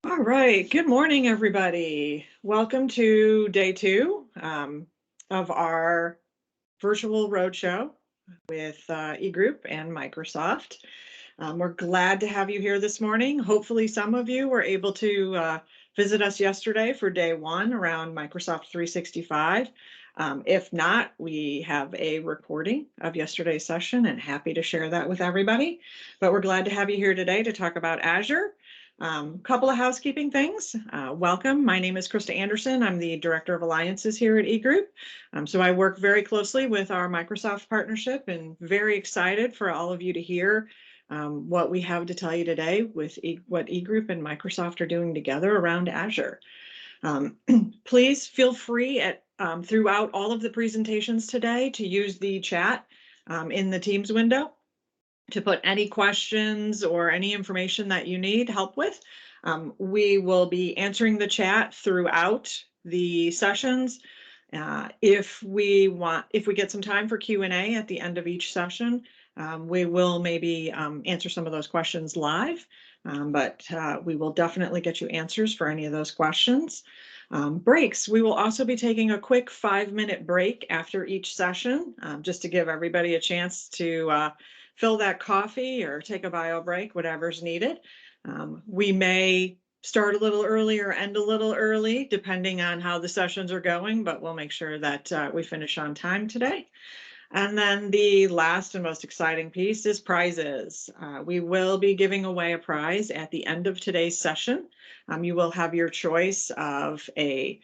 All right. Good morning, everybody. Welcome to day two of our virtual roadshow with eGroup and Microsoft. We're glad to have you here this morning. Hopefully, some of you were able to visit us yesterday for day one around Microsoft 365. If not, we have a recording of yesterday's session and happy to share that with everybody. But we're glad to have you here today to talk about Azure. Couple of housekeeping things. Welcome. My name is Krista Anderson. I'm the Director of Alliances here at eGroup. So I work very closely with our Microsoft partnership and very excited for all of you to hear what we have to tell you today with what eGroup and Microsoft are doing together around Azure. Please feel free throughout all of the presentations today to use the chat in the Teams window to put any questions or any information that you need help with. We will be answering the chat throughout the sessions. If we get some time for Q&A at the end of each session, we will maybe answer some of those questions live, but we will definitely get you answers for any of those questions. Breaks. We will also be taking a quick 5-minute break after each session, just to give everybody a chance to fill that coffee or take a bio break, whatever's needed. We may start a little early or end a little early, depending on how the sessions are going, but we'll make sure that we finish on time today. And then the last and most exciting piece is prizes. We will be giving away a prize at the end of today's session. You will have your choice of a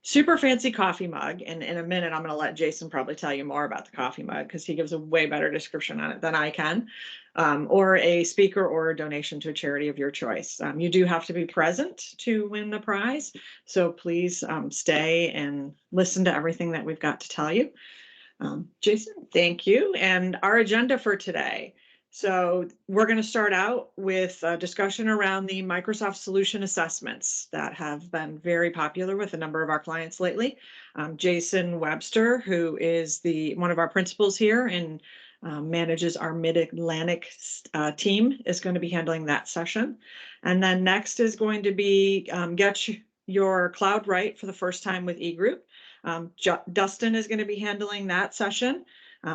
super fancy coffee mug. And in a minute, I'm going to let Jason probably tell you more about the coffee mug because he gives a way better description on it than I can. Or a speaker or a donation to a charity of your choice. You do have to be present to win the prize. So please stay and listen to everything that we've got to tell you. Jason, thank you. And our agenda for today. So we're going to start out with a discussion around the Microsoft solution assessments that have been very popular with a number of our clients lately. Jason Webster, who is one of our principals here and manages our Mid-Atlantic team, is going to be handling that session. And then next is going to be get your cloud right for the first time with eGroup. Dustin is going to be handling that session.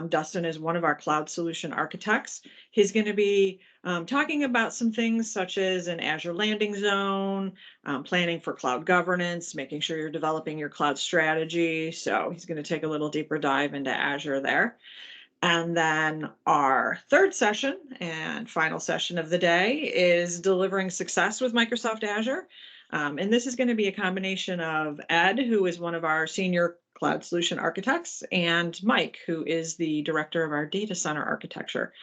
Dustin is one of our cloud solution architects. He's going to be talking about some things such as an Azure landing zone, planning for cloud governance, making sure you're developing your cloud strategy. So he's going to take a little deeper dive into Azure there. And then our third session and final session of the day is delivering success with Microsoft Azure. And this is going to be a combination of Ed, who is one of our senior cloud solution architects, and Mike, who is the director of our data center architecture.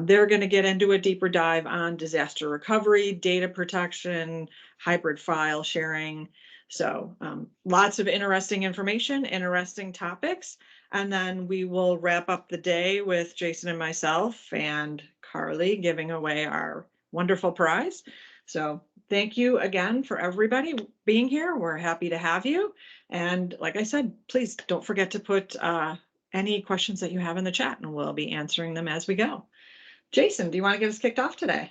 They're going to get into a deeper dive on disaster recovery, data protection, hybrid file sharing. So lots of interesting information, interesting topics. And then we will wrap up the day with Jason and myself and Carly giving away our wonderful prize. So thank you again for everybody being here. We're happy to have you. And like I said, please don't forget to put any questions that you have in the chat and we'll be answering them as we go. Jason, do you want to get us kicked off today?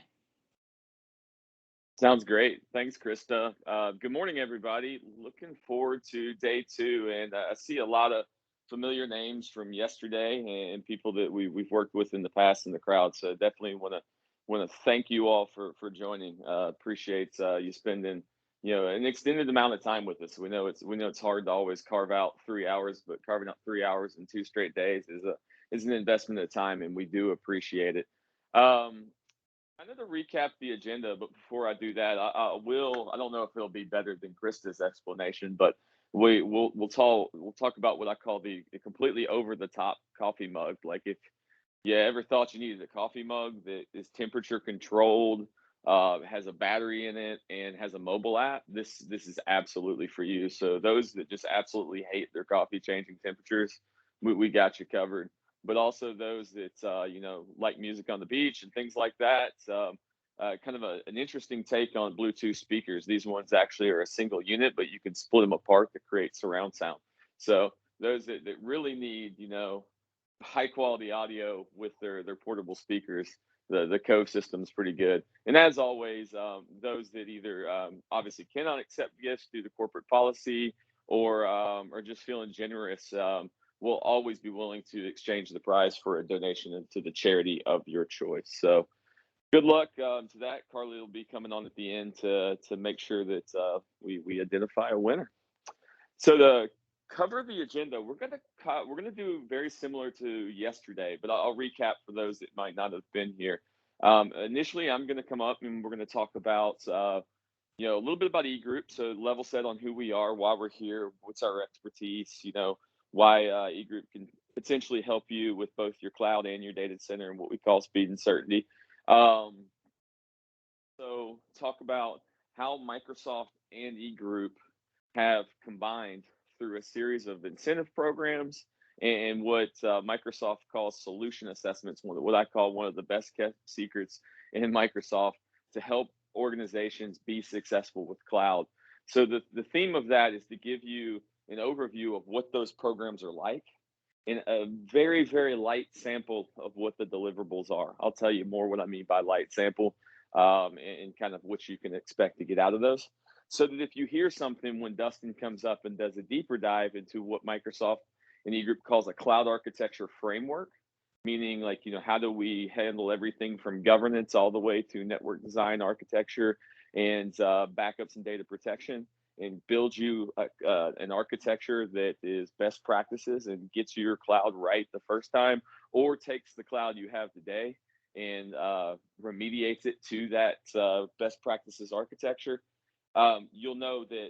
Sounds great. Thanks, Krista. Good morning, everybody. Looking forward to day two. And I see a lot of familiar names from yesterday and people that we've worked with in the past in the crowd. So definitely want to thank you all for joining. Appreciate you spending an extended amount of time with us. We know it's hard to always carve out 3 hours, but carving out 3 hours in 2 straight days is an investment of time, and we do appreciate it. I know to recap the agenda, but before I do that, I don't know if it'll be better than Krista's explanation, but we'll talk about what I call the completely over the top coffee mug. Like if you ever thought you needed a coffee mug that is temperature controlled, has a battery in it, and has a mobile app, this is absolutely for you. So those that just absolutely hate their coffee changing temperatures, we got you covered. But also those that like music on the beach and things like that. Kind of an interesting take on Bluetooth speakers. These ones actually are a single unit, but you can split them apart to create surround sound. So those that really need high quality audio with their portable speakers, the Cove system's pretty good. And as always, those that either obviously cannot accept gifts due to corporate policy or are just feeling generous, will always be willing to exchange the prize for a donation to the charity of your choice. So good luck to that. Carly will be coming on at the end to make sure that we identify a winner. So to cover the agenda, we're gonna do very similar to yesterday, but I'll recap for those that might not have been here. Initially, I'm gonna come up and we're gonna talk about a little bit about eGroup, so level set on who we are, why we're here, what's our expertise, why eGroup can potentially help you with both your cloud and your data center and what we call speed and certainty. Um, so talk about how Microsoft and eGroup have combined through a series of incentive programs and what Microsoft calls solution assessments, what I call one of the best kept secrets in Microsoft to help organizations be successful with cloud. So the theme of that is to give you an overview of what those programs are like and a very, very light sample of what the deliverables are. I'll tell you more what I mean by light sample and kind of what you can expect to get out of those. So that if you hear something when Dustin comes up and does a deeper dive into what Microsoft and eGroup calls a cloud architecture framework, meaning like, how do we handle everything from governance all the way to network design, architecture, and backups and data protection, and build you an architecture that is best practices and gets your cloud right the first time, or takes the cloud you have today and remediates it to that best practices architecture. You'll know that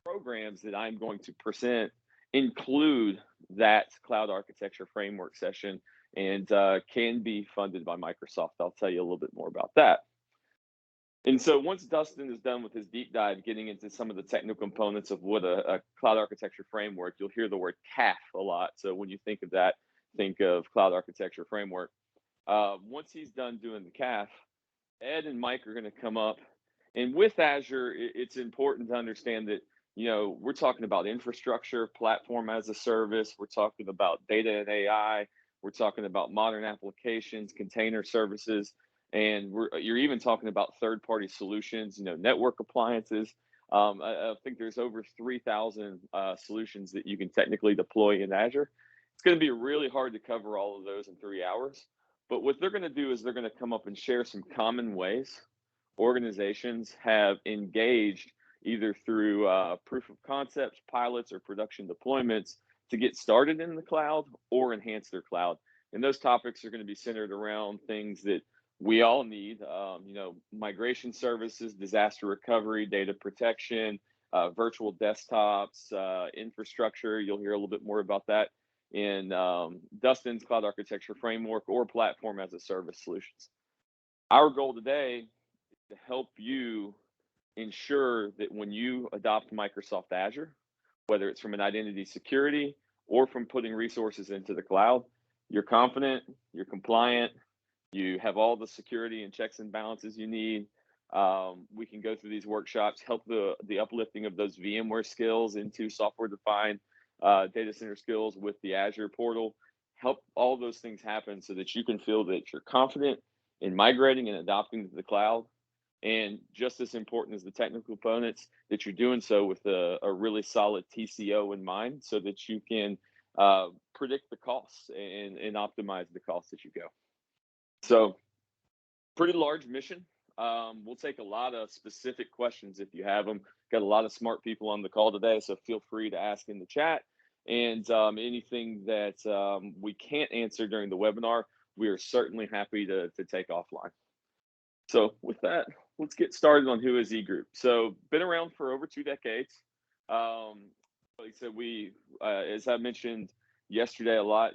programs that I'm going to present include that cloud architecture framework session and can be funded by Microsoft. I'll tell you a little bit more about that. And so once Dustin is done with his deep dive, getting into some of the technical components of what a cloud architecture framework, you'll hear the word CAF a lot. So when you think of that, think of cloud architecture framework. Once he's done doing the CAF, Ed and Mike are going to come up. And with Azure, it's important to understand that, we're talking about infrastructure, platform as a service. We're talking about data and AI. We're talking about modern applications, container services. And you're even talking about third-party solutions, network appliances. I think there's over 3,000 solutions that you can technically deploy in Azure. It's going to be really hard to cover all of those in 3 hours. But what they're going to do is they're going to come up and share some common ways organizations have engaged either through proof of concepts, pilots, or production deployments to get started in the cloud or enhance their cloud. And those topics are going to be centered around things that we all need, migration services, disaster recovery, data protection, virtual desktops, infrastructure. You'll hear a little bit more about that in Dustin's cloud architecture framework or platform as a service solutions. Our goal today is to help you ensure that when you adopt Microsoft Azure, whether it's from an identity security or from putting resources into the cloud, you're confident, you're compliant, you have all the security and checks and balances you need. We can go through these workshops, help the uplifting of those VMware skills into software-defined data center skills with the Azure portal, help all those things happen so that you can feel that you're confident in migrating and adopting to the cloud. And just as important as the technical components, that you're doing so with a really solid TCO in mind so that you can predict the costs and optimize the costs as you go. So pretty large mission. We'll take a lot of specific questions if you have them. Got a lot of smart people on the call today, so feel free to ask in the chat. And anything that we can't answer during the webinar, we are certainly happy to take offline. So with that, let's get started on who is eGroup. So been around for over 2 decades. Like I said, we, as I mentioned yesterday a lot,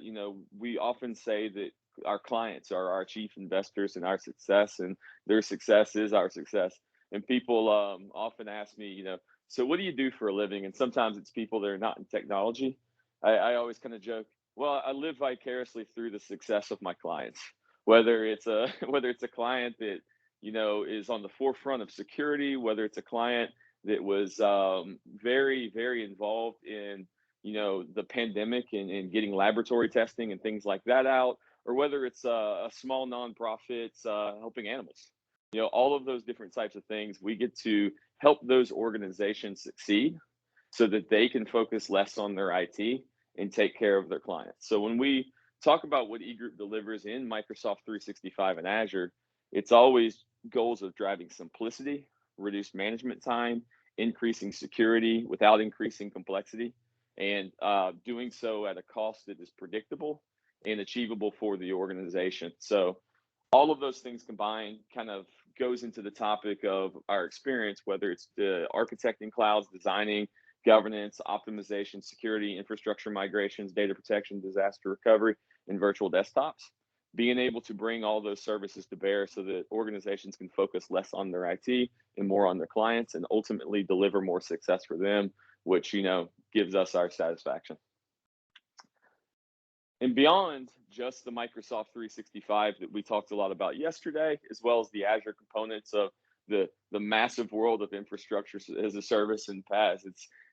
we often say that our clients are our chief investors in our success, and their success is our success. And people often ask me, so what do you do for a living? And sometimes it's people that are not in technology. I always kind of joke, well, I live vicariously through the success of my clients, whether it's a client that is on the forefront of security, whether it's a client that was very, very involved in the pandemic and getting laboratory testing and things like that out, or whether it's a small nonprofit helping animals. All of those different types of things, we get to help those organizations succeed so that they can focus less on their IT and take care of their clients. So when we talk about what eGroup delivers in Microsoft 365 and Azure, it's always goals of driving simplicity, reduced management time, increasing security without increasing complexity, and doing so at a cost that is predictable and achievable for the organization. So all of those things combined kind of goes into the topic of our experience, whether it's the architecting clouds, designing, governance, optimization, security, infrastructure migrations, data protection, disaster recovery, and virtual desktops. Being able to bring all those services to bear so that organizations can focus less on their IT and more on their clients, and ultimately deliver more success for them, which gives us our satisfaction. And beyond just the Microsoft 365 that we talked a lot about yesterday, as well as the Azure components of the massive world of infrastructure as a service and PaaS,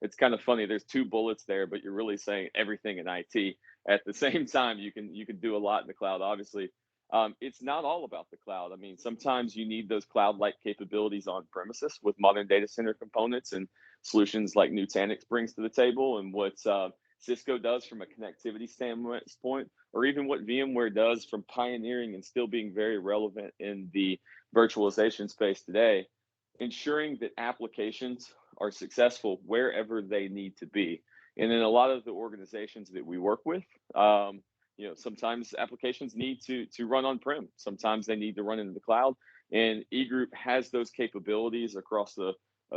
it's kind of funny. There's two bullets there, but you're really saying everything in IT at the same time. You can do a lot in the cloud. Obviously, it's not all about the cloud. I mean, sometimes you need those cloud-like capabilities on premises with modern data center components and solutions like Nutanix brings to the table, and what Cisco does from a connectivity standpoint, or even what VMware does from pioneering and still being very relevant in the virtualization space today, ensuring that applications are successful wherever they need to be. And in a lot of the organizations that we work with, sometimes applications need to run on-prem. Sometimes they need to run into the cloud. And eGroup has those capabilities across a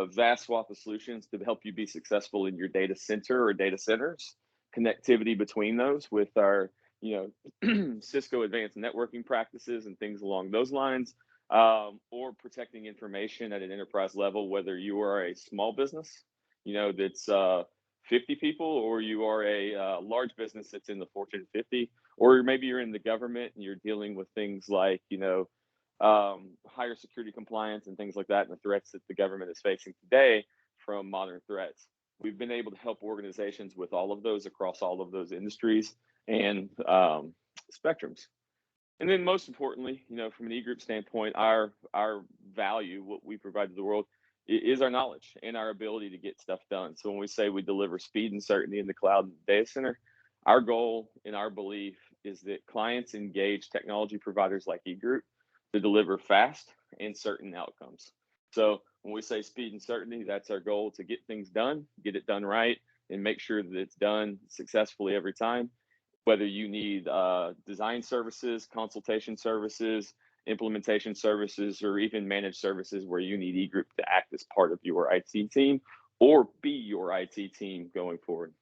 vast swath of solutions to help you be successful in your data center or data centers, connectivity between those with our Cisco advanced networking practices and things along those lines, or protecting information at an enterprise level, whether you are a small business, that's 50 people, or you are a large business that's in the Fortune 50, or maybe you're in the government and you're dealing with things like, higher security compliance and things like that, and the threats that the government is facing today from modern threats. We've been able to help organizations with all of those across all of those industries and spectrums. And then most importantly, from an eGroup standpoint, our value, what we provide to the world, is our knowledge and our ability to get stuff done. So when we say we deliver speed and certainty in the cloud and data center, our goal and our belief is that clients engage technology providers like eGroup to deliver fast and certain outcomes. So when we say speed and certainty, that's our goal, to get things done, get it done right, and make sure that it's done successfully every time. Whether you need design services, consultation services, implementation services, or even managed services where you need eGroup to act as part of your IT team or be your IT team going forward.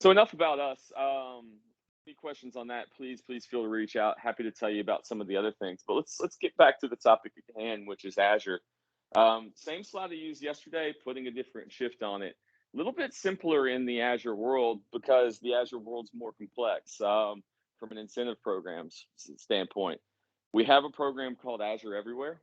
So enough about us. Any questions on that, please feel to reach out. Happy to tell you about some of the other things. But let's get back to the topic at hand, which is Azure. Same slide I used yesterday, putting a different shift on it. A little bit simpler in the Azure world because the Azure world's more complex from an incentive programs standpoint. We have a program called Azure Everywhere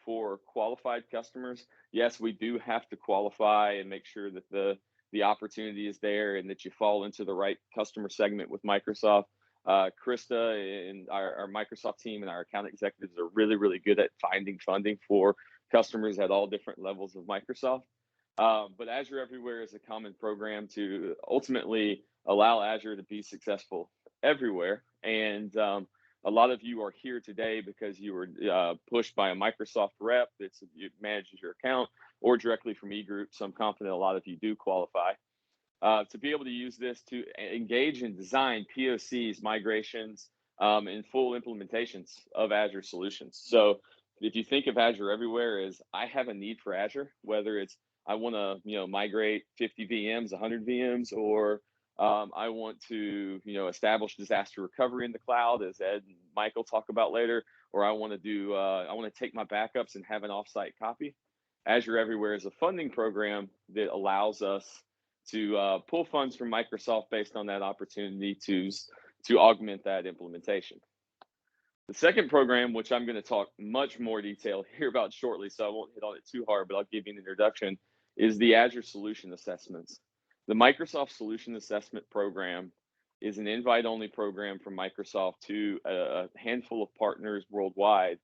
for qualified customers. Yes, we do have to qualify and make sure that the opportunity is there and that you fall into the right customer segment with Microsoft. Krista and our Microsoft team and our account executives are really, really good at finding funding for customers at all different levels of Microsoft. But Azure Everywhere is a common program to ultimately allow Azure to be successful everywhere. And a lot of you are here today because you were pushed by a Microsoft rep that manages your account, or directly from eGroup. So I'm confident a lot of you do qualify to be able to use this to engage in design, POCs, migrations, and full implementations of Azure solutions. So if you think of Azure Everywhere as, I have a need for Azure, whether it's I want to migrate 50 VMs, 100 VMs, or I want to establish disaster recovery in the cloud, as Ed and Michael talk about later, or I want to take my backups and have an offsite copy. Azure Everywhere is a funding program that allows us to pull funds from Microsoft based on that opportunity to augment that implementation. The second program, which I'm going to talk much more detail here about shortly, so I won't hit on it too hard, but I'll give you an introduction, is the Azure Solution Assessments. The Microsoft Solution Assessment Program is an invite-only program from Microsoft to a handful of partners worldwide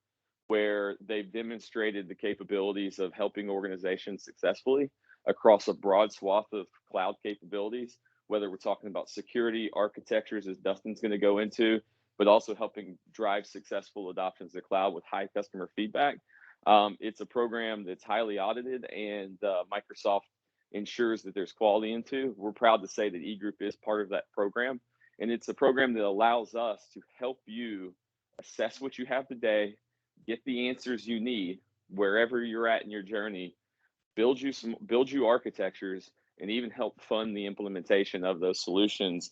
where they've demonstrated the capabilities of helping organizations successfully across a broad swath of cloud capabilities, whether we're talking about security, architectures, as Dustin's going to go into, but also helping drive successful adoptions of the cloud with high customer feedback. It's a program that's highly audited, and Microsoft ensures that there's quality into. We're proud to say that eGroup is part of that program, and it's a program that allows us to help you assess what you have today, get the answers you need wherever you're at in your journey, build you architectures, and even help fund the implementation of those solutions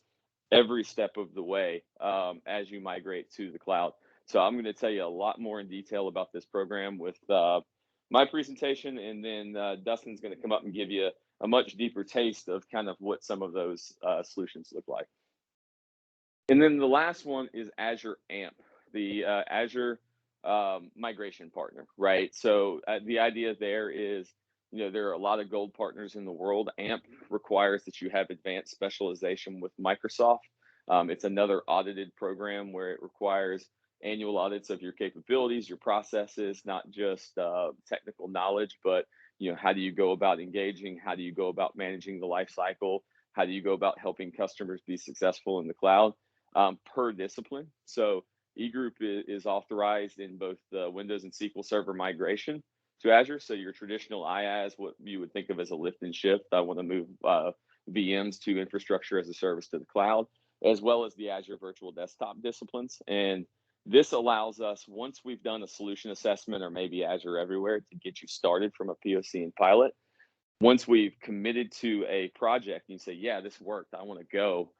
every step of the way as you migrate to the cloud. So I'm going to tell you a lot more in detail about this program with my presentation, and then Dustin's going to come up and give you a much deeper taste of kind of what some of those solutions look like. And then the last one is Azure AMP, the Azure migration partner, right? So the idea there is, there are a lot of gold partners in the world. AMP requires that you have advanced specialization with Microsoft. It's another audited program where it requires annual audits of your capabilities, your processes, not just technical knowledge, but how do you go about engaging? How do you go about managing the life cycle? How do you go about helping customers be successful in the cloud per discipline? So eGroup is authorized in both the Windows and SQL Server migration to Azure. So your traditional IaaS, what you would think of as a lift and shift, I want to move VMs to infrastructure as a service to the cloud, as well as the Azure virtual desktop disciplines. And this allows us, once we've done a solution assessment or maybe Azure Everywhere, to get you started from a POC and pilot. Once we've committed to a project and you say, yeah, this worked, I want to go,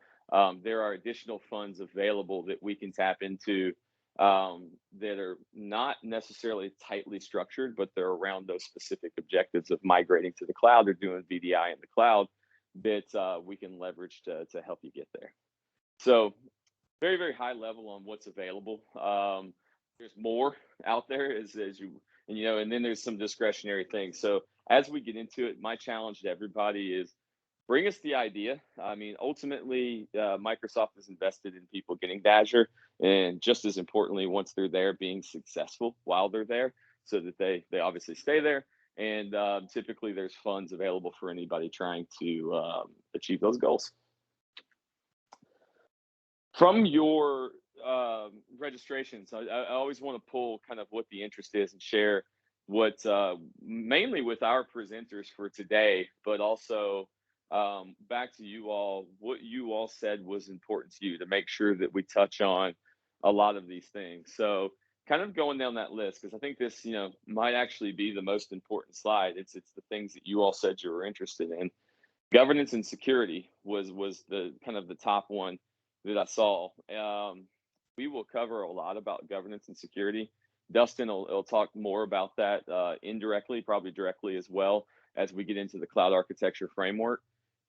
there are additional funds available that we can tap into that are not necessarily tightly structured, but they're around those specific objectives of migrating to the cloud or doing VDI in the cloud that we can leverage to help you get there. So very, very high level on what's available. There's more out there as you, and then there's some discretionary things. So as we get into it, my challenge to everybody is bring us the idea. I mean, ultimately, Microsoft is invested in people getting to Azure, and just as importantly, once they're there, being successful while they're there, so that they obviously stay there. And typically, there's funds available for anybody trying to achieve those goals. From your registrations, I always want to pull kind of what the interest is and share what mainly with our presenters for today, but also back to you all, what you all said was important to you to make sure that we touch on a lot of these things. So kind of going down that list, because I think this, might actually be the most important slide. It's the things that you all said you were interested in. Governance and security was the kind of the top one that I saw. We will cover a lot about governance and security. Dustin will talk more about that indirectly, probably directly as well, as we get into the cloud architecture framework.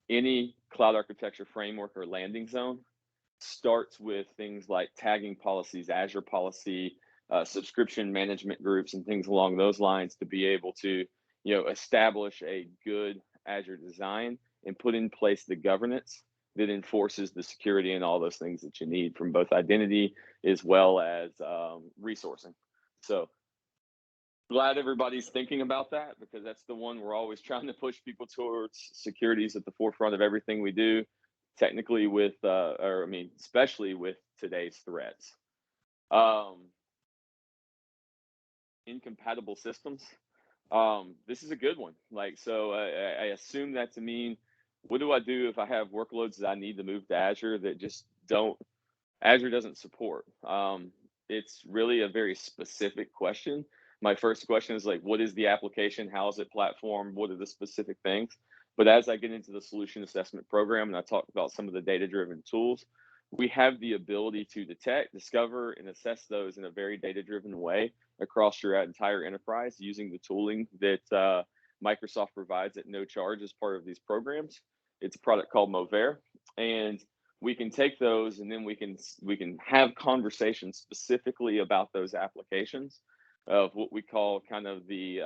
Any cloud architecture framework or landing zone starts with things like tagging policies, Azure policy, subscription management groups, and things along those lines to be able to, establish a good Azure design and put in place the governance that enforces the security and all those things that you need from both identity as well as resourcing. So glad everybody's thinking about that, because that's the one we're always trying to push people towards. Security is at the forefront of everything we do, technically with, especially with today's threats. Incompatible systems. This is a good one. So I assume that to mean, what do I do if I have workloads that I need to move to Azure that just Azure doesn't support? It's really a very specific question. My first question is what is the application? How is it platformed? What are the specific things? But as I get into the solution assessment program and I talk about some of the data-driven tools, we have the ability to detect, discover, and assess those in a very data-driven way across your entire enterprise using the tooling that Microsoft provides at no charge as part of these programs. It's a product called Mover, and we can take those and then we can have conversations specifically about those applications of what we call kind of the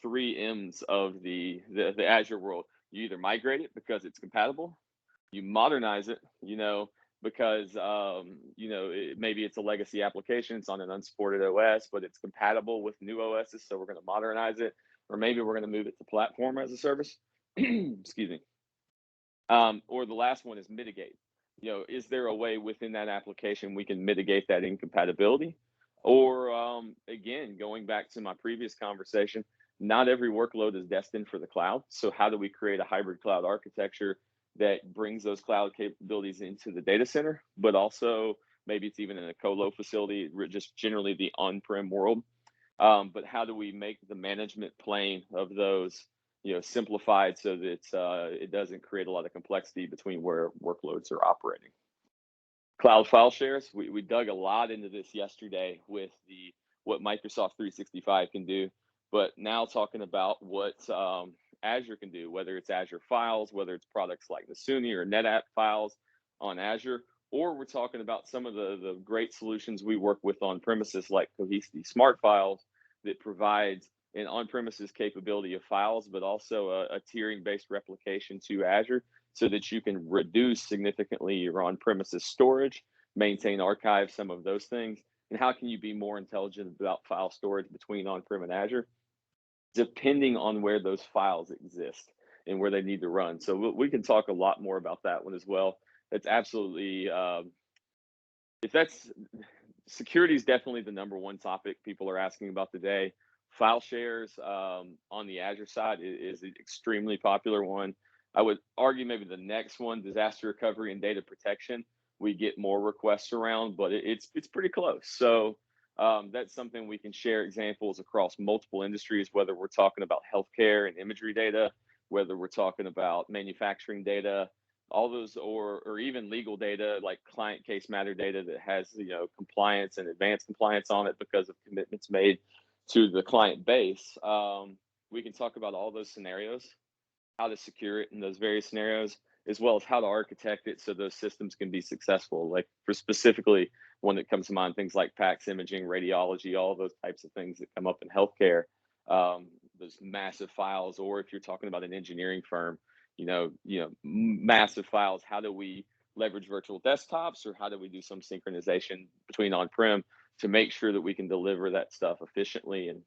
3 M's of the Azure world. You either migrate it because it's compatible, You modernize it, because maybe it's a legacy application, it's on an unsupported OS, but it's compatible with new OSs, so we're going to modernize it, or maybe we're going to move it to platform as a service. Excuse me. Or the last one is mitigate. Is there a way within that application we can mitigate that incompatibility? Or again, going back to my previous conversation, not every workload is destined for the cloud. So how do we create a hybrid cloud architecture that brings those cloud capabilities into the data center, but also maybe it's even in a colo facility, just generally the on-prem world. But how do we make the management plane of those, simplified so that it doesn't create a lot of complexity between where workloads are operating? Cloud file shares. We dug a lot into this yesterday with the what Microsoft 365 can do, but now talking about what Azure can do, whether it's Azure Files, whether it's products like Nasuni or NetApp Files on Azure, or we're talking about some of the great solutions we work with on premises like Cohesity Smart Files that provides an on-premises capability of files, but also a tiering-based replication to Azure so that you can reduce significantly your on-premises storage, maintain archive, some of those things. And how can you be more intelligent about file storage between on-prem and Azure, depending on where those files exist and where they need to run. So we can talk a lot more about that one as well. That's absolutely, if that's, security is definitely the number one topic people are asking about today. File shares on the Azure side is an extremely popular one. I would argue maybe the next one, disaster recovery and data protection, we get more requests around, but it's pretty close. So that's something we can share examples across multiple industries, whether we're talking about healthcare and imagery data, whether we're talking about manufacturing data, all those, or even legal data like client case matter data that has compliance and advanced compliance on it because of commitments made to the client base. We can talk about all those scenarios, how to secure it in those various scenarios, as well as how to architect it so those systems can be successful. Like for specifically one that comes to mind, things like PACS imaging, radiology, all those types of things that come up in healthcare, those massive files, or if you're talking about an engineering firm, massive files. How do we leverage virtual desktops, or how do we do some synchronization between on-prem to make sure that we can deliver that stuff efficiently and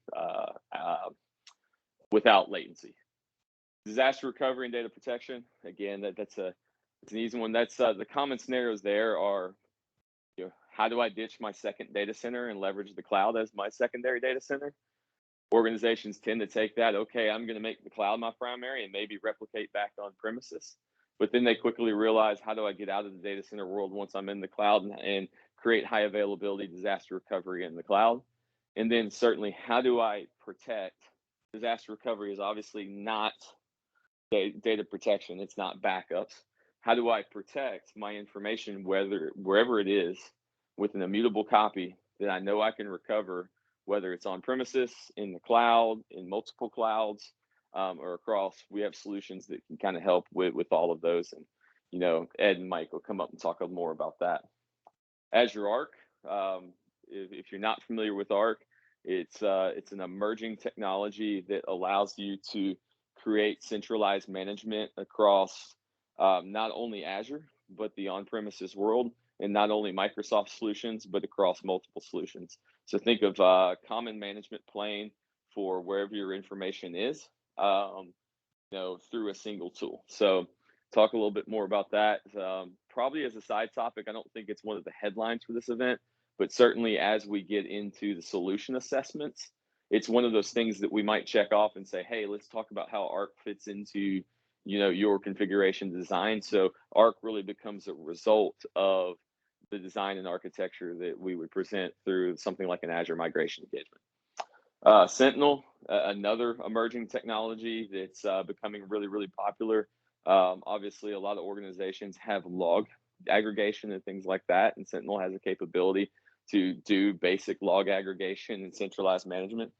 without latency? Disaster recovery and data protection. Again, it's an easy one. That's the common scenarios there are, how do I ditch my second data center and leverage the cloud as my secondary data center? Organizations tend to take that, okay, I'm going to make the cloud my primary and maybe replicate back on premises. But then they quickly realize, how do I get out of the data center world once I'm in the cloud and create high availability disaster recovery in the cloud? And then certainly, how do I protect? Disaster recovery is obviously not data protection. It's not backups. How do I protect my information, wherever it is, with an immutable copy that I know I can recover, whether it's on premises, in the cloud, in multiple clouds, or across? We have solutions that can kind of help with all of those. And, Ed and Mike will come up and talk more about that. Azure Arc, if you're not familiar with Arc, it's an emerging technology that allows you to create centralized management across not only Azure, but the on-premises world, and not only Microsoft solutions, but across multiple solutions. So think of a common management plane for wherever your information is, through a single tool. So talk a little bit more about that. Probably as a side topic, I don't think it's one of the headlines for this event, but certainly as we get into the solution assessments, it's one of those things that we might check off and say, hey, let's talk about how Arc fits into your configuration design. So Arc really becomes a result of the design and architecture that we would present through something like an Azure migration engagement. Sentinel, another emerging technology that's becoming really, really popular. Obviously, a lot of organizations have log aggregation and things like that, and Sentinel has a capability to do basic log aggregation and centralized management,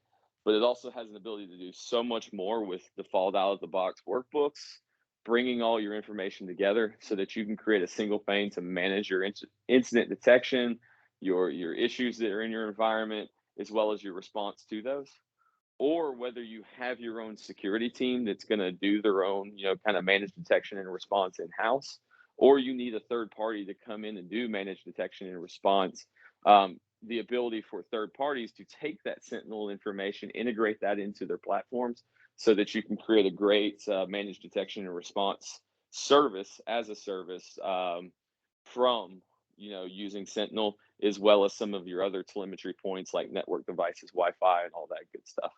but it also has an ability to do so much more with default out of the box workbooks, bringing all your information together so that you can create a single pane to manage your incident detection, your issues that are in your environment, as well as your response to those. Or whether you have your own security team that's going to do their own, kind of manage detection and response in-house, or you need a third party to come in and do managed detection and response, the ability for third parties to take that Sentinel information, integrate that into their platforms so that you can create a great managed detection and response service as a service, from using Sentinel, as well as some of your other telemetry points like network devices, Wi-Fi, and all that good stuff.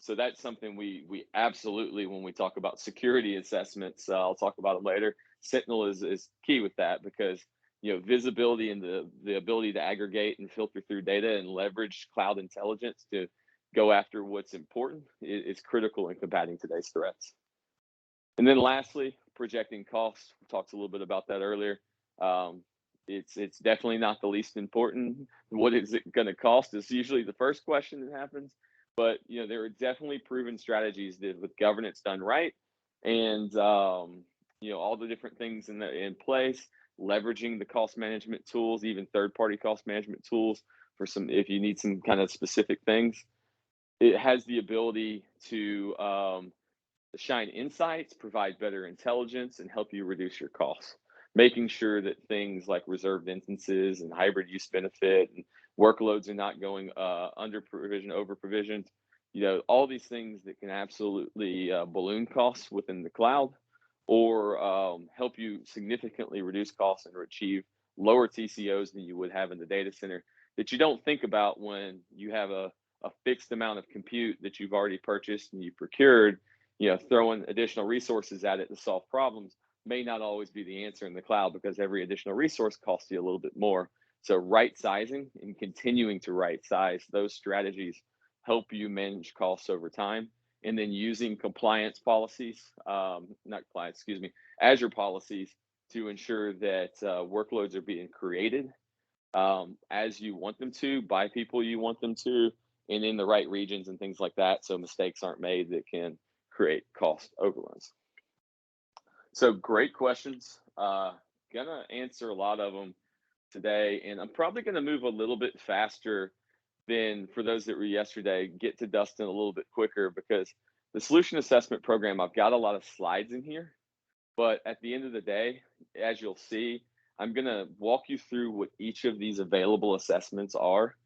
So that's something we absolutely, when we talk about security assessments, I'll talk about it later. Sentinel is key with that, because visibility and the ability to aggregate and filter through data and leverage cloud intelligence to go after what's important is critical in combating today's threats. And then lastly, projecting costs. We talked a little bit about that earlier. It's definitely not the least important. What is it going to cost is usually the first question that happens. But there are definitely proven strategies that, with governance done right, and all the different things in place, leveraging the cost management tools, even third-party cost management tools for some, if you need some kind of specific things, it has the ability to shine insights, provide better intelligence, and help you reduce your costs. Making sure that things like reserved instances and hybrid use benefit and workloads are not going under provision, over provisioned. All these things that can absolutely balloon costs within the cloud, or help you significantly reduce costs and achieve lower TCOs than you would have in the data center, that you don't think about when you have a fixed amount of compute that you've already purchased and you procured. Throwing additional resources at it to solve problems may not always be the answer in the cloud, because every additional resource costs you a little bit more. So right sizing and continuing to right size those strategies help you manage costs over time. And then using compliance policies, not compliance, excuse me, Azure policies, to ensure that workloads are being created as you want them to, by people you want them to, and in the right regions and things like that, so mistakes aren't made that can create cost overruns. So great questions. Gonna answer a lot of them today, and I'm probably gonna move a little bit faster than for those that were yesterday, get to Dustin a little bit quicker, because the solution assessment program, I've got a lot of slides in here, but at the end of the day, as you'll see, I'm gonna walk you through what each of these available assessments are,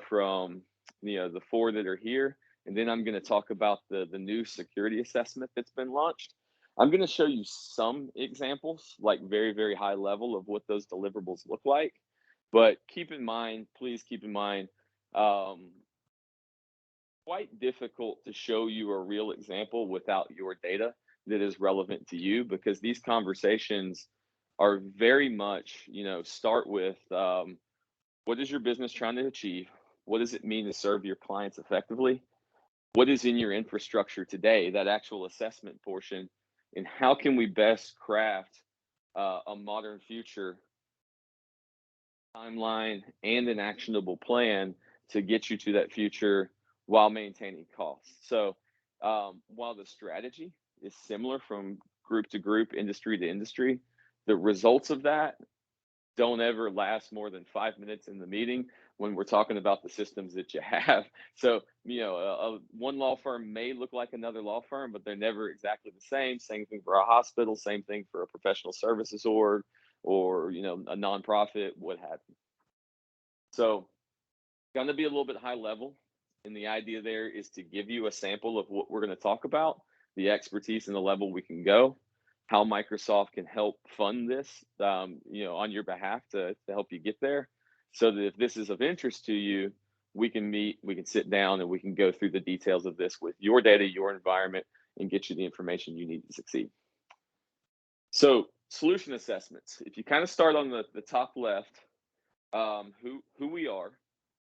from the 4 that are here, and then I'm gonna talk about the new security assessment that's been launched. I'm going to show you some examples, like very, very high level, of what those deliverables look like. But keep in mind, please keep in mind, quite difficult to show you a real example without your data that is relevant to you, because these conversations are very much, start with what is your business trying to achieve? What does it mean to serve your clients effectively? What is in your infrastructure today, that actual assessment portion? And how can we best craft a modern future timeline and an actionable plan to get you to that future while maintaining costs? So while the strategy is similar from group to group, industry to industry, the results of that don't ever last more than 5 minutes in the meeting when we're talking about the systems that you have. So, one law firm may look like another law firm, but they're never exactly the same. Same thing for a hospital, same thing for a professional services org, or, a nonprofit, what have you. So, going to be a little bit high level. And the idea there is to give you a sample of what we're going to talk about, the expertise and the level we can go, how Microsoft can help fund this, on your behalf to help you get there, so that if this is of interest to you, we can meet, we can sit down, and we can go through the details of this with your data, your environment, and get you the information you need to succeed. So solution assessments, if you kind of start on the top left, who we are.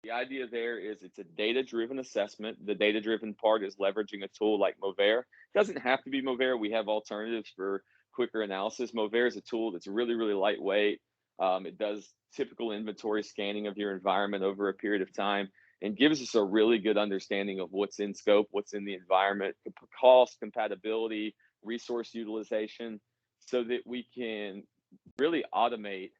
The idea there is it's a data-driven assessment. The data-driven part is leveraging a tool like Movair. It doesn't have to be Movair. We have alternatives for quicker analysis. Movair is a tool that's really, really lightweight. It does typical inventory scanning of your environment over a period of time and gives us a really good understanding of what's in scope, what's in the environment, cost, compatibility, resource utilization, so that we can really automate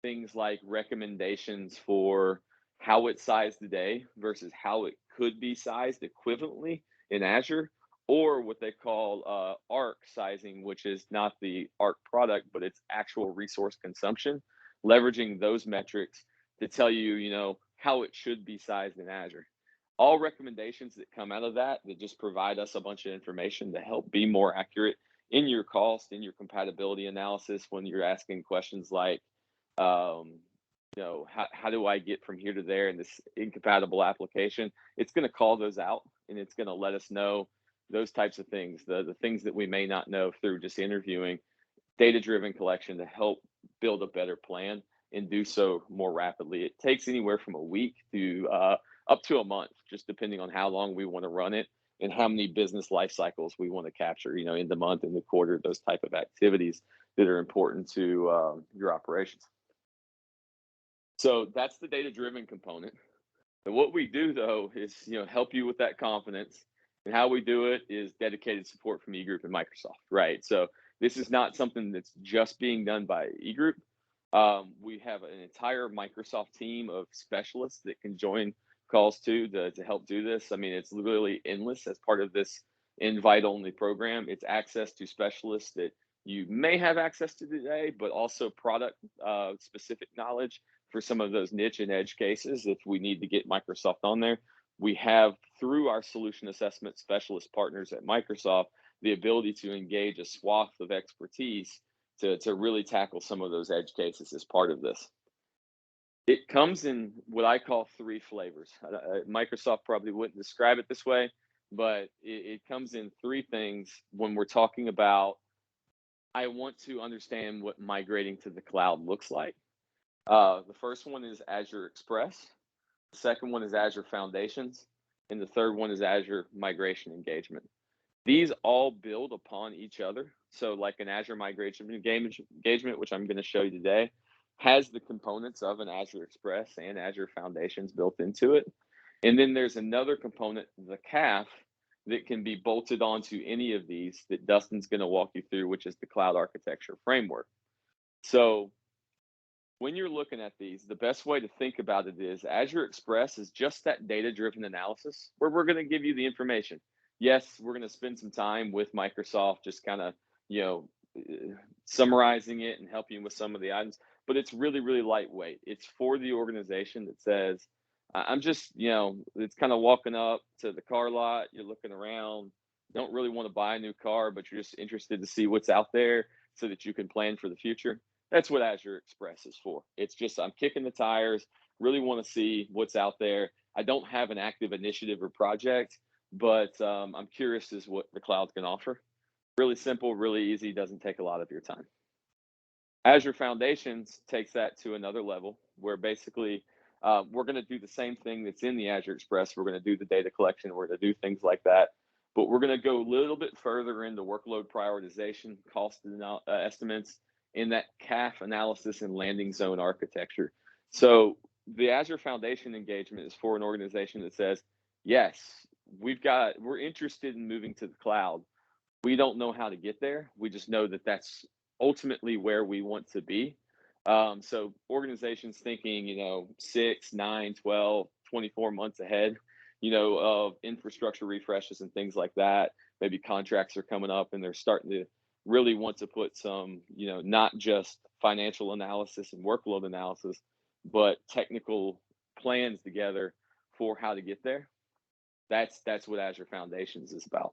things like recommendations for how it's sized today versus how it could be sized equivalently in Azure, or what they call ARC sizing, which is not the ARC product, but it's actual resource consumption, leveraging those metrics to tell you, how it should be sized in Azure. All recommendations that come out of that just provide us a bunch of information to help be more accurate in your cost, in your compatibility analysis when you're asking questions like, um, how do I get from here to there in this incompatible application? It's going to call those out and it's going to let us know those types of things, the things that we may not know through just interviewing, data-driven collection to help build a better plan and do so more rapidly. It takes anywhere from a week to up to a month, just depending on how long we want to run it and how many business life cycles we want to capture, in the month, in the quarter, those type of activities that are important to your operations. So that's the data-driven component. And what we do though is, help you with that confidence. And how we do it is dedicated support from eGroup and Microsoft, right? So this is not something that's just being done by eGroup. We have an entire Microsoft team of specialists that can join calls to help do this. I mean, it's literally endless as part of this invite-only program. It's access to specialists that you may have access to today, but also product specific knowledge for some of those niche and edge cases if we need to get Microsoft on there. We have, through our solution assessment specialist partners at Microsoft, the ability to engage a swath of expertise to really tackle some of those edge cases as part of this. It comes in what I call 3 flavors. Microsoft probably wouldn't describe it this way, but it comes in 3 things when we're talking about, I want to understand what migrating to the cloud looks like. The first one is Azure Express. The second one is Azure Foundations. And the third one is Azure Migration Engagement. These all build upon each other. So like an Azure Migration Engagement, which I'm going to show you today, has the components of an Azure Express and Azure Foundations built into it. And then there's another component, the CAF, that can be bolted onto any of these that Dustin's going to walk you through, which is the Cloud Architecture Framework. So when you're looking at these, the best way to think about it is Azure Express is just that data-driven analysis where we're going to give you the information. Yes, we're going to spend some time with Microsoft just kind of, summarizing it and helping you with some of the items, but it's really, really lightweight. It's for the organization that says, I'm just, it's kind of walking up to the car lot, you're looking around, don't really want to buy a new car, but you're just interested to see what's out there so that you can plan for the future. That's what Azure Express is for. It's just, I'm kicking the tires, really want to see what's out there. I don't have an active initiative or project, but I'm curious as what the cloud can offer. Really simple, really easy, doesn't take a lot of your time. Azure Foundations takes that to another level where basically we're going to do the same thing that's in the Azure Express. We're going to do the data collection. We're going to do things like that. But we're going to go a little bit further into workload prioritization, cost estimates, in that CAF analysis and landing zone architecture. So the Azure Foundation engagement is for an organization that says, yes, we're interested in moving to the cloud. We don't know how to get there. We just know that that's ultimately where we want to be. So organizations thinking, 6, 9, 12, 24 months ahead, of infrastructure refreshes and things like that. Maybe contracts are coming up and they're starting to really want to put some, not just financial analysis and workload analysis, but technical plans together for how to get there. That's what Azure Foundations is about.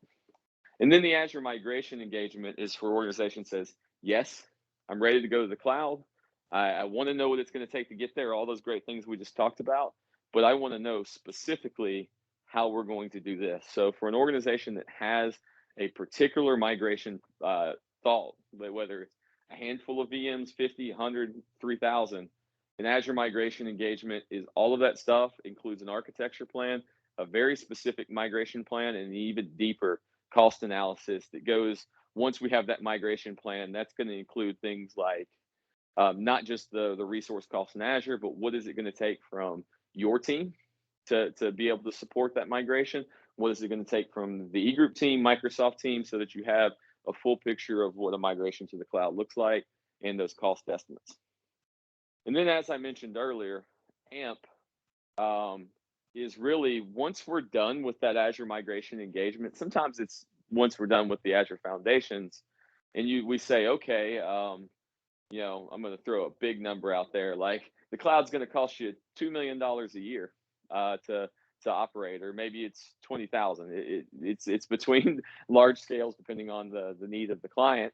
And then the Azure Migration Engagement is for organizations says, yes, I'm ready to go to the cloud. I want to know what it's going to take to get there, all those great things we just talked about, but I want to know specifically how we're going to do this. So for an organization that has a particular migration thought, whether it's a handful of VMs, 50, 100, 3,000, an Azure Migration Engagement is all of that stuff, includes an architecture plan, a very specific migration plan, and an even deeper cost analysis that goes, once we have that migration plan, that's going to include things like not just the resource costs in Azure, but what is it going to take from your team to be able to support that migration? What is it going to take from the eGroup team, Microsoft team, so that you have a full picture of what a migration to the cloud looks like and those cost estimates. And then, as I mentioned earlier, AMP is really, once we're done with that Azure Migration Engagement, sometimes it's once we're done with the Azure foundations, and we say, okay, I'm going to throw a big number out there. Like the cloud's going to cost you $2 million a year to operate, or maybe it's 20,000. It's between large scales depending on the need of the client.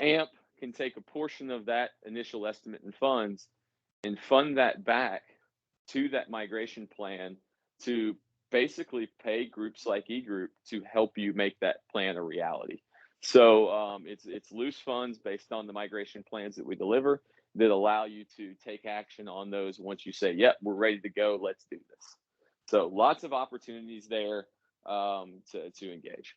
AMP can take a portion of that initial estimate and funds and fund that back to that migration plan to basically pay groups like eGroup to help you make that plan a reality. So it's loose funds based on the migration plans that we deliver that allow you to take action on those once you say, yep, we're ready to go, let's do this. So lots of opportunities there to engage.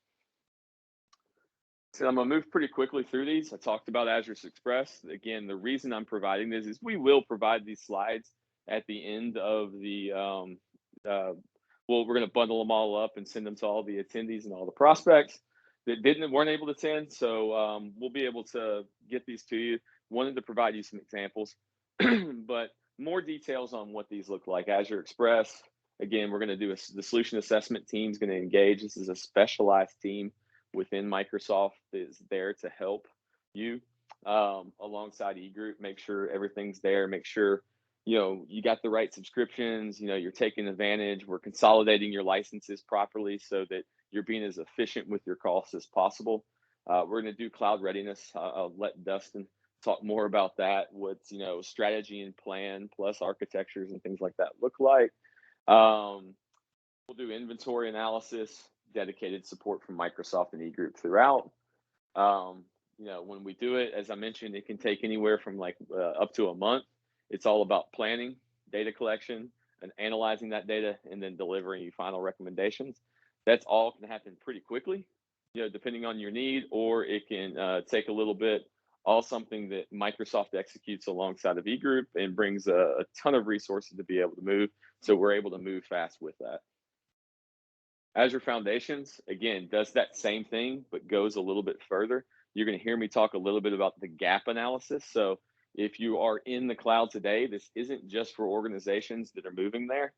So I'm going to move pretty quickly through these. I talked about Azure Express. Again, the reason I'm providing this is we will provide these slides at the end of the, we're going to bundle them all up and send them to all the attendees and all the prospects that weren't able to attend. So we'll be able to get these to you. Wanted to provide you some examples, but more details on what these look like. Azure Express, again, we're going to do the solution assessment team is going to engage. This is a specialized team within Microsoft that is there to help you alongside eGroup, make sure everything's there, make sure you got the right subscriptions, you're taking advantage. We're consolidating your licenses properly so that you're being as efficient with your costs as possible. We're going to do cloud readiness. I'll let Dustin talk more about that, what strategy and plan plus architectures and things like that look like. We'll do inventory analysis, dedicated support from Microsoft and eGroup throughout. When we do it, as I mentioned, it can take anywhere from up to a month. It's all about planning, data collection, and analyzing that data, and then delivering you final recommendations. That's all can happen pretty quickly, depending on your need, or it can take a little bit. All something that Microsoft executes alongside of eGroup and brings a ton of resources to be able to move. So we're able to move fast with that. Azure Foundations, again, does that same thing, but goes a little bit further. You're going to hear me talk a little bit about the gap analysis. So if you are in the cloud today, this isn't just for organizations that are moving there.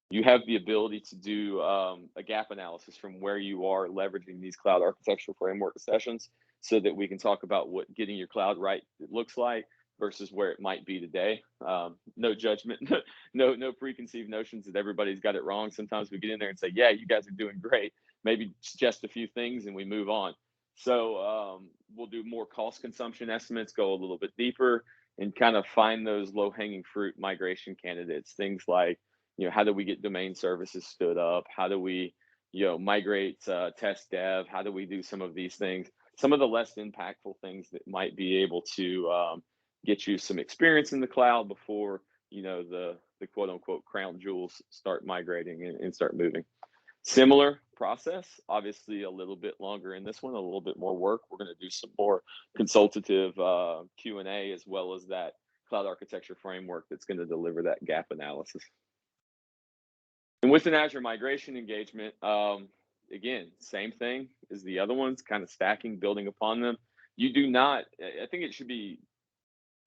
You have the ability to do a gap analysis from where you are leveraging these cloud architectural framework sessions so that we can talk about what getting your cloud right looks like versus where it might be today. No judgment, no preconceived notions that everybody's got it wrong. Sometimes we get in there and say, yeah, you guys are doing great. Maybe just a few things and we move on. So we'll do more cost consumption estimates, go a little bit deeper and kind of find those low hanging fruit migration candidates. Things like, how do we get domain services stood up? How do we, migrate test dev? How do we do some of these things? Some of the less impactful things that might be able to get you some experience in the cloud before, the quote unquote crown jewels start migrating and start moving. Similar process, obviously a little bit longer in this one, a little bit more work. We're going to do some more consultative Q&A as well as that cloud architecture framework that's going to deliver that gap analysis. And with an Azure migration engagement, again, same thing as the other ones, kind of stacking, building upon them. You do not, I think it should be,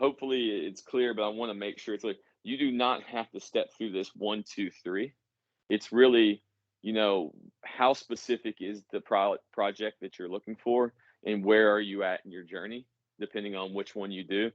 hopefully it's clear, but I want to make sure it's like, you do not have to step through this 1, 2, 3. It's really, how specific is the project that you're looking for and where are you at in your journey, depending on which one you do.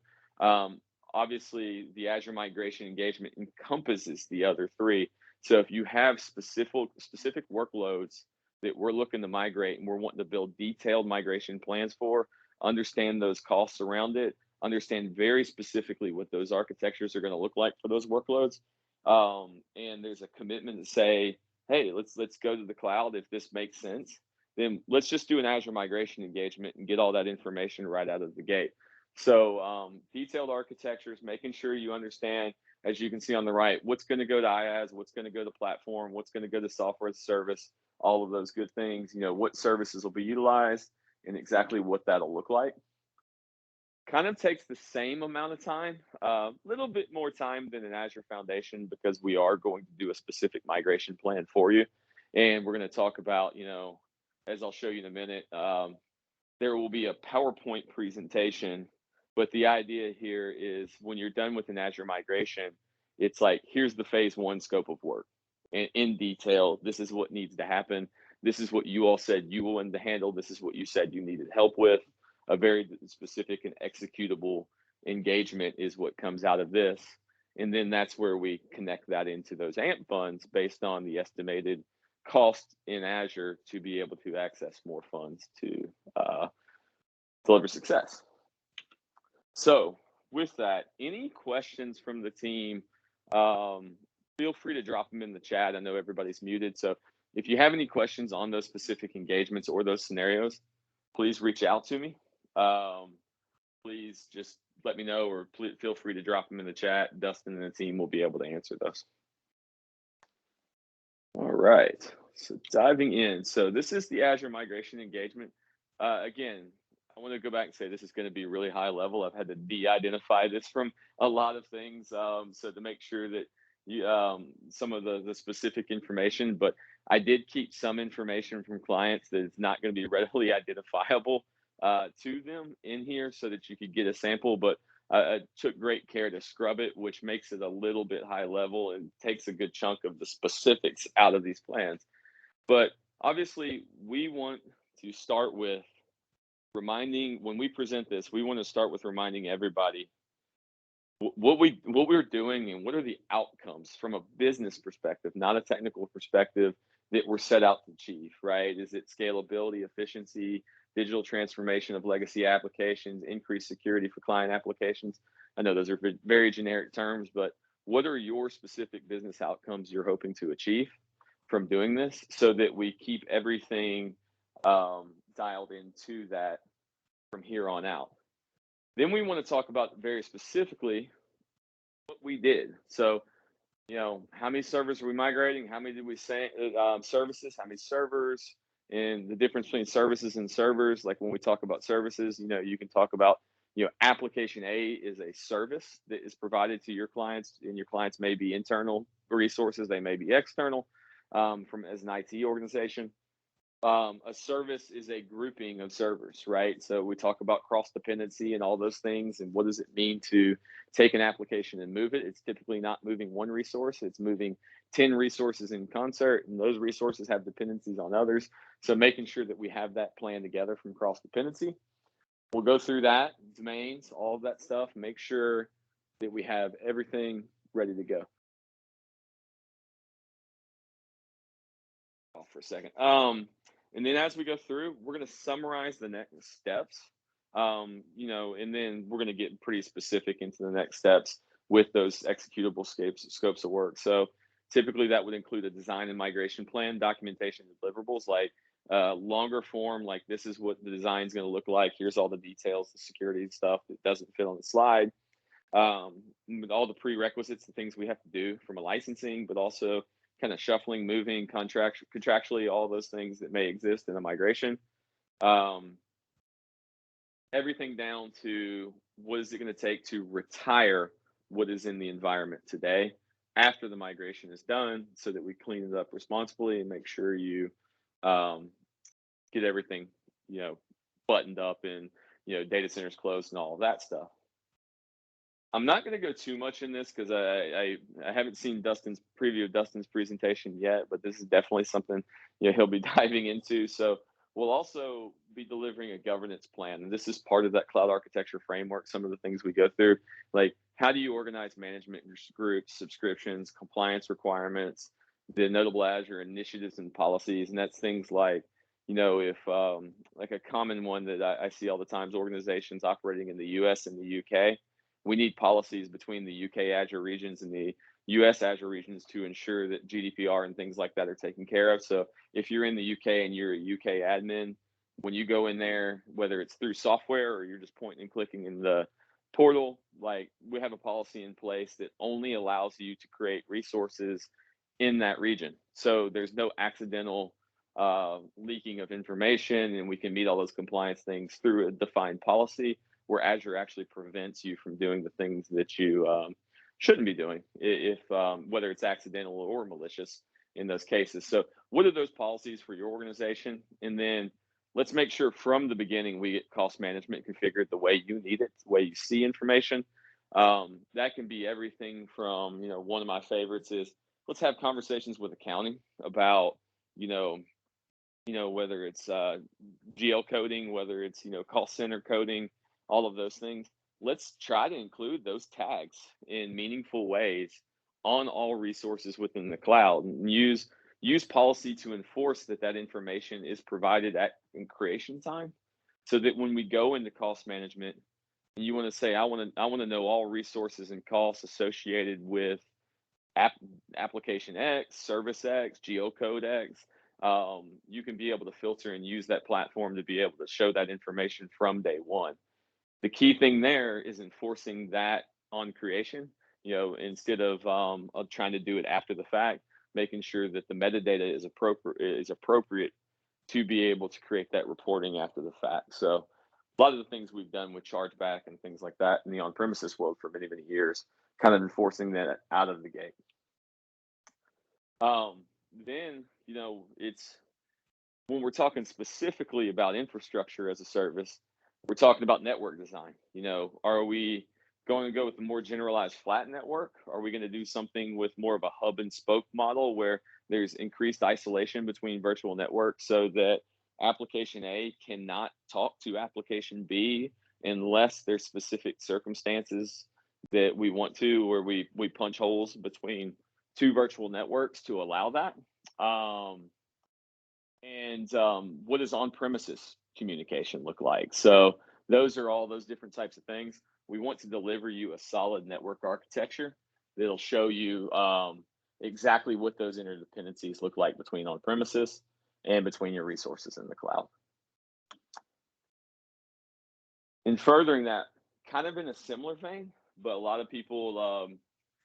Obviously, the Azure migration engagement encompasses the other 3. So if you have specific workloads that we're looking to migrate and we're wanting to build detailed migration plans for, understand those costs around it, understand very specifically what those architectures are going to look like for those workloads. And there's a commitment to say, hey, let's go to the cloud if this makes sense. Then let's just do an Azure migration engagement and get all that information right out of the gate. So detailed architectures, making sure you understand, as you can see on the right, what's going to go to IaaS, what's going to go to platform, what's going to go to software as a service, all of those good things, what services will be utilized and exactly what that'll look like. Kind of takes the same amount of time, a little bit more time than an Azure Foundation because we are going to do a specific migration plan for you. And we're going to talk about, as I'll show you in a minute, there will be a PowerPoint presentation. But the idea here is when you're done with an Azure migration, it's like, here's the phase 1 scope of work. And in detail, this is what needs to happen. this is what you all said you wanted to handle. This is what you said you needed help with. A very specific and executable engagement is what comes out of this. And then that's where we connect that into those AMP funds based on the estimated cost in Azure to be able to access more funds to deliver success. So with that, any questions from the team? Feel free to drop them in the chat. I know everybody's muted. So if you have any questions on those specific engagements or those scenarios, please reach out to me. Please just let me know, or feel free to drop them in the chat. Dustin and the team will be able to answer those. All right, so diving in. So this is the Azure migration engagement. Again, I want to go back and say this is going to be really high level. I've had to de-identify this from a lot of things, so to make sure that you some of the specific information, but I did keep some information from clients that is not going to be readily identifiable to them in here so that you could get a sample, but I took great care to scrub it, which makes it a little bit high level and takes a good chunk of the specifics out of these plans. But obviously, we want to start with reminding, when we present this, we want to start with reminding everybody what we're doing and what are the outcomes from a business perspective, not a technical perspective, that we're set out to achieve, right? Is it scalability, efficiency, digital transformation of legacy applications, increased security for client applications? I know those are very generic terms, but what are your specific business outcomes you're hoping to achieve from doing this, so that we keep everything dialed into that from here on out? Then we want to talk about very specifically what we did. So, how many servers are we migrating? How many did we say services? How many servers? And the difference between services and servers. Like when we talk about services, you can talk about, application A is a service that is provided to your clients, and your clients may be internal resources, they may be external, from as an IT organization. A service is a grouping of servers, right? So we talk about cross dependency and all those things, and what does it mean to take an application and move it? It's typically not moving one resource, it's moving 10 resources in concert, and those resources have dependencies on others. So making sure that we have that plan together from cross dependency. We'll go through that, domains, all of that stuff, make sure that we have everything ready to go. For a second. And then as we go through, we're going to summarize the next steps, and then we're going to get pretty specific into the next steps with those executable scopes of work. So typically that would include a design and migration plan, documentation, and deliverables, like longer form, like this is what the design is going to look like. Here's all the details, the security stuff that doesn't fit on the slide, with all the prerequisites, the things we have to do from a licensing, but also kind of shuffling, moving, contractually, all those things that may exist in a migration. Everything down to what is it going to take to retire what is in the environment today after the migration is done, so that we clean it up responsibly and make sure you get everything, buttoned up and, data centers closed and all of that stuff. I'm not going to go too much in this because I haven't seen Dustin's presentation yet, but this is definitely something he'll be diving into. So we'll also be delivering a governance plan, and this is part of that cloud architecture framework. Some of the things we go through, like how do you organize management groups, subscriptions, compliance requirements, the notable Azure initiatives and policies, and that's things like, if like a common one that I see all the times, organizations operating in the US and the UK. We need policies between the UK Azure regions and the US Azure regions to ensure that GDPR and things like that are taken care of. So if you're in the UK and you're a UK admin, when you go in there, whether it's through software or you're just pointing and clicking in the portal, like we have a policy in place that only allows you to create resources in that region. So there's no accidental leaking of information, and we can meet all those compliance things through a defined policy, where Azure actually prevents you from doing the things that you shouldn't be doing, if whether it's accidental or malicious in those cases. So what are those policies for your organization? And then let's make sure from the beginning we get cost management configured the way you need it, the way you see information. That can be everything from, one of my favorites is let's have conversations with accounting about, whether it's GL coding, whether it's, call center coding, all of those things. Let's try to include those tags in meaningful ways on all resources within the cloud, and use policy to enforce that information is provided at in creation time, so that when we go into cost management and you want to say, I want to know all resources and costs associated with app, application X, service X, geocode X. You can be able to filter and use that platform to be able to show that information from day one. The key thing there is enforcing that on creation, instead of trying to do it after the fact, making sure that the metadata is appropriate to be able to create that reporting after the fact. So a lot of the things we've done with chargeback and things like that in the on-premises world for many, many years, kind of enforcing that out of the gate. Then, it's when we're talking specifically about infrastructure as a service, we're talking about network design. Are we going to go with a more generalized flat network? Are we going to do something with more of a hub and spoke model where there's increased isolation between virtual networks so that application A cannot talk to application B unless there's specific circumstances that we want to, or we punch holes between two virtual networks to allow that? And what does on-premises communication look like? So those are all those different types of things. We want to deliver you a solid network architecture that'll show you exactly what those interdependencies look like between on-premises and between your resources in the cloud. And furthering that, kind of in a similar vein, but a lot of people,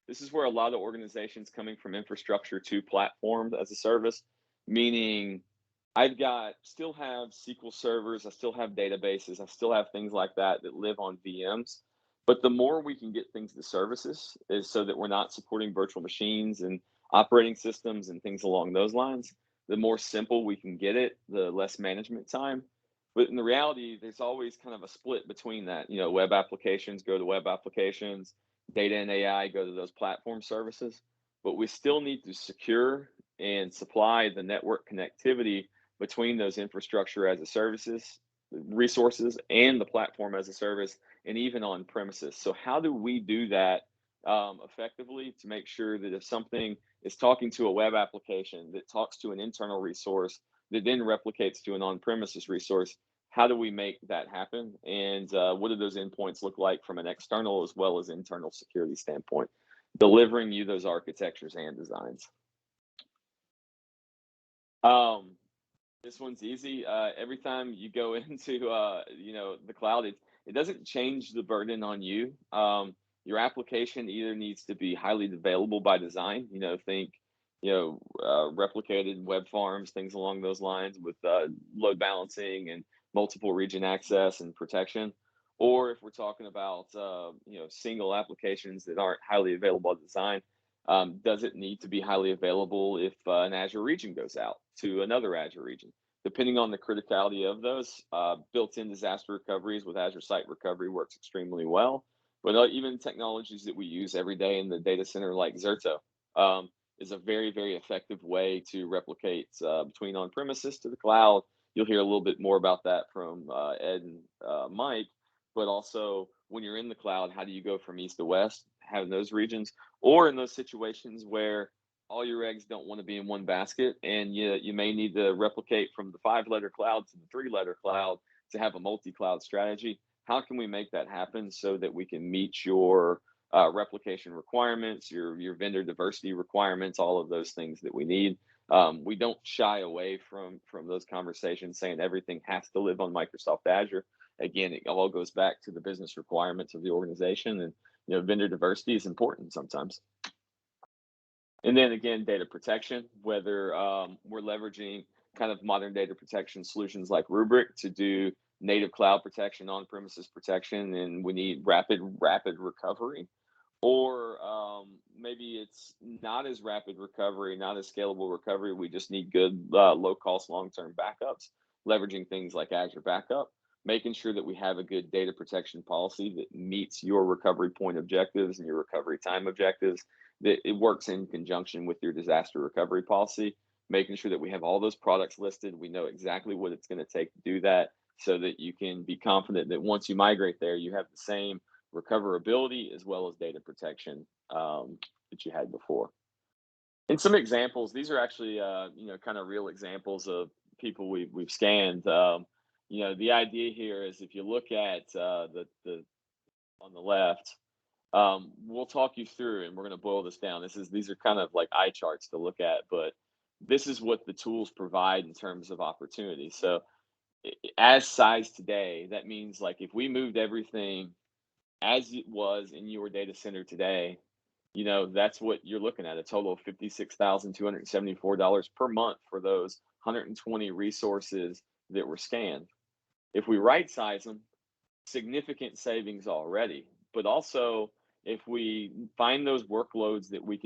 this is where a lot of organizations coming from infrastructure to platform as a service, meaning still have SQL servers, I still have databases, I still have things like that live on VMs. But the more we can get things to services is so that we're not supporting virtual machines and operating systems and things along those lines. The more simple we can get it, the less management time. But in the reality, there's always kind of a split between that. Web applications go to web applications, data and AI go to those platform services. But we still need to secure and supply the network connectivity between those infrastructure as a services resources and the platform as a service, and even on premises. So how do we do that effectively to make sure that if something is talking to a web application that talks to an internal resource that then replicates to an on-premises resource, how do we make that happen? And what do those endpoints look like from an external as well as internal security standpoint? Delivering you those architectures and designs. This one's easy. Every time you go into the cloud, it doesn't change the burden on you. Your application either needs to be highly available by design. Think replicated web farms, things along those lines with load balancing and multiple region access and protection. Or if we're talking about single applications that aren't highly available by design, does it need to be highly available if an Azure region goes out to another Azure region? Depending on the criticality of those, built-in disaster recoveries with Azure Site Recovery works extremely well. But even technologies that we use every day in the data center, like Zerto, is a very, very effective way to replicate between on-premises to the cloud. You'll hear a little bit more about that from Ed and Mike. But also, when you're in the cloud, how do you go from east to west, having those regions, or in those situations where all your eggs don't want to be in one basket, and you may need to replicate from the 5-letter cloud to the 3-letter cloud to have a multi-cloud strategy. How can we make that happen so that we can meet your replication requirements, your vendor diversity requirements, all of those things that we need? We don't shy away from those conversations saying everything has to live on Microsoft Azure. Again, it all goes back to the business requirements of the organization, and vendor diversity is important sometimes. And then again, data protection, whether we're leveraging kind of modern data protection solutions like Rubrik to do native cloud protection, on-premises protection, and we need rapid recovery. Or maybe it's not as rapid recovery, not as scalable recovery. We just need good, low-cost, long-term backups, leveraging things like Azure Backup, making sure that we have a good data protection policy that meets your recovery point objectives and your recovery time objectives, that it works in conjunction with your disaster recovery policy. making sure that we have all those products listed. We know exactly what it's going to take to do that so that you can be confident that once you migrate there, you have the same recoverability as well as data protection that you had before. And some examples, these are actually, kind of real examples of people we've scanned. The idea here is if you look at the on the left, we'll talk you through, and we're going to boil this down. These are kind of like eye charts to look at, but this is what the tools provide in terms of opportunity. So, as size today, that means like if we moved everything as it was in your data center today, that's what you're looking at, a total of $56,274 per month for those 120 resources that were scanned. If we right size them, significant savings already. But also, if we find those workloads that we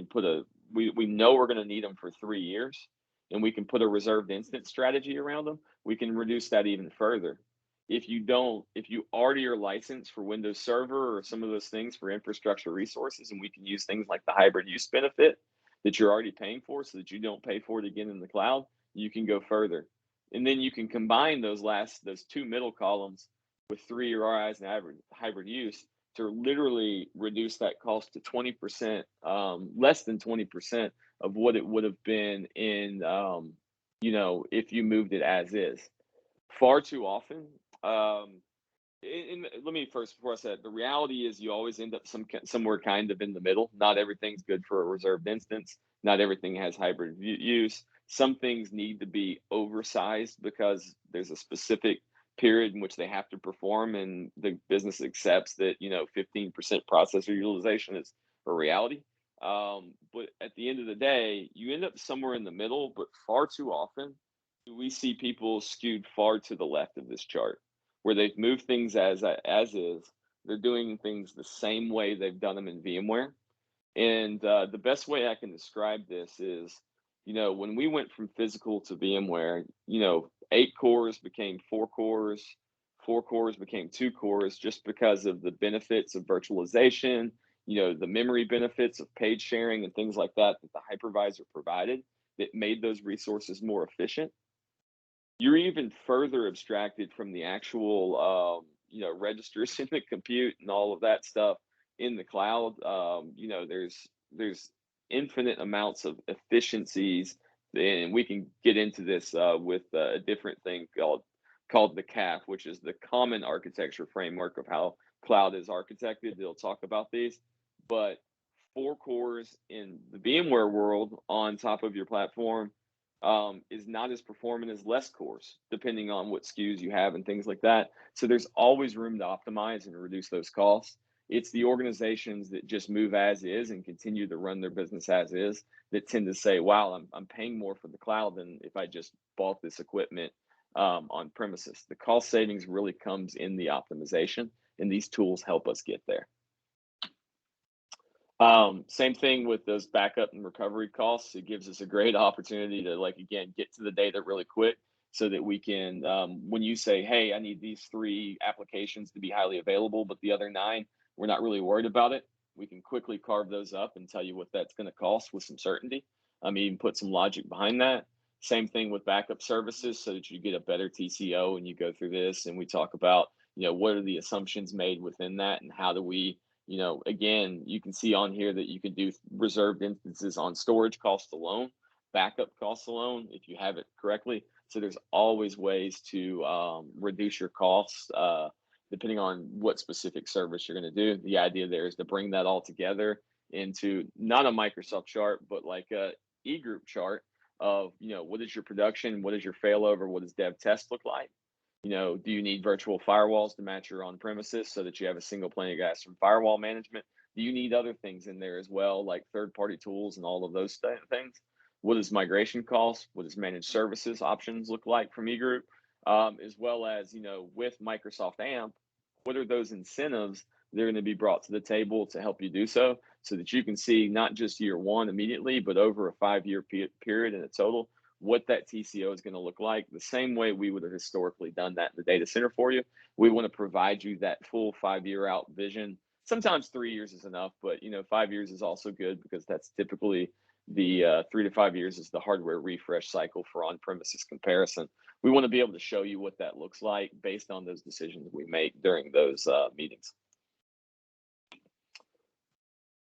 know we're going to need them for 3 years, and we can put a reserved instance strategy around them, we can reduce that even further. If you already are licensed for Windows Server or some of those things for infrastructure resources, and we can use things like the hybrid use benefit that you're already paying for so that you don't pay for it again in the cloud, you can go further. And then you can combine those two middle columns with 3 RIs and hybrid use to literally reduce that cost to 20%, less than 20% of what it would have been if you moved it as is. Far too often. Let me first, before I say it, the reality is you always end up somewhere kind of in the middle. Not everything's good for a reserved instance. Not everything has hybrid use. Some things need to be oversized because there's a specific period in which they have to perform, and the business accepts that 15% processor utilization is a reality. But at the end of the day, you end up somewhere in the middle. But far too often, we see people skewed far to the left of this chart, where they've moved things as is. They're doing things the same way they've done them in VMware. And the best way I can describe this is, when we went from physical to VMware, 8 cores became 4 cores, 4 cores became 2 cores, just because of the benefits of virtualization, the memory benefits of page sharing and things like that the hypervisor provided that made those resources more efficient. You're even further abstracted from the actual, registers in the compute and all of that stuff in the cloud. There's infinite amounts of efficiencies, and we can get into this with a different thing called the CAF, which is the Common Architecture Framework of how cloud is architected. They'll talk about these, but 4 cores in the VMware world on top of your platform is not as performant as less cores, depending on what SKUs you have and things like that. So there's always room to optimize and reduce those costs. It's the organizations that just move as is and continue to run their business as is that tend to say, wow, I'm paying more for the cloud than if I just bought this equipment on premises. The cost savings really comes in the optimization, and these tools help us get there. Same thing with those backup and recovery costs. It gives us a great opportunity to, again, get to the data really quick so that we can, when you say, hey, I need these 3 applications to be highly available, but the other 9, we're not really worried about it. We can quickly carve those up and tell you what that's going to cost with some certainty. Even put some logic behind that. Same thing with backup services so that you get a better TCO and you go through this and we talk about, what are the assumptions made within that and how do we, again, you can see on here that you can do reserved instances on storage costs alone, backup costs alone, if you have it correctly. So there's always ways to reduce your costs depending on what specific service you're going to do. The idea there is to bring that all together into not a Microsoft chart, but like a e-group chart of, what is your production, what is your failover, what does dev test look like? Do you need virtual firewalls to match your on-premises so that you have a single pane of glass from firewall management? Do you need other things in there as well, like third-party tools and all of those things? What does migration cost? What does managed services options look like from eGroup? As well as, with Microsoft AMP, what are those incentives that are going to be brought to the table to help you do so that you can see not just year 1 immediately, but over a 5-year period in a total, what that TCO is going to look like, the same way we would have historically done that in the data center for you. We want to provide you that full 5-year out vision. Sometimes 3 years is enough, but 5 years is also good because that's typically the 3 to 5 years is the hardware refresh cycle for on-premises comparison. We want to be able to show you what that looks like based on those decisions we make during those meetings.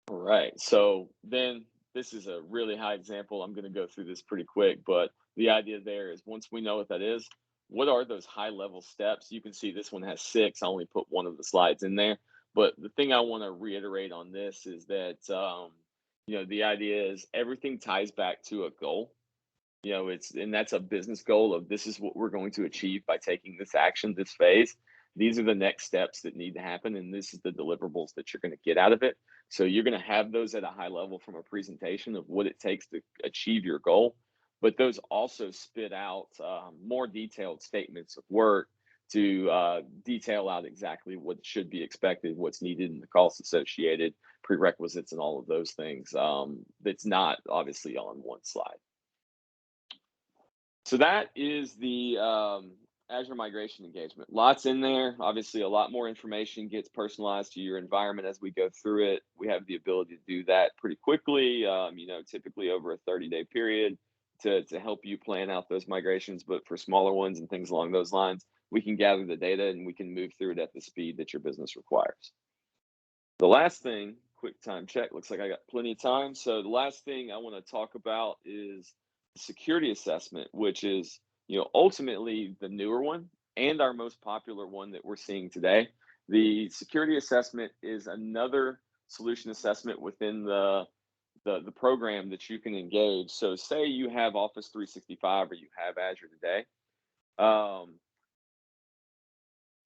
All right, so then this is a really high example. I'm going to go through this pretty quick, but the idea there is once we know what that is, what are those high level steps? You can see this one has 6. I only put one of the slides in there. But the thing I want to reiterate on this is that, the idea is everything ties back to a goal. And that's a business goal of this is what we're going to achieve by taking this action, this phase. These are the next steps that need to happen, and this is the deliverables that you're going to get out of it. So you're going to have those at a high level from a presentation of what it takes to achieve your goal, but those also spit out more detailed statements of work to detail out exactly what should be expected, what's needed, and the costs associated, prerequisites, and all of those things. That's not obviously on one slide. So that is the Azure migration engagement. Lots in there. Obviously, a lot more information gets personalized to your environment as we go through it. We have the ability to do that pretty quickly, typically over a 30-day period to help you plan out those migrations. But for smaller ones and things along those lines, we can gather the data and we can move through it at the speed that your business requires. The last thing, quick time check, looks like I got plenty of time. So the last thing I want to talk about is security assessment, which is ultimately the newer one and our most popular one that we're seeing today. The security assessment is another solution assessment within the program that you can engage. So say you have Office 365 or you have Azure today.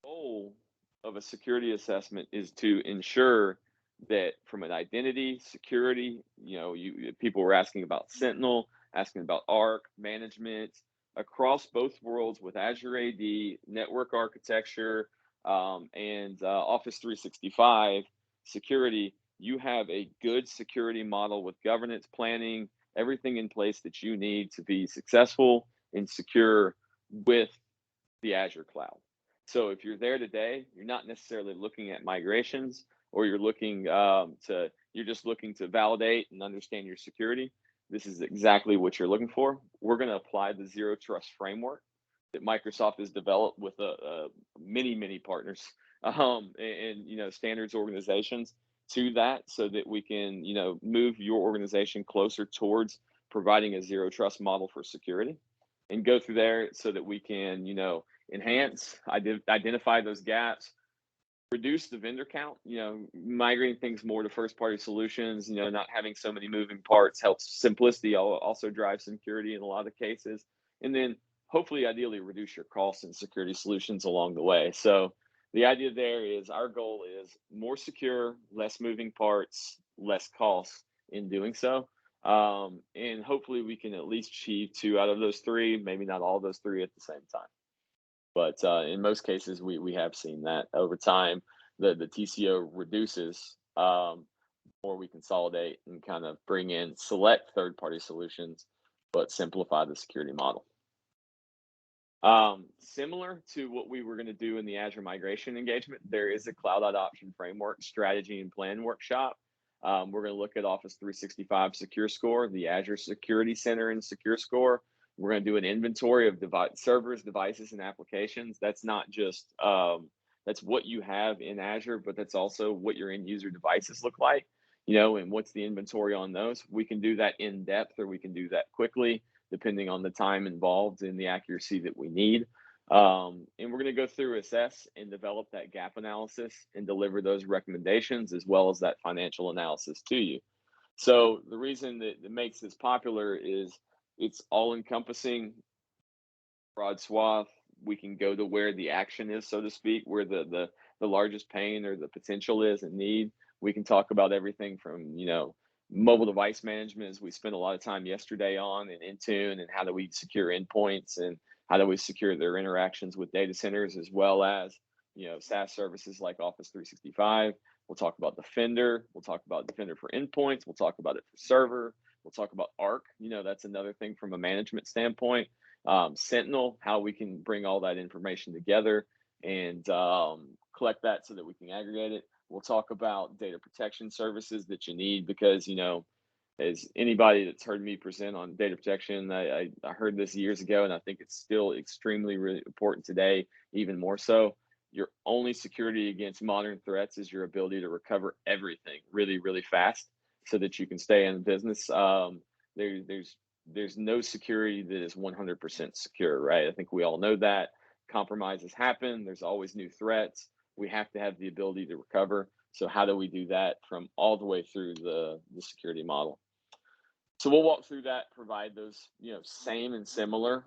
Goal of a security assessment is to ensure that from an identity security, people were asking about Sentinel, asking about Arc management across both worlds with Azure AD, network architecture, and Office 365 security. You have a good security model with governance planning, everything in place that you need to be successful and secure with the Azure cloud. So if you're there today, you're not necessarily looking at migrations, or you're just looking to validate and understand your security. This is exactly what you're looking for. We're going to apply the Zero Trust framework that Microsoft has developed with many partners and standards organizations to that, so that we can move your organization closer towards providing a Zero Trust model for security, and go through there so that we can enhance, identify those gaps, reduce the vendor count, migrating things more to first party solutions, not having so many moving parts helps simplicity, also drive security in a lot of cases. And then hopefully, ideally, reduce your costs and security solutions along the way. So the idea there is our goal is more secure, less moving parts, less costs in doing so. And hopefully we can at least achieve 2 out of those 3, maybe not all those 3 at the same time. But in most cases, we have seen that over time, the TCO reduces, or we consolidate and kind of bring in select third-party solutions, but simplify the security model. Similar to what we were going to do in the Azure migration engagement, there is a cloud adoption framework strategy and plan workshop. We're going to look at Office 365 Secure Score, the Azure Security Center and Secure Score. We're going to do an inventory of servers, devices, and applications. That's not just that's what you have in Azure, but that's also what your end user devices look like, and what's the inventory on those. We can do that in depth, or we can do that quickly, depending on the time involved and the accuracy that we need. And we're going to go through, assess, and develop that gap analysis and deliver those recommendations as well as that financial analysis to you. So the reason that it makes this popular is it's all encompassing, broad swath. We can go to where the action is, so to speak, where the largest pain or the potential is and need. We can talk about everything from, mobile device management, as we spent a lot of time yesterday on, and Intune, and how do we secure endpoints, and how do we secure their interactions with data centers, as well as, SaaS services like Office 365. We'll talk about Defender. We'll talk about Defender for endpoints. We'll talk about it for server. We'll talk about Arc. That's another thing from a management standpoint. Sentinel, how we can bring all that information together and collect that so that we can aggregate it. We'll talk about data protection services that you need because, as anybody that's heard me present on data protection, I heard this years ago, and I think it's still extremely really important today, even more so. Your only security against modern threats is your ability to recover everything really, really fast, so that you can stay in business. There, there's there's no security that is 100% secure, right? I think we all know that compromises happen. There's always new threats. We have to have the ability to recover. So how do we do that from all the way through the security model? So we'll walk through that, provide those, same and similar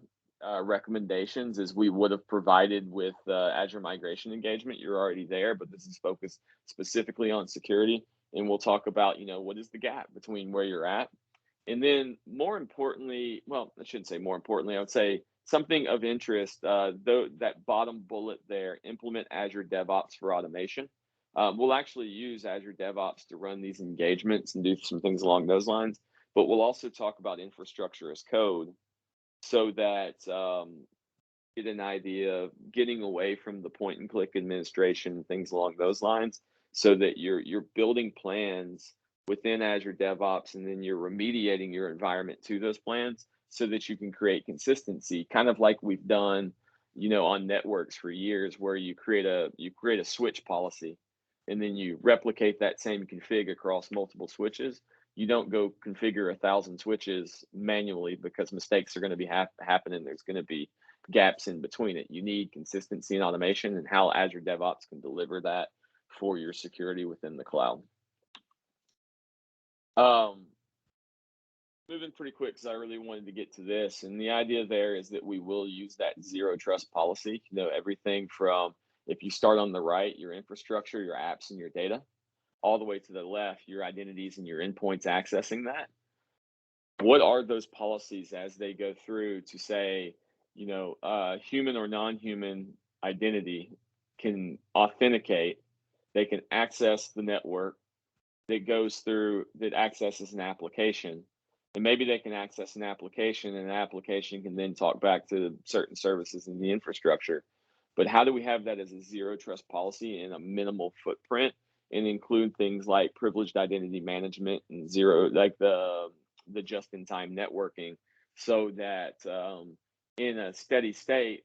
recommendations as we would have provided with Azure migration engagement. You're already there, but this is focused specifically on security. And we'll talk about, what is the gap between where you're at. And then more importantly, well, I shouldn't say more importantly, I would say something of interest, though that bottom bullet there, implement Azure DevOps for automation. We'll actually use Azure DevOps to run these engagements and do some things along those lines, but we'll also talk about infrastructure as code so that get an idea of getting away from the point and click administration, things along those lines, so that you're building plans within Azure DevOps, and then you're remediating your environment to those plans so that you can create consistency, kind of like we've done, on networks for years, where you create a switch policy, and then you replicate that same config across multiple switches. You don't go configure 1,000 switches manually, because mistakes are going to be happening. There's going to be gaps in between it. You need consistency and automation, and how Azure DevOps can deliver that for your security within the cloud. Um, Moving pretty quick because I really wanted to get to this. And the idea there is that we will use that zero trust policy. Everything from, if you start on the right, your infrastructure, your apps, and your data, all the way to the left, your identities and your endpoints accessing that. What are those policies as they go through to say, human or non-human identity can authenticate, they can access the network that accesses an application, and maybe they can access an application, and an application can then talk back to certain services in the infrastructure. But how do we have that as a zero trust policy in a minimal footprint, and include things like privileged identity management and zero, like the just-in-time networking, so that in a steady state,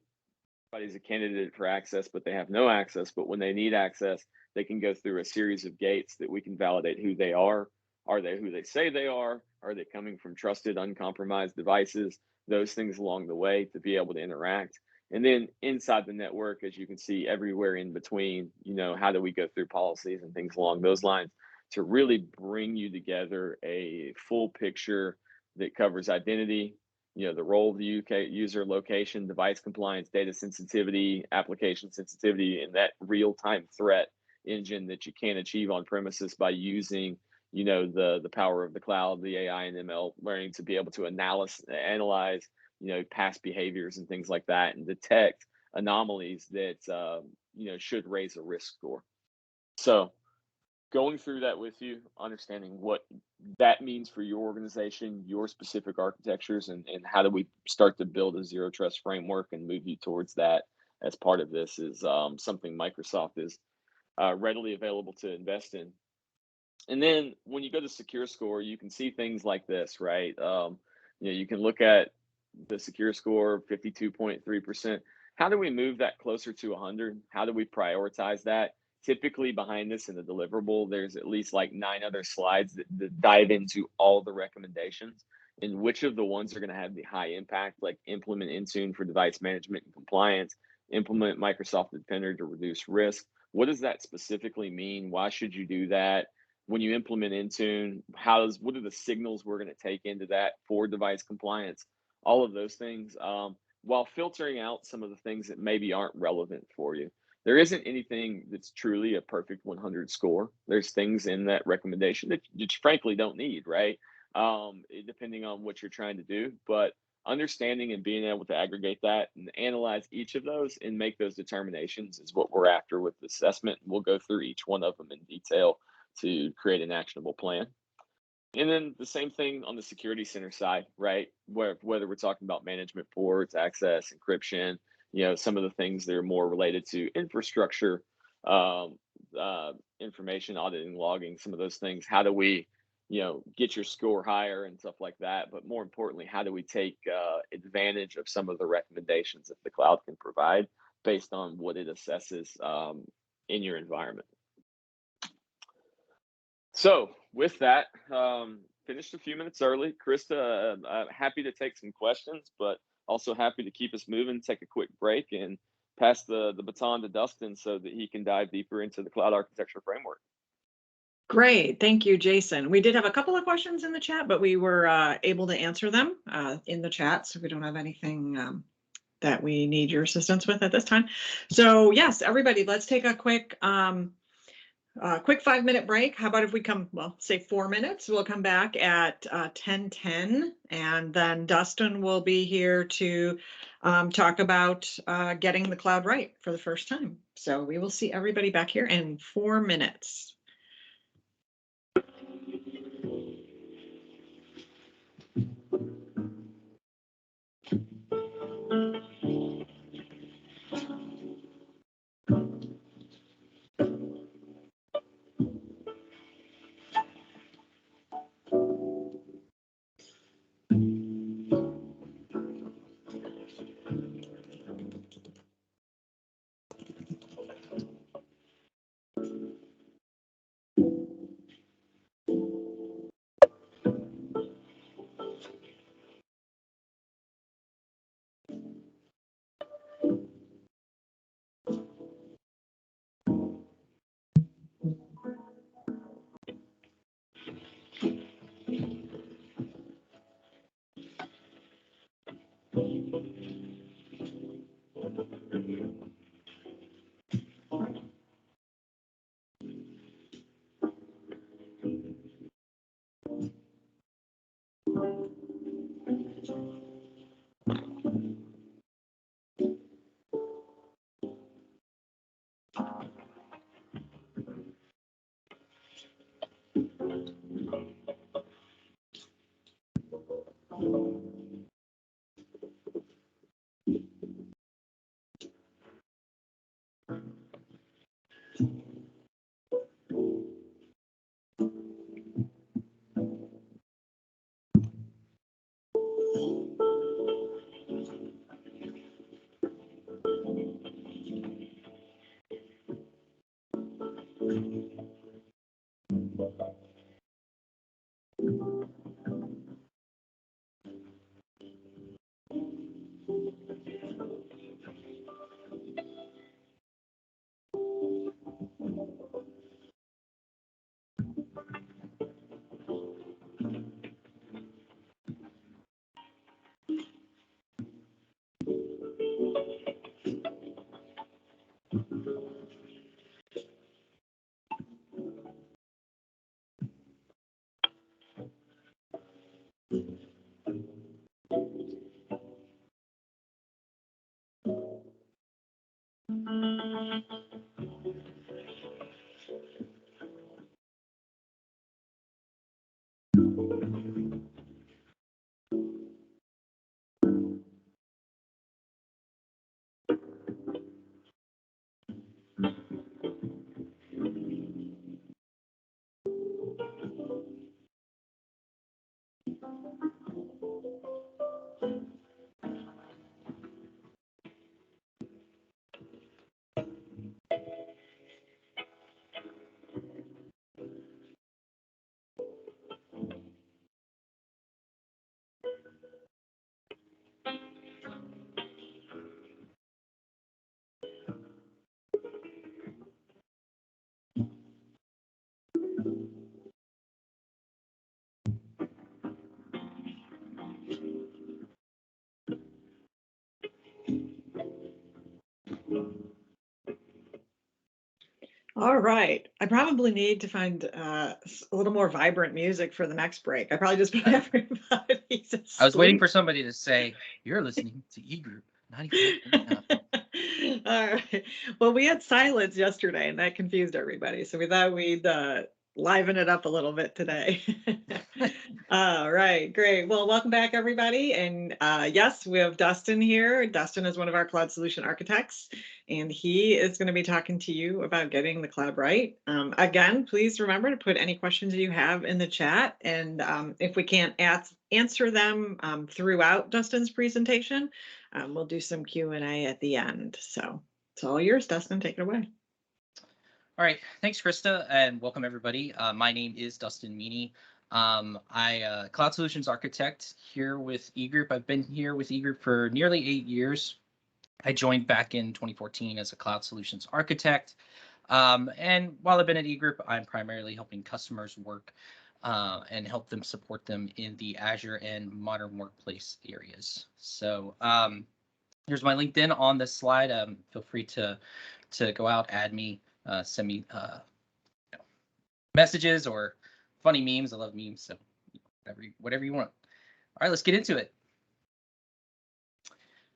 everybody's a candidate for access, but they have no access. But when they need access, they can go through a series of gates that we can validate who they are. Are they who they say they are? Are they coming from trusted, uncompromised devices? Those things along the way to be able to interact. And then inside the network, as you can see, everywhere in between, how do we go through policies and things along those lines to really bring you together a full picture that covers identity, the role of the user, location, device compliance, data sensitivity, application sensitivity, and that real-time threat engine that you can't achieve on premises by using, the power of the cloud, the AI and ML learning to be able to analyze, past behaviors and things like that, and detect anomalies that, should raise a risk score. So going through that with you, understanding what that means for your organization, your specific architectures, and how do we start to build a zero trust framework and move you towards that as part of this is something Microsoft is readily available to invest in. And then when you go to Secure Score, you can see things like this, right? You can look at the Secure Score, 52.3%. How do we move that closer to 100? How do we prioritize that? Typically behind this in the deliverable, there's at least like 9 other slides that dive into all the recommendations and which of the ones are going to have the high impact, like implement Intune for device management and compliance, implement Microsoft Defender to reduce risk. What does that specifically mean? Why should you do that? When you implement Intune, what are the signals we're going to take into that for device compliance? All of those things, while filtering out some of the things that maybe aren't relevant for you. There isn't anything that's truly a perfect 100 score. There's things in that recommendation that you frankly don't need, right? Depending on what you're trying to do, but understanding and being able to aggregate that and analyze each of those and make those determinations is what we're after with the assessment. We'll go through each one of them in detail to create an actionable plan. And then the same thing on the security center side, right? Whether we're talking about management ports, access, encryption, some of the things that are more related to infrastructure, information auditing, logging, some of those things. How do we get your score higher and stuff like that. But more importantly, how do we take advantage of some of the recommendations that the cloud can provide based on what it assesses in your environment? So with that, finished a few minutes early. Krista, I'm happy to take some questions, but also happy to keep us moving, take a quick break, and pass the baton to Dustin so that he can dive deeper into the cloud architecture framework. Great. Thank you, Jason. We did have a couple of questions in the chat, but we were able to answer them in the chat. So we don't have anything that we need your assistance with at this time. So yes, everybody, let's take a quick 5-minute break. How about if we come, well, say 4 minutes, we'll come back at 10:10, and then Dustin will be here to talk about getting the cloud right for the first time. So we will see everybody back here in 4 minutes. All right. I probably need to find a little more vibrant music for the next break. I probably just put everybody to I was waiting sleep. for somebody to say, "You're listening to eGroup 94.9." All right. Well, we had silence yesterday, and that confused everybody. So we thought we'd liven it up a little bit today. All right, great. Well, welcome back, everybody. And yes, we have Dustin here. Dustin is one of our cloud solution architects, and he is going to be talking to you about getting the cloud right. Again, please remember to put any questions you have in the chat. And if we can't answer them throughout Dustin's presentation, we'll do some Q&A at the end. So it's all yours, Dustin. Take it away. All right, thanks, Krista, and welcome everybody. My name is Dustin Meany. I Cloud Solutions Architect here with eGroup. I've been here with eGroup for nearly 8 years. I joined back in 2014 as a Cloud Solutions Architect. And while I've been at eGroup, I'm primarily helping customers work and help them support them in the Azure and modern workplace areas. So here's my LinkedIn on this slide. Feel free to go out, add me, send me messages or funny memes. I love memes, so whatever you want. All right, let's get into it.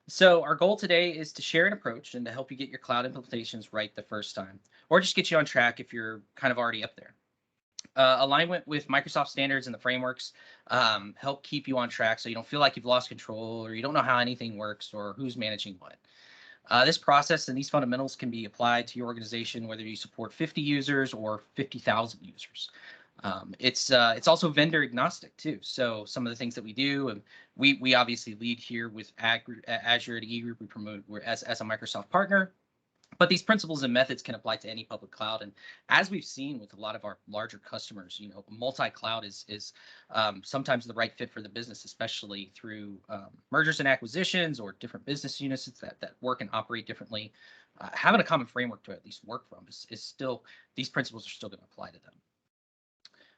So our goal today is to share an approach and to help you get your cloud implementations right the first time, or just get you on track if you're kind of already up there. Alignment with Microsoft standards and the frameworks help keep you on track so you don't feel like you've lost control or you don't know how anything works or who's managing what. This process and these fundamentals can be applied to your organization, whether you support 50 users or 50,000 users. It's also vendor agnostic too. So some of the things that we do, and we obviously lead here with Azure at eGroup. We promote as a Microsoft partner. But these principles and methods can apply to any public cloud. And as we've seen with a lot of our larger customers, multi-cloud is sometimes the right fit for the business, especially through mergers and acquisitions or different business units that work and operate differently. Having a common framework to at least work from is still, these principles are still going to apply to them.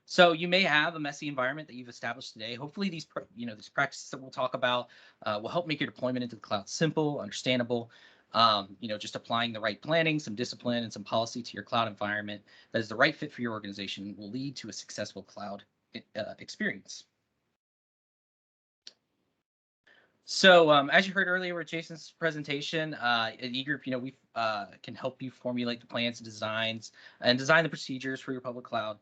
So you may have a messy environment that you've established today. Hopefully these practices that we'll talk about will help make your deployment into the cloud simple, understandable. Just applying the right planning, some discipline, and some policy to your cloud environment that is the right fit for your organization will lead to a successful cloud experience. So as you heard earlier with Jason's presentation, at eGroup, we can help you formulate the plans and designs and design the procedures for your public cloud.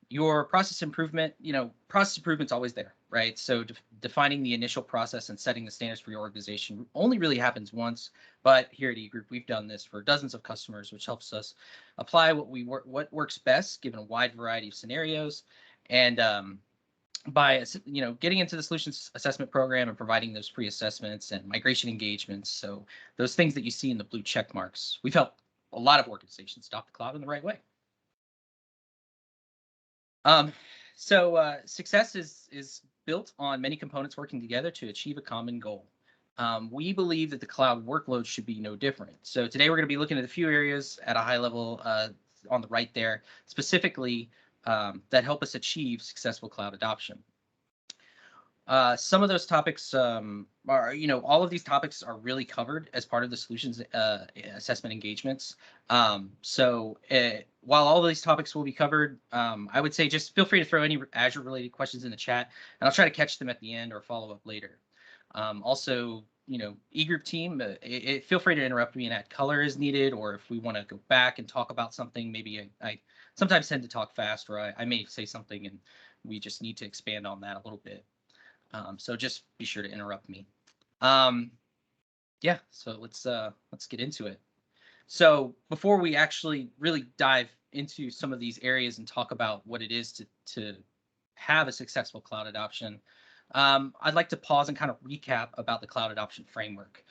Your process improvement's always there, right? So defining the initial process and setting the standards for your organization only really happens once, but here at eGroup, we've done this for dozens of customers, which helps us apply what works best given a wide variety of scenarios. And by getting into the solutions assessment program and providing those pre-assessments and migration engagements, so those things that you see in the blue check marks, we've helped a lot of organizations adopt the cloud in the right way. Success is built on many components working together to achieve a common goal. We believe that the cloud workload should be no different. So today we're going to be looking at a few areas at a high level on the right there, specifically that help us achieve successful cloud adoption. Some of those topics all of these topics are really covered as part of the solutions assessment engagements. While all of these topics will be covered, I would say just feel free to throw any Azure related questions in the chat, and I'll try to catch them at the end or follow up later. Also, eGroup team, feel free to interrupt me and add color as needed, or if we want to go back and talk about something, maybe I sometimes tend to talk fast, or I may say something and we just need to expand on that a little bit. So just be sure to interrupt me. Yeah, so let's get into it. So before we actually really dive into some of these areas and talk about what it is to have a successful cloud adoption, I'd like to pause and kind of recap about the cloud adoption framework.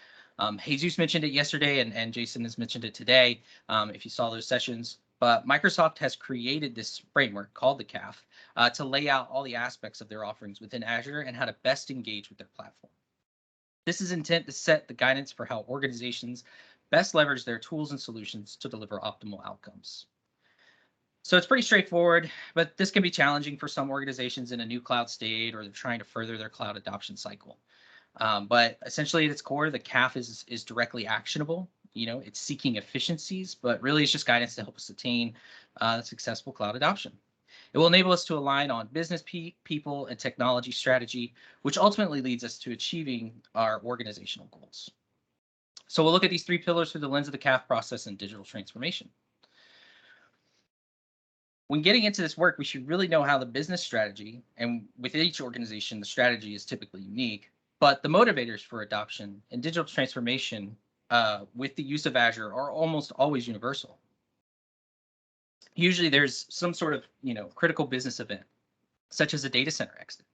Jesus mentioned it yesterday, and Jason has mentioned it today, if you saw those sessions. But Microsoft has created this framework called the CAF to lay out all the aspects of their offerings within Azure and how to best engage with their platform. This is intent to set the guidance for how organizations best leverage their tools and solutions to deliver optimal outcomes. So it's pretty straightforward, but this can be challenging for some organizations in a new cloud state, or they're trying to further their cloud adoption cycle. But essentially at its core, the CAF is directly actionable. It's seeking efficiencies, but really it's just guidance to help us attain successful cloud adoption. It will enable us to align on business people and technology strategy, which ultimately leads us to achieving our organizational goals. So we'll look at these three pillars through the lens of the CAF process and digital transformation. When getting into this work, we should really know how the business strategy, and with each organization, the strategy is typically unique, but the motivators for adoption and digital transformation with the use of Azure are almost always universal. Usually there's some sort of, critical business event, such as a data center exit,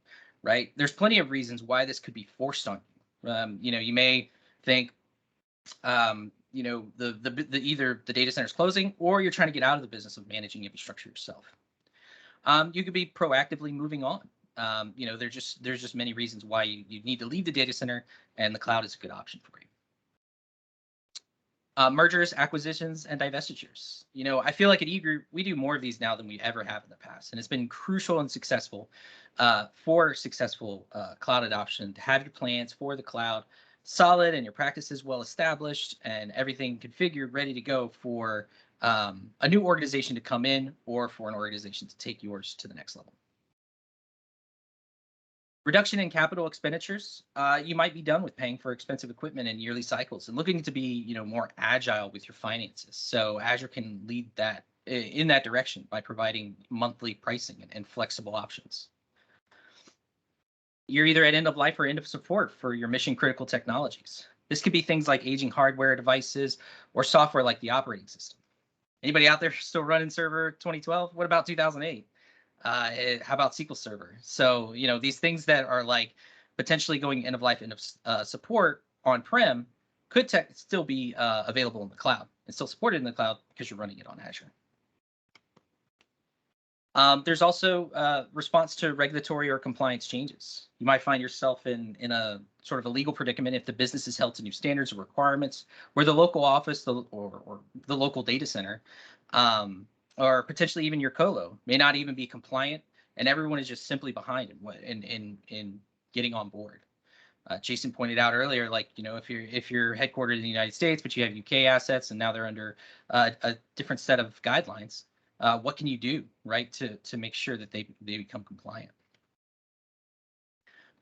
right? There's plenty of reasons why this could be forced on you. You may think, the either the data center is closing or you're trying to get out of the business of managing infrastructure yourself. You could be proactively moving on. There's just many reasons why you need to leave the data center, and the cloud is a good option for you. Mergers, acquisitions, and divestitures. I feel like at eGroup, we do more of these now than we ever have in the past. And it's been crucial and successful for successful cloud adoption to have your plans for the cloud solid and your practices well established and everything configured, ready to go for a new organization to come in or for an organization to take yours to the next level. Reduction in capital expenditures. You might be done with paying for expensive equipment in yearly cycles and looking to be, more agile with your finances. So Azure can lead that in that direction by providing monthly pricing and flexible options. You're either at end of life or end of support for your mission critical technologies. This could be things like aging hardware devices or software like the operating system. Anybody out there still running Server 2012? What about 2008? How about SQL Server? So, these things that are like potentially going end of life, end of support on-prem could still be available in the cloud and still supported in the cloud because you're running it on Azure. There's also response to regulatory or compliance changes. You might find yourself in a sort of a legal predicament if the business is held to new standards or requirements, where the local office or the local data center, or potentially even your colo may not even be compliant, and everyone is just simply behind in getting on board. Jason pointed out earlier, like, if you're headquartered in the United States, but you have UK assets and now they're under a different set of guidelines, what can you do, right, to make sure that they become compliant?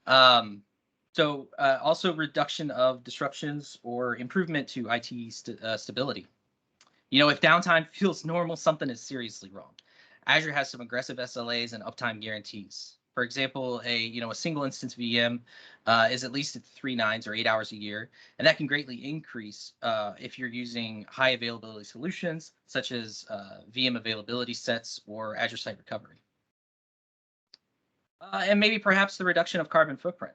Also reduction of disruptions or improvement to IT stability. If downtime feels normal, something is seriously wrong. Azure has some aggressive SLAs and uptime guarantees. For example, a single instance VM is at least at 3 nines or 8 hours a year, and that can greatly increase if you're using high availability solutions such as VM availability sets or Azure Site Recovery. And maybe perhaps the reduction of carbon footprint.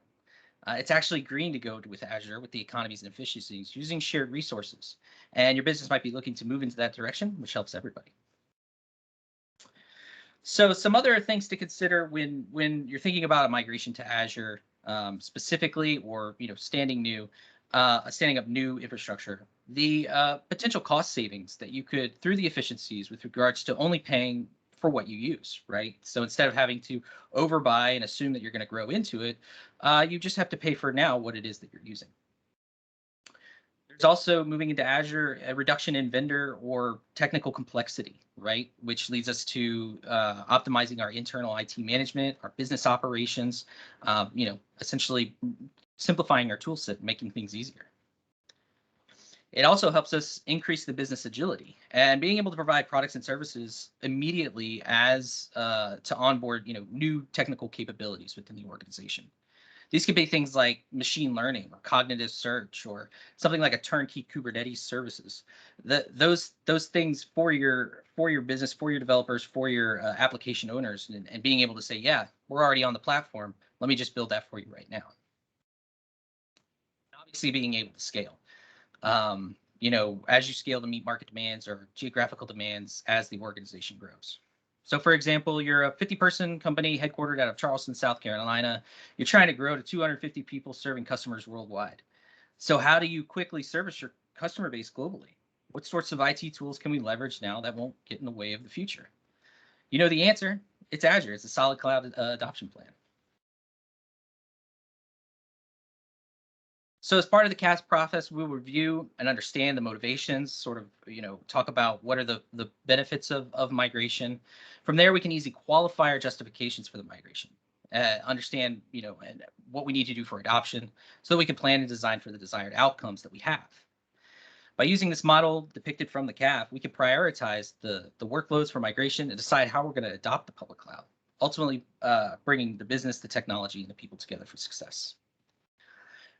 It's actually green to go with Azure with the economies and efficiencies using shared resources. And your business might be looking to move into that direction, which helps everybody. So some other things to consider when you're thinking about a migration to Azure specifically, or standing up new infrastructure, the potential cost savings that you could through the efficiencies with regards to only paying for what you use, right? So instead of having to overbuy and assume that you're going to grow into it, you just have to pay for now what it is that you're using. There's also, moving into Azure, a reduction in vendor or technical complexity, right? Which leads us to optimizing our internal IT management, our business operations, essentially simplifying our tool set, making things easier. It also helps us increase the business agility and being able to provide products and services immediately as to onboard, new technical capabilities within the organization. These could be things like machine learning or cognitive search or something like a turnkey Kubernetes services. Those things for your business, for your developers, for your application owners, and being able to say, yeah, we're already on the platform. Let me just build that for you right now. Obviously, being able to scale. As you scale to meet market demands or geographical demands as the organization grows. So for example, you're a 50-person company headquartered out of Charleston, South Carolina. You're trying to grow to 250 people serving customers worldwide. So how do you quickly service your customer base globally? What sorts of IT tools can we leverage now that won't get in the way of the future? You know the answer. It's Azure. It's a solid cloud adoption plan. So as part of the CAS process, we'll review and understand the motivations, sort of, talk about what are the benefits of migration. From there, we can easily qualify our justifications for the migration, understand, and what we need to do for adoption so that we can plan and design for the desired outcomes that we have. By using this model depicted from the CAF, we can prioritize the workloads for migration and decide how we're going to adopt the public cloud, ultimately bringing the business, the technology, and the people together for success.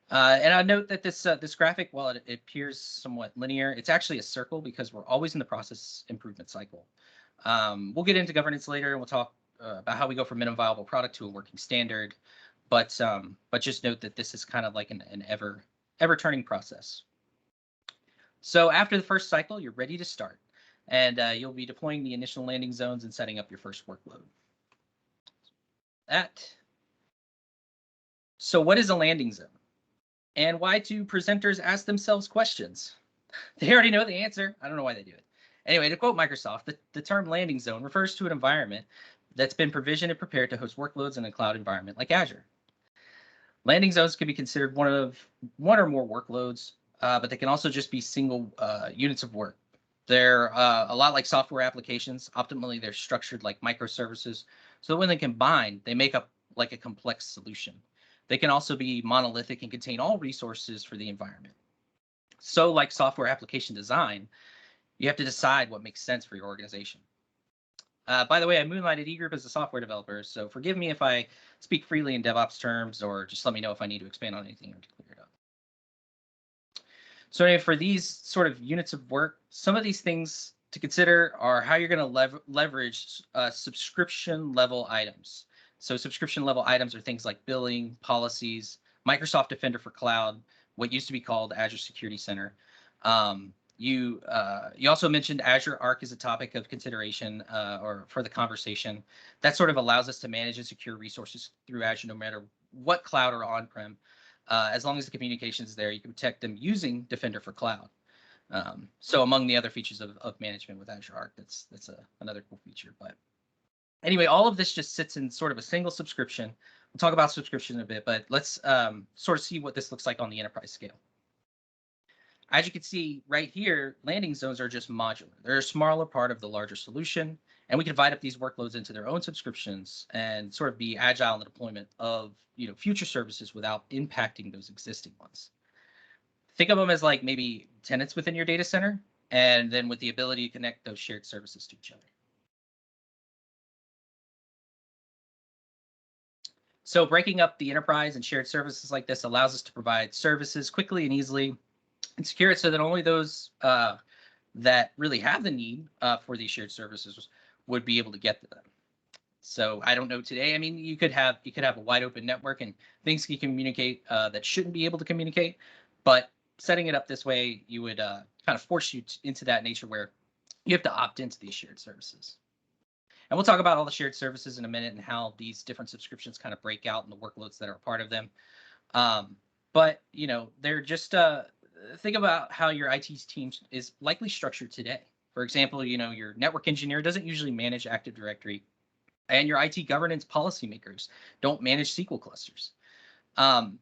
And I note that this graphic, while it appears somewhat linear, it's actually a circle because we're always in the process improvement cycle. We'll get into governance later, and we'll talk about how we go from minimum viable product to a working standard. But just note that this is kind of like an ever turning process. So after the first cycle, you're ready to start, and you'll be deploying the initial landing zones and setting up your first workload. So what is a landing zone? And why do presenters ask themselves questions? They already know the answer. I don't know why they do it. Anyway, to quote Microsoft, the term landing zone refers to an environment that's been provisioned and prepared to host workloads in a cloud environment like Azure. Landing zones can be considered one or more workloads, but they can also just be single units of work. They're a lot like software applications. Optimally, they're structured like microservices, so that when they combine, they make up like a complex solution. They can also be monolithic and contain all resources for the environment. So like software application design, you have to decide what makes sense for your organization. By the way, I moonlighted eGroup as a software developer, so forgive me if I speak freely in DevOps terms, or just let me know if I need to expand on anything or to clear it up. So anyway, for these sort of units of work, some of these things to consider are how you're going to leverage subscription level items. So subscription level items are things like billing, policies, Microsoft Defender for Cloud, what used to be called Azure Security Center. You also mentioned Azure Arc as a topic of consideration or for the conversation. That sort of allows us to manage and secure resources through Azure no matter what cloud or on-prem. As long as the communication is there, you can protect them using Defender for Cloud. So among the other features of management with Azure Arc, that's another cool feature. But anyway, all of this just sits in sort of a single subscription. We'll talk about subscription in a bit, but let's sort of see what this looks like on the enterprise scale. As you can see right here, landing zones are just modular. They're a smaller part of the larger solution, and we can divide up these workloads into their own subscriptions and sort of be agile in the deployment of future services without impacting those existing ones. Think of them as like maybe tenants within your data center, and then with the ability to connect those shared services to each other. So breaking up the enterprise and shared services like this allows us to provide services quickly and easily and secure it so that only those that really have the need for these shared services would be able to get to them. So I don't know today. I mean, you could have a wide open network and things can communicate that shouldn't be able to communicate, but setting it up this way, you would kind of force you into that nature where you have to opt into these shared services. And we'll talk about all the shared services in a minute and how these different subscriptions kind of break out and the workloads that are a part of them. But they're just think about how your IT team is likely structured today. For example, your network engineer doesn't usually manage Active Directory, and your IT governance policymakers don't manage SQL clusters. And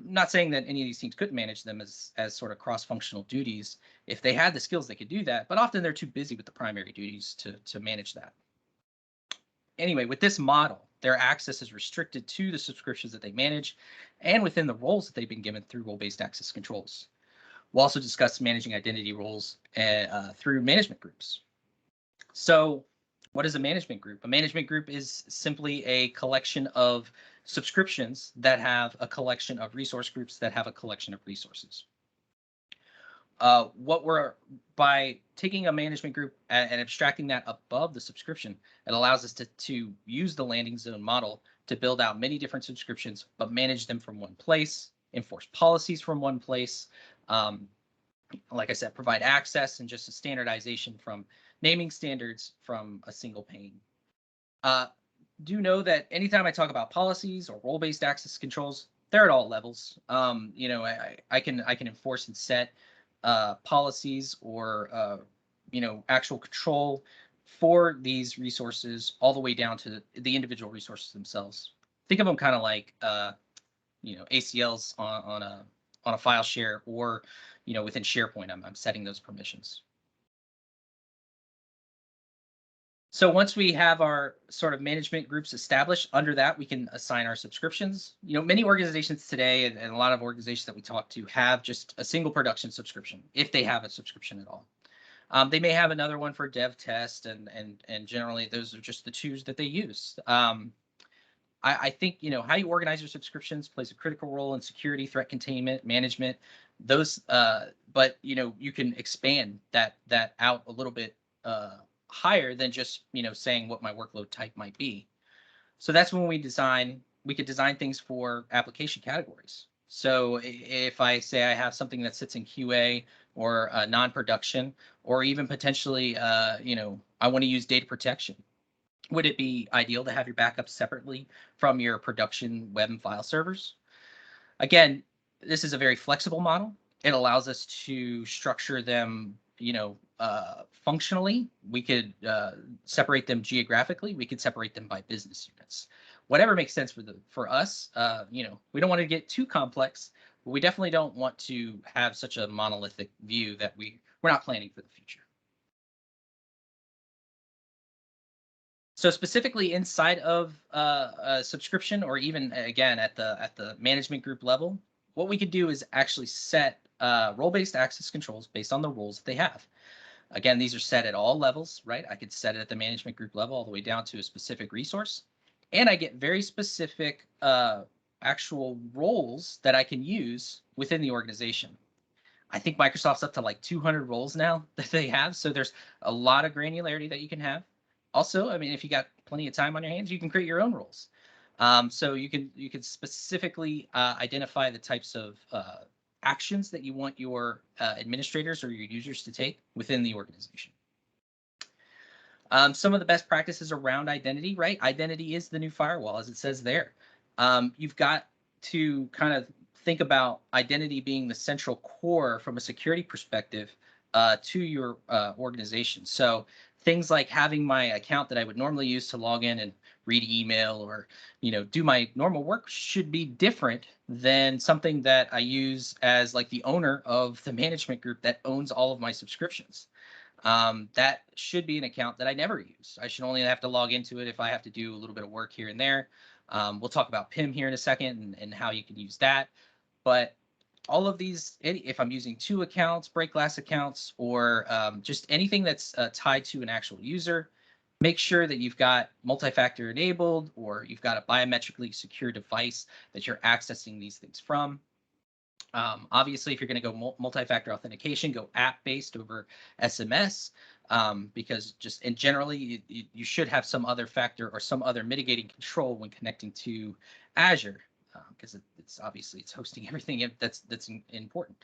not saying that any of these teams couldn't manage them as sort of cross-functional duties. If they had the skills, they could do that, but often they're too busy with the primary duties to manage that. Anyway, with this model, their access is restricted to the subscriptions that they manage and within the roles that they've been given through role-based access controls. We'll also discuss managing identity roles through management groups. So what is a management group? A management group is simply a collection of subscriptions that have a collection of resource groups that have a collection of resources. By taking a management group and abstracting that above the subscription, it allows us to use the landing zone model to build out many different subscriptions, but manage them from one place, enforce policies from one place. Like I said, provide access and just a standardization from naming standards from a single pane. Do know that anytime I talk about policies or role-based access controls, they're at all levels. I can enforce and set policies or actual control for these resources all the way down to the individual resources themselves. Think of them kind of like ACLs on a file share, or within SharePoint, I'm setting those permissions. So once we have our sort of management groups established, under that we can assign our subscriptions. Many organizations today and a lot of organizations that we talk to have just a single production subscription, if they have a subscription at all. They may have another one for dev test, and generally those are just the two that they use. I think how you organize your subscriptions plays a critical role in security, threat containment, management. Those, but you can expand that out a little bit higher than just saying what my workload type might be. So that's when we could design things for application categories. So if I say I have something that sits in QA or non-production, or even potentially, I want to use data protection, would it be ideal to have your backups separately from your production web and file servers? Again, this is a very flexible model. It allows us to structure them, functionally. We could separate them geographically. We could separate them by business units. Whatever makes sense for us. We don't want to get too complex, but we definitely don't want to have such a monolithic view that we're not planning for the future. So specifically inside of a subscription, or even again at the management group level, what we could do is actually set role-based access controls based on the roles that they have. Again, these are set at all levels, right? I could set it at the management group level all the way down to a specific resource, and I get very specific actual roles that I can use within the organization. I think Microsoft's up to like 200 roles now that they have, so there's a lot of granularity that you can have. Also, I mean, if you got plenty of time on your hands, you can create your own roles. So you can specifically identify the types of actions that you want your administrators or your users to take within the organization. Some of the best practices around identity, right? Identity is the new firewall, as it says there. You've got to kind of think about identity being the central core from a security perspective to your organization. So things like having my account that I would normally use to log in and read email or do my normal work should be different than something that I use as like the owner of the management group that owns all of my subscriptions. That should be an account that I never use. I should only have to log into it if I have to do a little bit of work here and there. We'll talk about PIM here in a second and how you can use that. But all of these, if I'm using 2 accounts, break glass accounts, or just anything that's tied to an actual user, make sure that you've got multi-factor enabled, or you've got a biometrically secure device that you're accessing these things from. Obviously, if you're going to go multi-factor authentication, go app-based over SMS, because just in generally, you should have some other factor or some other mitigating control when connecting to Azure, because it's obviously it's hosting everything that's important.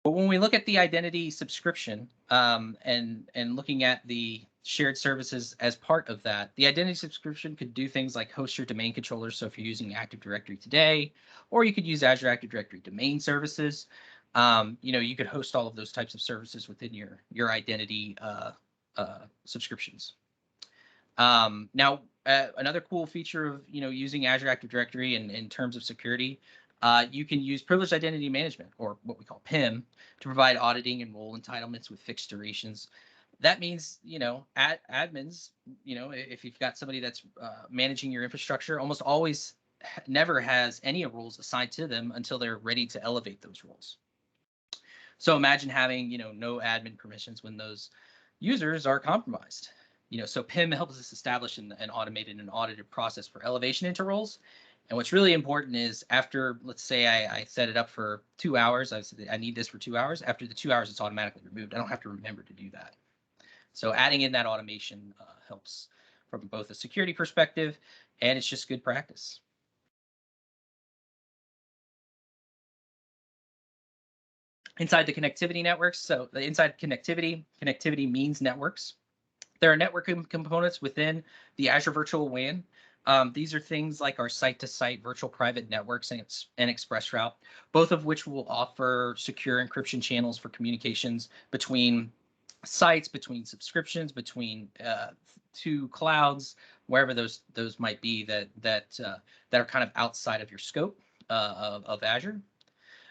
But when we look at the identity subscription and looking at the shared services as part of that, the identity subscription could do things like host your domain controllers. So if you're using Active Directory today, or you could use Azure Active Directory domain services, you could host all of those types of services within your identity subscriptions. Now, another cool feature of using Azure Active Directory in terms of security, you can use privileged identity management, or what we call PIM, to provide auditing and role entitlements with fixed durations. That means, admins, if you've got somebody that's managing your infrastructure, almost always never has any roles assigned to them until they're ready to elevate those roles. So imagine having, no admin permissions when those users are compromised. So PIM helps us establish an automated and audited process for elevation into roles. And what's really important is after, let's say I set it up for 2 hours, I said I need this for 2 hours. After the 2 hours, it's automatically removed. I don't have to remember to do that. So adding in that automation helps from both a security perspective, and it's just good practice. Inside the connectivity networks, so the inside connectivity means networks. There are networking components within the Azure Virtual WAN. These are things like our site-to-site virtual private networks and ExpressRoute, both of which will offer secure encryption channels for communications between sites, between subscriptions, between 2 clouds, wherever those might be that are kind of outside of your scope of Azure.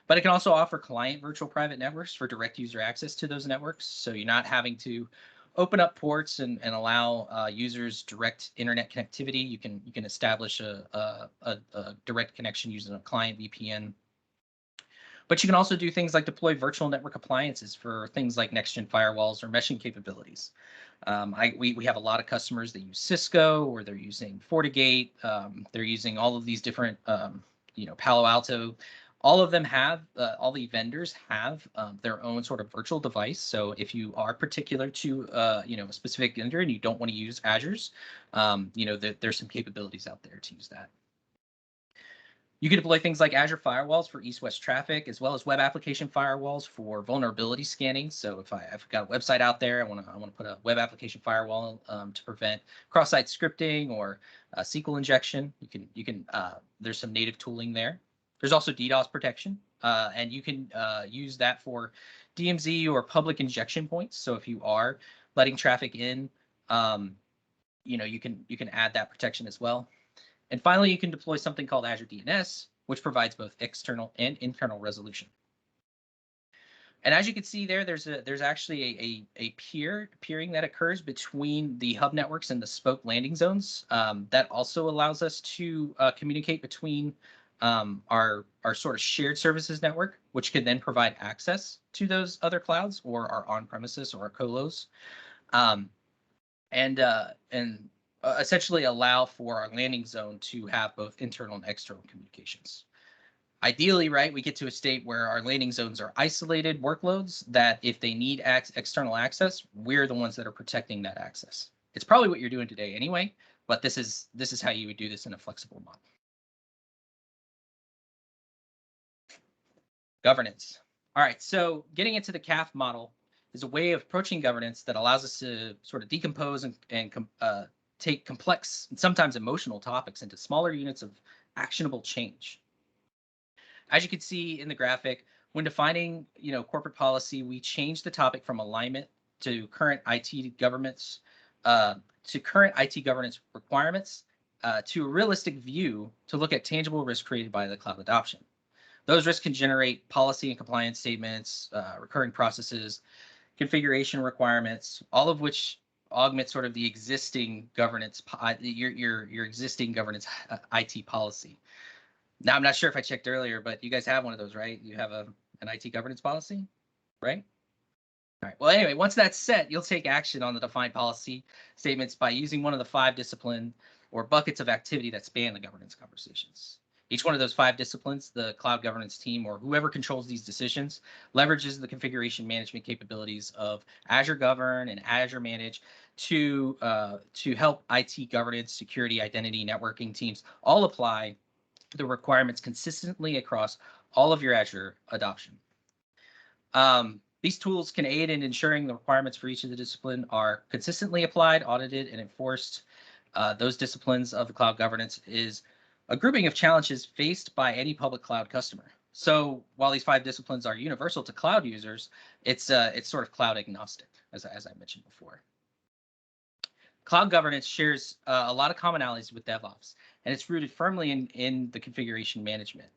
But it can also offer client virtual private networks for direct user access to those networks, so you're not having to open up ports and allow users direct internet connectivity. You can establish a direct connection using a client VPN. But you can also do things like deploy virtual network appliances for things like next-gen firewalls or meshing capabilities. We have a lot of customers that use Cisco, or they're using FortiGate. They're using all of these different, Palo Alto. All of them have, all the vendors have their own sort of virtual device. So if you are particular to, a specific vendor and you don't want to use Azure's, there's some capabilities out there to use that. You can deploy things like Azure firewalls for east-west traffic, as well as web application firewalls for vulnerability scanning. So if I've got a website out there, I want to put a web application firewall to prevent cross-site scripting or SQL injection. There's some native tooling there. There's also DDoS protection, and you can use that for DMZ or public injection points. So if you are letting traffic in, you can add that protection as well. And finally, you can deploy something called Azure DNS, which provides both external and internal resolution. And as you can see there, there's actually a peering that occurs between the hub networks and the spoke landing zones. That also allows us to communicate between our sort of shared services network, which could then provide access to those other clouds or our on-premises or our colos. And essentially allow for our landing zone to have both internal and external communications. Ideally, right, we get to a state where our landing zones are isolated workloads that if they need external access, we're the ones that are protecting that access. It's probably what you're doing today anyway, but this is how you would do this in a flexible model. Governance. All right, so getting into the CAF model is a way of approaching governance that allows us to sort of decompose and take complex and sometimes emotional topics into smaller units of actionable change. As you can see in the graphic, when defining, corporate policy, we change the topic from alignment to current IT governance requirements to a realistic view to look at tangible risk created by the cloud adoption. Those risks can generate policy and compliance statements, recurring processes, configuration requirements, all of which augment sort of the existing governance, your existing governance IT policy. Now, I'm not sure if I checked earlier, but you guys have one of those, right? You have an IT governance policy, right? All right. Well, anyway, once that's set, you'll take action on the defined policy statements by using one of the 5 discipline or buckets of activity that span the governance conversations. Each one of those 5 disciplines, the cloud governance team or whoever controls these decisions, leverages the configuration management capabilities of Azure Govern and Azure Manage to help IT governance, security, identity, networking teams all apply the requirements consistently across all of your Azure adoption. These tools can aid in ensuring the requirements for each of the discipline are consistently applied, audited, and enforced. Those disciplines of the cloud governance is a grouping of challenges faced by any public cloud customer. So while these 5 disciplines are universal to cloud users, it's sort of cloud agnostic, as I mentioned before. Cloud governance shares a lot of commonalities with DevOps, and it's rooted firmly in the configuration management.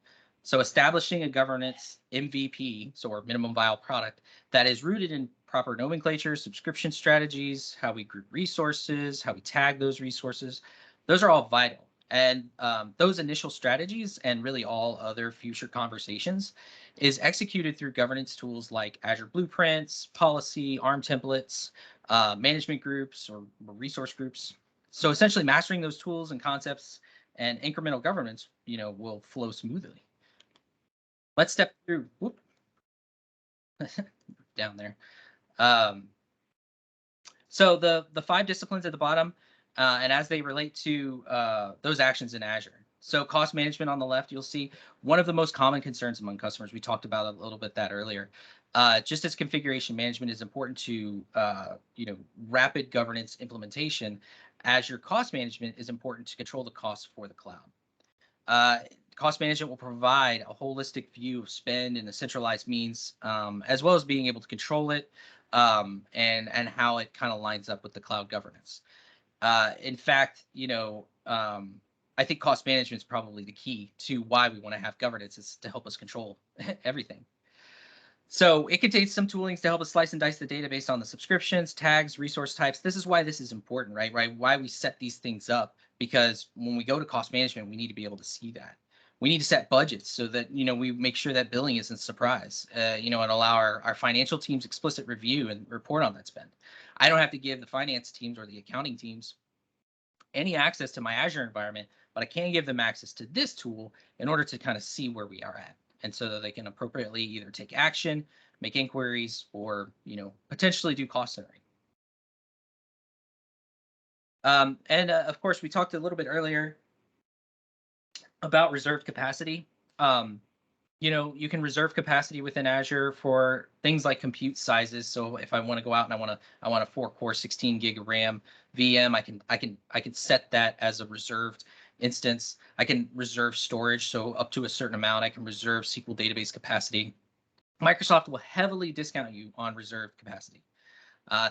So establishing a governance MVP, or minimum viable product, that is rooted in proper nomenclature, subscription strategies, how we group resources, how we tag those resources, those are all vital. And those initial strategies and really all other future conversations is executed through governance tools like Azure Blueprints, policy, ARM templates, management groups or resource groups. So essentially mastering those tools and concepts and incremental governance, will flow smoothly. Let's step through, whoop, down there. So the 5 disciplines at the bottom, and as they relate to those actions in Azure. So cost management on the left, you'll see one of the most common concerns among customers. We talked about a little bit that earlier. Just as configuration management is important to rapid governance implementation, Azure cost management is important to control the costs for the cloud. Cost management will provide a holistic view of spend in a centralized means, as well as being able to control it and how it kind of lines up with the cloud governance. In fact, I think cost management is probably the key to why we want to have governance, is to help us control everything. So it contains some toolings to help us slice and dice the data based on the subscriptions, tags, resource types. This is why this is important, right? Why we set these things up, because when we go to cost management, we need to be able to see that. We need to set budgets so that, we make sure that billing isn't a surprise, and allow our financial teams explicit review and report on that spend. I don't have to give the finance teams or the accounting teams any access to my Azure environment, but I can give them access to this tool in order to kind of see where we are at. And so that they can appropriately either take action, make inquiries, or, potentially do cost centering. And of course, we talked a little bit earlier about reserved capacity. You can reserve capacity within Azure for things like compute sizes. So if I want to go out and I want a 4-core 16 gig of RAM VM, I can set that as a reserved instance. I can reserve storage, so up to a certain amount. I can reserve SQL database capacity. Microsoft will heavily discount you on reserved capacity.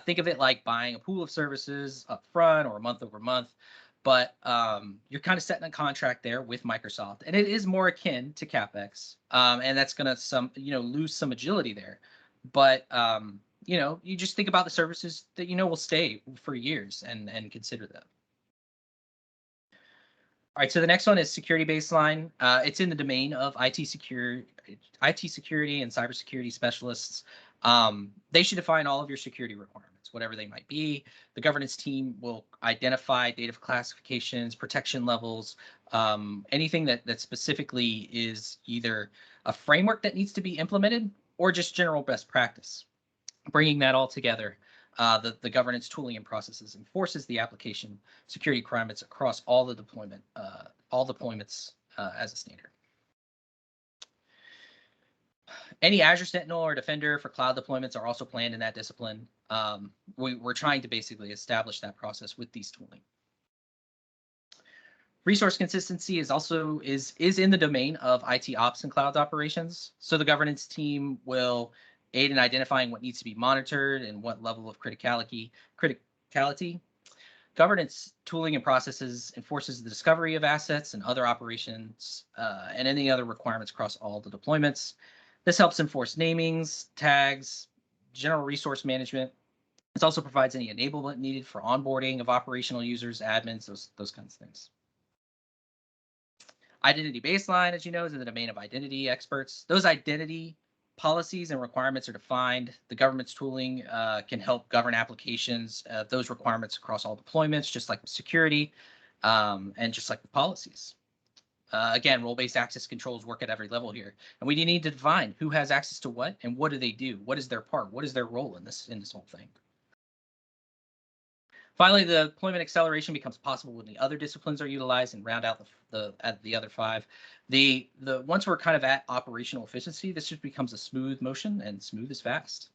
Think of it like buying a pool of services up front or month over month, but you're kind of setting a contract there with Microsoft, and it is more akin to CapEx, and that's going to lose some agility there. But you just think about the services that will stay for years and consider them. All right, so the next one is security baseline. It's in the domain of IT security and cybersecurity specialists. They should define all of your security requirements, whatever they might be. The governance team will identify data classifications, protection levels, anything that specifically is either a framework that needs to be implemented or just general best practice. Bringing that all together, the governance tooling and processes enforces the application security requirements across all the deployments as a standard. Any Azure Sentinel or Defender for cloud deployments are also planned in that discipline. We're trying to basically establish that process with these tooling. Resource consistency is also is in the domain of IT ops and cloud operations. So the governance team will aid in identifying what needs to be monitored and what level of criticality. Governance tooling and processes enforces the discovery of assets and other operations and any other requirements across all the deployments. This helps enforce namings, tags, general resource management. This also provides any enablement needed for onboarding of operational users, admins, those kinds of things. Identity baseline, as you know, is in the domain of identity experts. Those identity policies and requirements are defined. The government's tooling can help govern applications, those requirements across all deployments, just like security and just like the policies. Again, role-based access controls work at every level here, and we need to define who has access to what and what do they do. What is their part? What is their role in this whole thing? Finally, the deployment acceleration becomes possible when the other disciplines are utilized and round out the other 5. Once we're kind of at operational efficiency, this just becomes a smooth motion, and smooth is fast.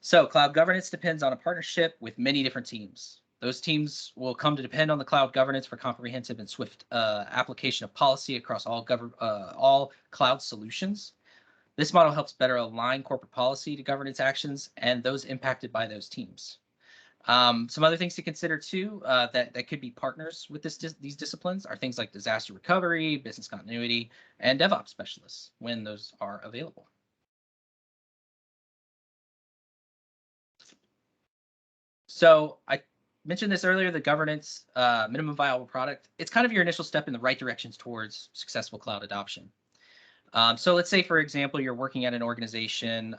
So cloud governance depends on a partnership with many different teams. Those teams will come to depend on the cloud governance for comprehensive and swift application of policy across all cloud solutions. This model helps better align corporate policy to governance actions and those impacted by those teams. Some other things to consider too that could be partners with these disciplines are things like disaster recovery, business continuity, and DevOps specialists when those are available. So I mentioned this earlier, the governance minimum viable product. It's kind of your initial step in the right directions towards successful cloud adoption. So let's say, for example, you're working at an organization,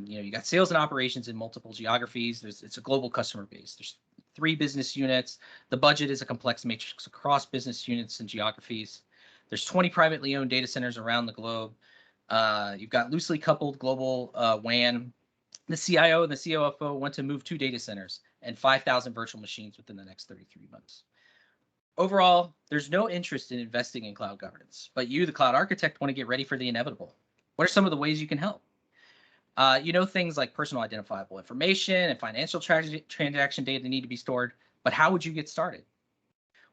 you got sales and operations in multiple geographies. It's a global customer base. There's 3 business units. The budget is a complex matrix across business units and geographies. There's 20 privately owned data centers around the globe. You've got loosely coupled global WAN. The CIO and the COFO want to move 2 data centers and 5,000 virtual machines within the next 33 months. Overall, there's no interest in investing in cloud governance, but you, the cloud architect, want to get ready for the inevitable. What are some of the ways you can help? Things like personal identifiable information and financial transaction data need to be stored, but how would you get started?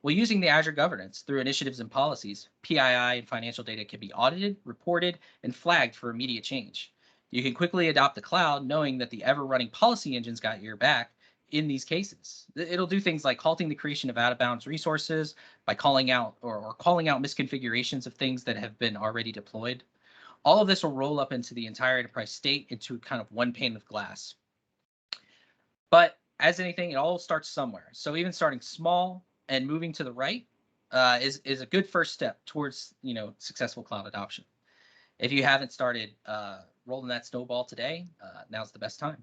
Well, using the Azure governance through initiatives and policies, PII and financial data can be audited, reported, and flagged for immediate change. You can quickly adopt the cloud knowing that the ever-running policy engine's got your back in these cases. It'll do things like halting the creation of out-of-bounds resources by calling out or calling out misconfigurations of things that have been already deployed, All of this will roll up into the entire enterprise state into kind of one pane of glass. But as anything, it all starts somewhere. So even starting small and moving to the right is a good first step towards successful cloud adoption. If you haven't started rolling that snowball today, now's the best time.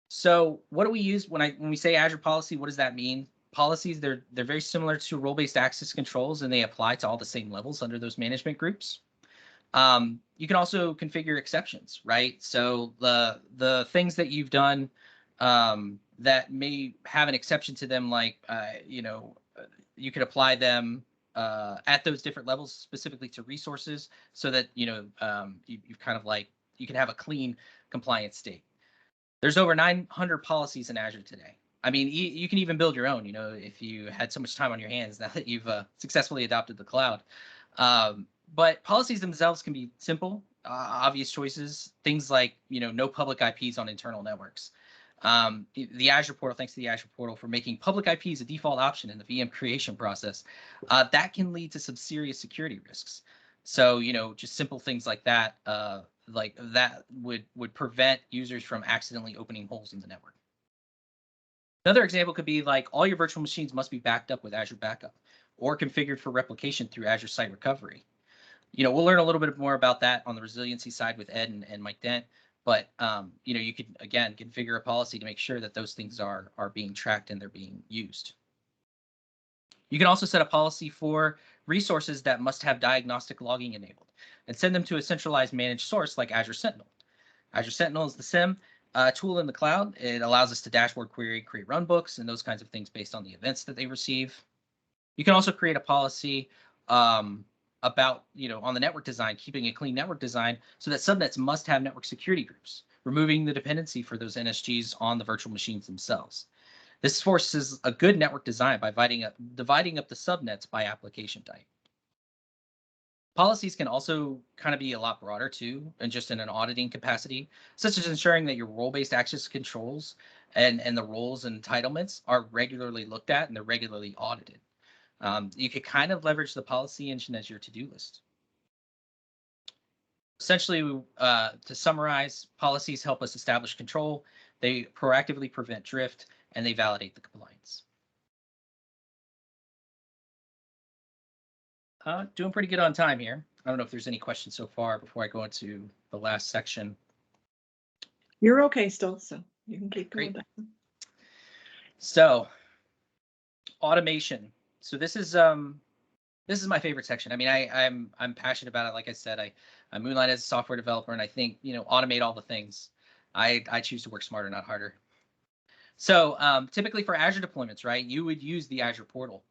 So what do we use when we say Azure policy? What does that mean? Policies, they're very similar to role-based access controls, and they apply to all the same levels under those management groups. You can also configure exceptions, right? So the things that you've done that may have an exception to them, like you could apply them at those different levels specifically to resources, so that you've kind of like you can have a clean compliance state. There's over 900 policies in Azure today. I mean, you can even build your own, if you had so much time on your hands now that you've successfully adopted the cloud. But policies themselves can be simple, obvious choices, things like, no public IPs on internal networks. The Azure portal, thanks to the Azure portal for making public IPs a default option in the VM creation process, that can lead to some serious security risks. So, just simple things like that, would prevent users from accidentally opening holes in the network. Another example could be like all your virtual machines must be backed up with Azure Backup or configured for replication through Azure Site Recovery. We'll learn a little bit more about that on the resiliency side with Ed and Mike Dent. But you could again configure a policy to make sure that those things are being tracked and they're being used. You can also set a policy for resources that must have diagnostic logging enabled and send them to a centralized managed source like Azure Sentinel. Azure Sentinel is the SIEM tool in the cloud. It allows us to dashboard query, create runbooks, and those kinds of things based on the events that they receive. You can also create a policy about, on the network design, keeping a clean network design so that subnets must have network security groups, removing the dependency for those NSGs on the virtual machines themselves. This forces a good network design by dividing up the subnets by application type. Policies can also kind of be a lot broader too, and just in an auditing capacity, such as ensuring that your role-based access controls and the roles and entitlements are regularly looked at and they're regularly audited. You could kind of leverage the policy engine as your to-do list. Essentially, to summarize, policies help us establish control, they proactively prevent drift, and they validate the compliance. Doing pretty good on time here. I don't know if there's any questions so far before I go into the last section. You're okay still, so you can keep going. So, automation. So this is my favorite section. I mean, I'm passionate about it. Like I said, I moonlight as a software developer, and I think automate all the things. I choose to work smarter, not harder. So typically for Azure deployments, right, you would use the Azure portal.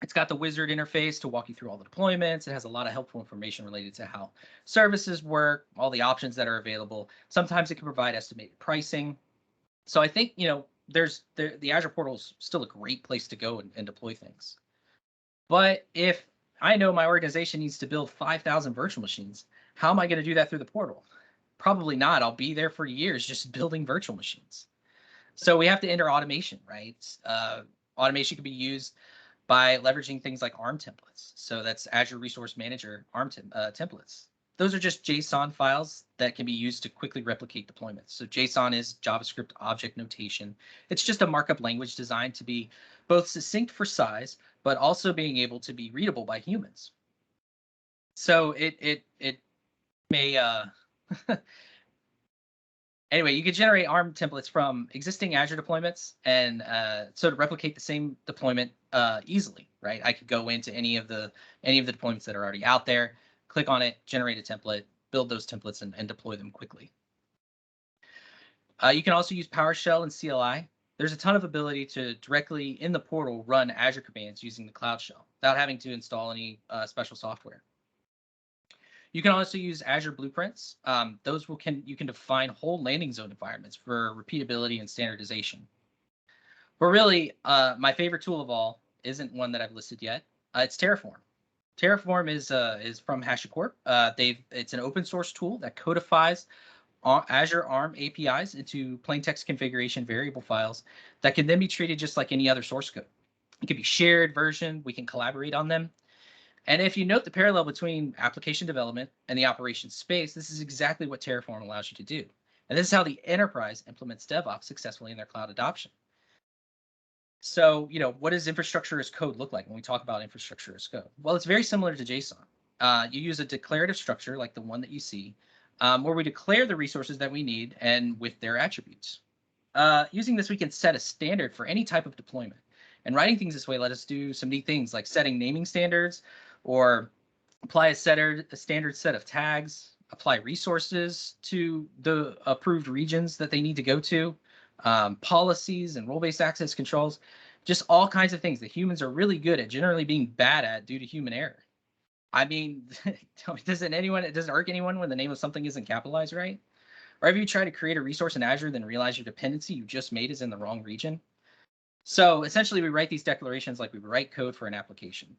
It's got the wizard interface to walk you through all the deployments. It has a lot of helpful information related to how services work, all the options that are available. Sometimes it can provide estimated pricing. So I think the Azure portal is still a great place to go and deploy things. But if I know my organization needs to build 5,000 virtual machines, how am I going to do that through the portal? Probably not. I'll be there for years just building virtual machines. So we have to enter automation, right? Automation can be used by leveraging things like ARM templates. So that's Azure Resource Manager ARM templates. Those are just JSON files that can be used to quickly replicate deployments. So JSON is JavaScript object notation. It's just a markup language designed to be both succinct for size, but also being able to be readable by humans. So it may anyway, you could generate ARM templates from existing Azure deployments, and so to replicate the same deployment easily, right? I could go into any of the deployments that are already out there, click on it, generate a template, build those templates, and deploy them quickly. You can also use PowerShell and CLI. There's a ton of ability to directly in the portal run Azure commands using the Cloud Shell without having to install any special software. You can also use Azure Blueprints. You can define whole landing zone environments for repeatability and standardization. But really, my favorite tool of all isn't one that I've listed yet. It's Terraform. Terraform is from HashiCorp. It's an open source tool that codifies Azure ARM APIs into plain text configuration variable files that can then be treated just like any other source code. It can be shared, versioned, we can collaborate on them. And if you note the parallel between application development and the operations space, this is exactly what Terraform allows you to do. And this is how the enterprise implements DevOps successfully in their cloud adoption. So, what does infrastructure as code look like when we talk about infrastructure as code? Well, it's very similar to JSON. You use a declarative structure like the one that you see, where we declare the resources that we need and with their attributes. Using this, we can set a standard for any type of deployment. And writing things this way let us do some neat things like setting naming standards, or apply a standard set of tags, apply resources to the approved regions that they need to go to, policies and role-based access controls, just all kinds of things that humans are really good at generally being bad at due to human error. I mean, doesn't irk anyone when the name of something isn't capitalized right? Or have you tried to create a resource in Azure, then realize your dependency you just made is in the wrong region? So essentially, we write these declarations like we write code for an application.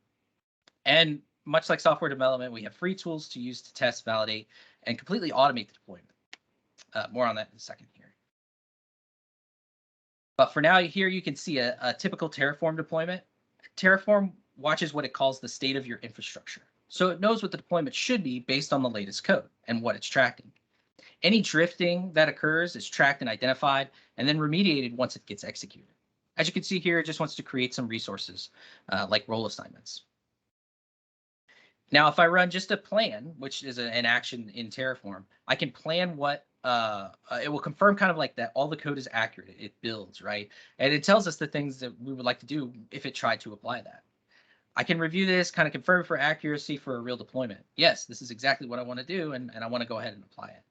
And much like software development, we have free tools to use to test, validate, and completely automate the deployment. More on that in a second here. But for now, here you can see a typical Terraform deployment. Terraform watches what it calls the state of your infrastructure. So it knows what the deployment should be based on the latest code and what it's tracking. Any drifting that occurs is tracked and identified and then remediated once it gets executed. As you can see here, it just wants to create some resources like role assignments. Now, if I run just a plan, which is an action in Terraform, I can plan what it will confirm kind of like that all the code is accurate. It builds, right? And it tells us the things that we would like to do if it tried to apply that. I can review this, kind of confirm for accuracy for a real deployment. Yes, this is exactly what I want to do, and I want to go ahead and apply it.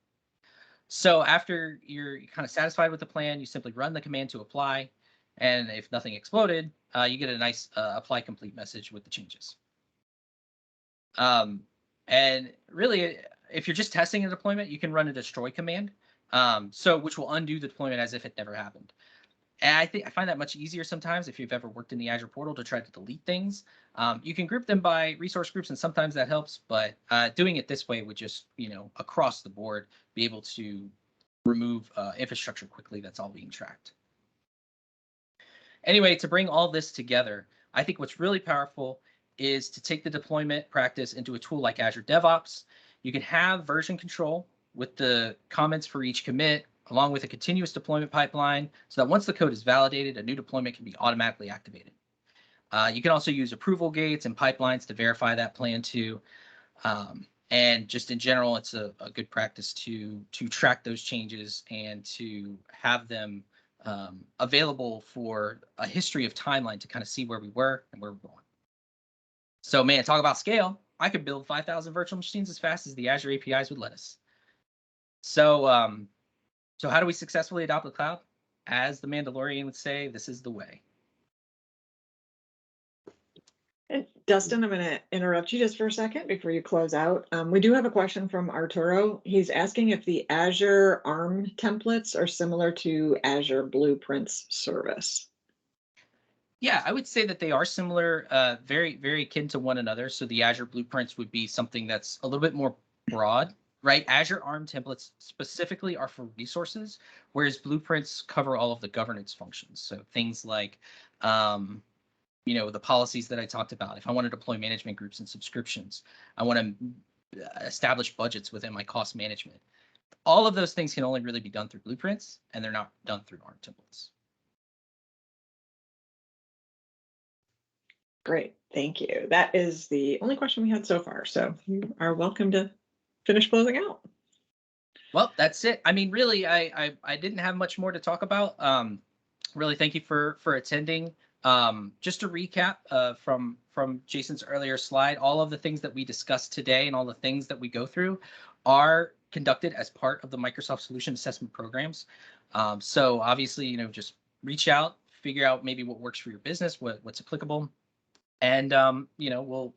So after you're kind of satisfied with the plan, you simply run the command to apply. And if nothing exploded, you get a nice apply complete message with the changes. And really, if you're just testing a deployment, you can run a destroy command, which will undo the deployment as if it never happened. And I find that much easier sometimes if you've ever worked in the Azure portal to try to delete things. You can group them by resource groups, and sometimes that helps. But doing it this way would just, across the board, be able to remove infrastructure quickly that's all being tracked. Anyway, to bring all this together, I think what's really powerful is to take the deployment practice into a tool like Azure DevOps. You can have version control with the comments for each commit, along with a continuous deployment pipeline, so that once the code is validated, a new deployment can be automatically activated. You can also use approval gates and pipelines to verify that plan too. And just in general, it's a good practice to track those changes and to have them available for a history of timeline to kind of see where we were and where we're going. So man, talk about scale. I could build 5,000 virtual machines as fast as the Azure APIs would let us. So, so how do we successfully adopt the cloud? As the Mandalorian would say, this is the way. And Dustin, I'm going to interrupt you just for a second before you close out. We do have a question from Arturo. He's asking if the Azure ARM templates are similar to Azure Blueprints service. Yeah, I would say that they are similar, very, very akin to one another. So the Azure Blueprints would be something that's a little bit more broad, right? Azure ARM templates specifically are for resources, whereas Blueprints cover all of the governance functions. So things like, the policies that I talked about. If I want to deploy management groups and subscriptions, I want to establish budgets within my cost management. All of those things can only really be done through Blueprints, and they're not done through ARM templates. Great, thank you. That is the only question we had so far. So you are welcome to finish closing out. Well, that's it. I mean, really, I didn't have much more to talk about. Really, thank you for attending. Just to recap from Jason's earlier slide, all of the things that we discussed today and all the things that we go through are conducted as part of the Microsoft Solution Assessment programs. So obviously, just reach out, figure out maybe what works for your business, what's applicable, and we'll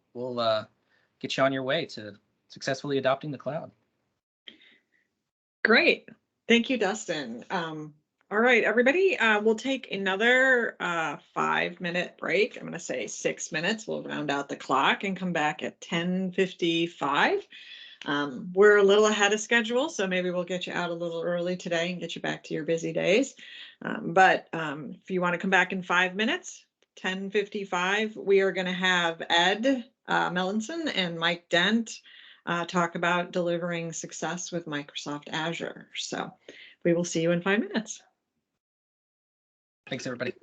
get you on your way to successfully adopting the cloud. Great, thank you, Dustin. All right, everybody, we'll take another 5-minute break. I'm going to say 6 minutes. We'll round out the clock and come back at 10:55. We're a little ahead of schedule, so maybe we'll get you out a little early today and get you back to your busy days. But if you want to come back in 5 minutes, 10:55, we are going to have Ed Melanson and Mike Dent talk about delivering success with Microsoft Azure. So we will see you in 5 minutes. Thanks, everybody.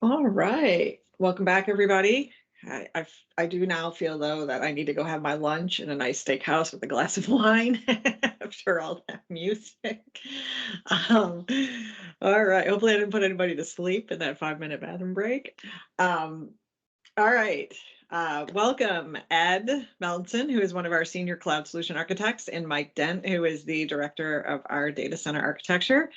All right. Welcome back, everybody. I do now feel, though, that I need to go have my lunch in a nice steakhouse with a glass of wine after all that music. Um, all right. Hopefully, I didn't put anybody to sleep in that 5-minute bathroom break. All right. Welcome, Ed Meldson, who is one of our senior cloud solution architects, and Mike Dent, who is the director of our data center architecture.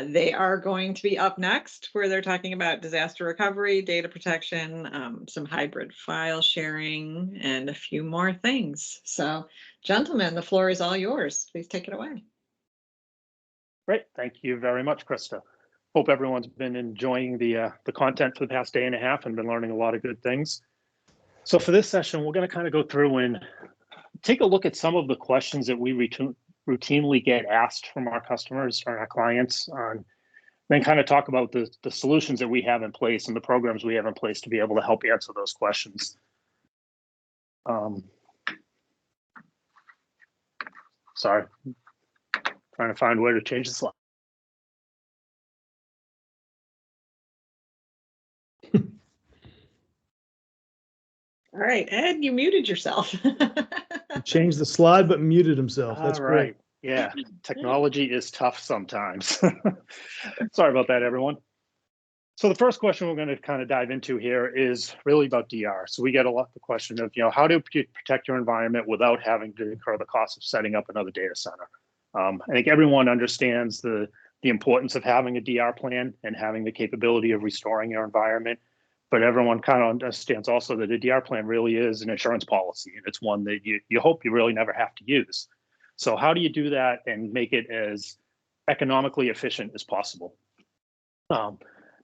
They are going to be up next, where they're talking about disaster recovery, data protection, some hybrid file sharing, and a few more things. So, gentlemen, the floor is all yours. Please take it away. Great. Thank you very much, Krista. Hope everyone's been enjoying the content for the past day and a half and been learning a lot of good things. So for this session, we're going to kind of go through and take a look at some of the questions that we routinely get asked from our customers or our clients, then kind of talk about the solutions that we have in place and the programs we have in place to be able to help answer those questions. Sorry, trying to find where to change the slide. All right, Ed, you muted yourself. He changed the slide, but muted himself. That's All right. great. Yeah, technology is tough sometimes. Sorry about that, everyone. So the first question we're going to kind of dive into here is really about DR. So we get a lot of the question of, how do you protect your environment without having to incur the cost of setting up another data center? I think everyone understands the importance of having a DR plan and having the capability of restoring your environment. But everyone kind of understands also that a DR plan really is an insurance policy, and it's one that you hope you really never have to use. So how do you do that and make it as economically efficient as possible?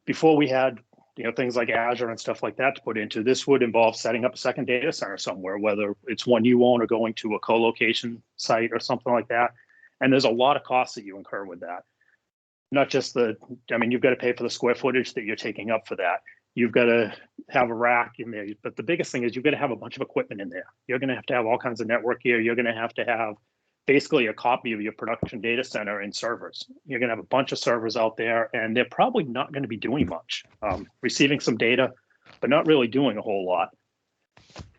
Before we had things like Azure and stuff like that to put into, this would involve setting up a second data center somewhere, whether it's one you own or going to a co-location site or something like that. And there's a lot of costs that you incur with that. Not just you've got to pay for the square footage that you're taking up for that. You've got to have a rack in there. But the biggest thing is you've got to have a bunch of equipment in there. You're going to have all kinds of network gear. You're going to have basically a copy of your production data center and servers. You're going to have a bunch of servers out there, and they're probably not going to be doing much, receiving some data, but not really doing a whole lot.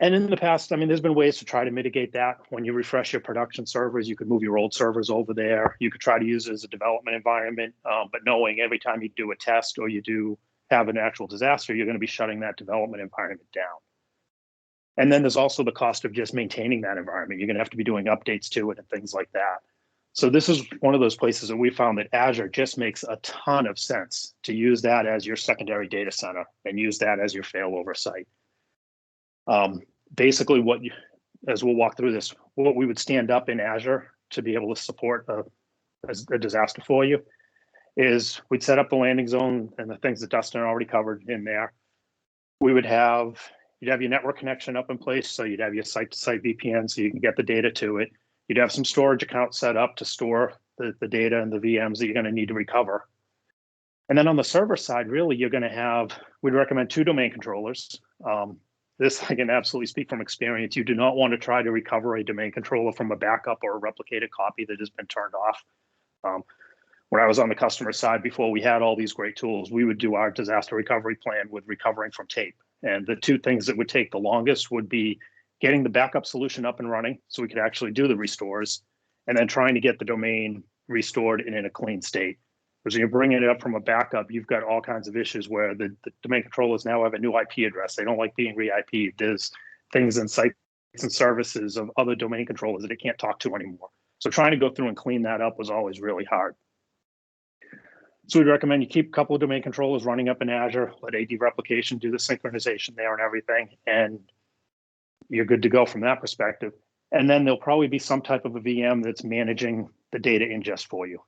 And in the past, there's been ways to try to mitigate that. When you refresh your production servers, you could move your old servers over there. You could try to use it as a development environment, but knowing every time you do a test or you do have an actual disaster, you're going to be shutting that development environment down. And then there's also the cost of just maintaining that environment. You're going to have to be doing updates to it and things like that. So this is one of those places that we found that Azure just makes a ton of sense to use that as your secondary data center and use that as your failover site. Basically, as we'll walk through this, what we would stand up in Azure to be able to support a disaster for you is we'd set up the landing zone and the things that Dustin already covered in there. You'd have your network connection up in place, so you'd have your site-to-site VPN so you can get the data to it. You'd have some storage accounts set up to store the data and the VMs that you're going to need to recover. And then on the server side, really, we'd recommend 2 domain controllers. This I can absolutely speak from experience. You do not want to try to recover a domain controller from a backup or a replicated copy that has been turned off. When I was on the customer side, before we had all these great tools, we would do our disaster recovery plan with recovering from tape. And the 2 things that would take the longest would be getting the backup solution up and running so we could actually do the restores, and then trying to get the domain restored and in a clean state. Because when you're bringing it up from a backup, you've got all kinds of issues where the domain controllers now have a new IP address. They don't like being re-IP'd. There's things in sites and services of other domain controllers that it can't talk to anymore. So trying to go through and clean that up was always really hard. So we'd recommend you keep a couple of domain controllers running up in Azure, let AD replication do the synchronization there and everything, and you're good to go from that perspective. And then there'll probably be some type of a VM that's managing the data ingest for you.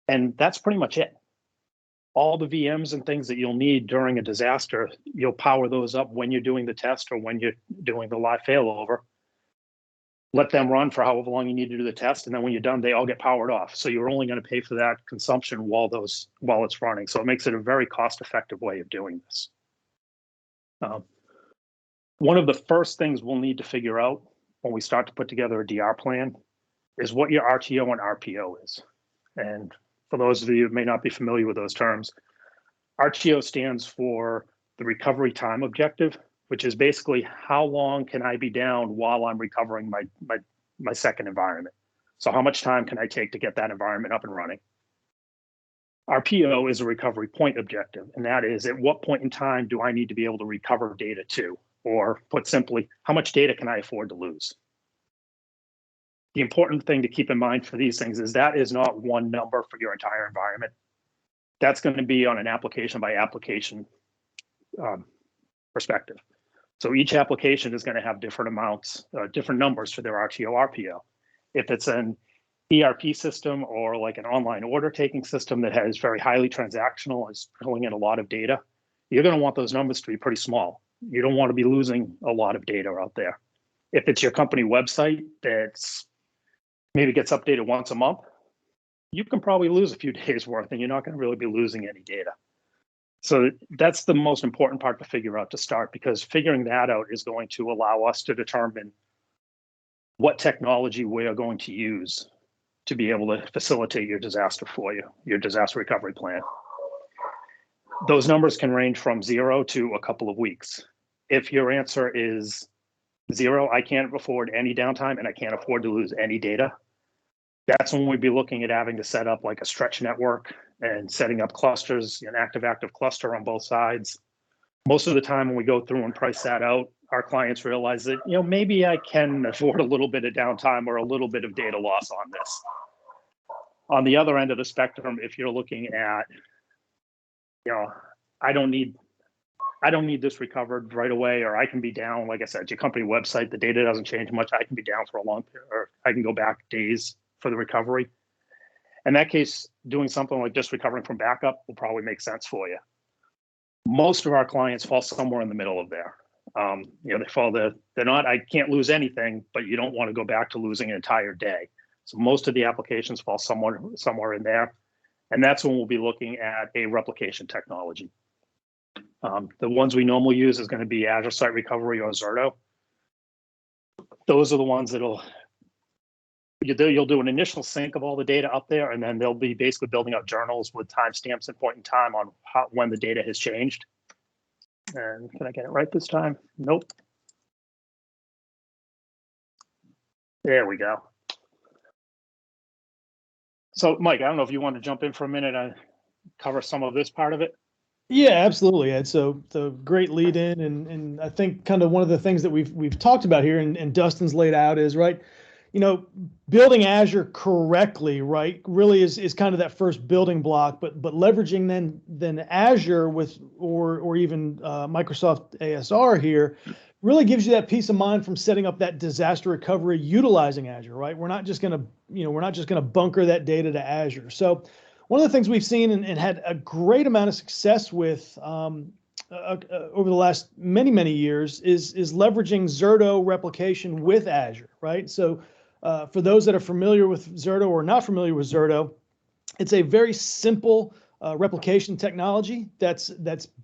And that's pretty much it. All the VMs and things that you'll need during a disaster, you'll power those up when you're doing the test or when you're doing the live failover. Let them run for however long you need to do the test, and then when you're done, they all get powered off. So you're only going to pay for that consumption while it's running. So it makes it a very cost-effective way of doing this. One of the first things we'll need to figure out when we start to put together a DR plan is what your RTO and RPO is. And for those of you who may not be familiar with those terms, RTO stands for the recovery time objective, which is basically how long can I be down while I'm recovering my second environment. So how much time can I take to get that environment up and running? RPO is a recovery point objective, and that is at what point in time do I need to be able to recover data to? Or put simply, how much data can I afford to lose? The important thing to keep in mind for these things is that is not one number for your entire environment. That's going to be on an application by application perspective. So each application is going to have different amounts, different numbers for their RTO, RPO. If it's an ERP system or like an online order taking system that has very highly transactional, is pulling in a lot of data, you're going to want those numbers to be pretty small. You don't want to be losing a lot of data out there. If it's your company website that's maybe gets updated once a month, you can probably lose a few days worth and you're not going to really be losing any data. So that's the most important part to figure out to start, because figuring that out is going to allow us to determine what technology we are going to use to be able to facilitate your disaster for you, your disaster recovery plan. Those numbers can range from 0 to a couple of weeks. If your answer is 0, I can't afford any downtime and I can't afford to lose any data, that's when we'd be looking at having to set up like a stretch network and setting up clusters, an active cluster on both sides. Most of the time when we go through and price that out, our clients realize that, maybe I can afford a little bit of downtime or a little bit of data loss on this. On the other end of the spectrum, if you're looking at, I don't need this recovered right away, or I can be down, like I said, your company website, the data doesn't change much. I can be down for a long period, or I can go back days for the recovery. In that case, doing something like just recovering from backup will probably make sense for you. Most of our clients fall somewhere in the middle of there. They fall they're not, I can't lose anything, but you don't want to go back to losing an entire day. So most of the applications fall somewhere in there. And that's when we'll be looking at a replication technology. The ones we normally use is going to be Azure Site Recovery or Zerto. Those are the ones you'll do an initial sync of all the data up there, and then they'll be basically building up journals with timestamps and point in time on when the data has changed. And can I get it right this time? Nope. There we go. So, Mike, I don't know if you want to jump in for a minute and cover some of this part of it. Yeah, absolutely, Ed. So the great lead in, and I think kind of one of the things that we've talked about here, and Dustin's laid out is right. Building Azure correctly, right, really is kind of that first building block. But leveraging then Azure with or even Microsoft ASR here really gives you that peace of mind from setting up that disaster recovery utilizing Azure, right? We're not just gonna bunker that data to Azure. So one of the things we've seen and had a great amount of success with over the last many years is leveraging Zerto replication with Azure, right? So for those that are familiar with Zerto or not familiar with Zerto, it's a very simple replication technology that's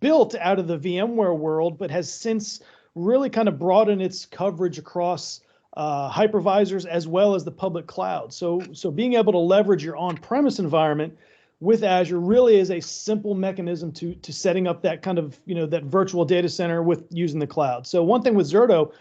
built out of the VMware world, but has since really kind of broadened its coverage across hypervisors as well as the public cloud. So being able to leverage your on-premise environment with Azure really is a simple mechanism to setting up that kind of, that virtual data center with using the cloud. So one thing with Zerto,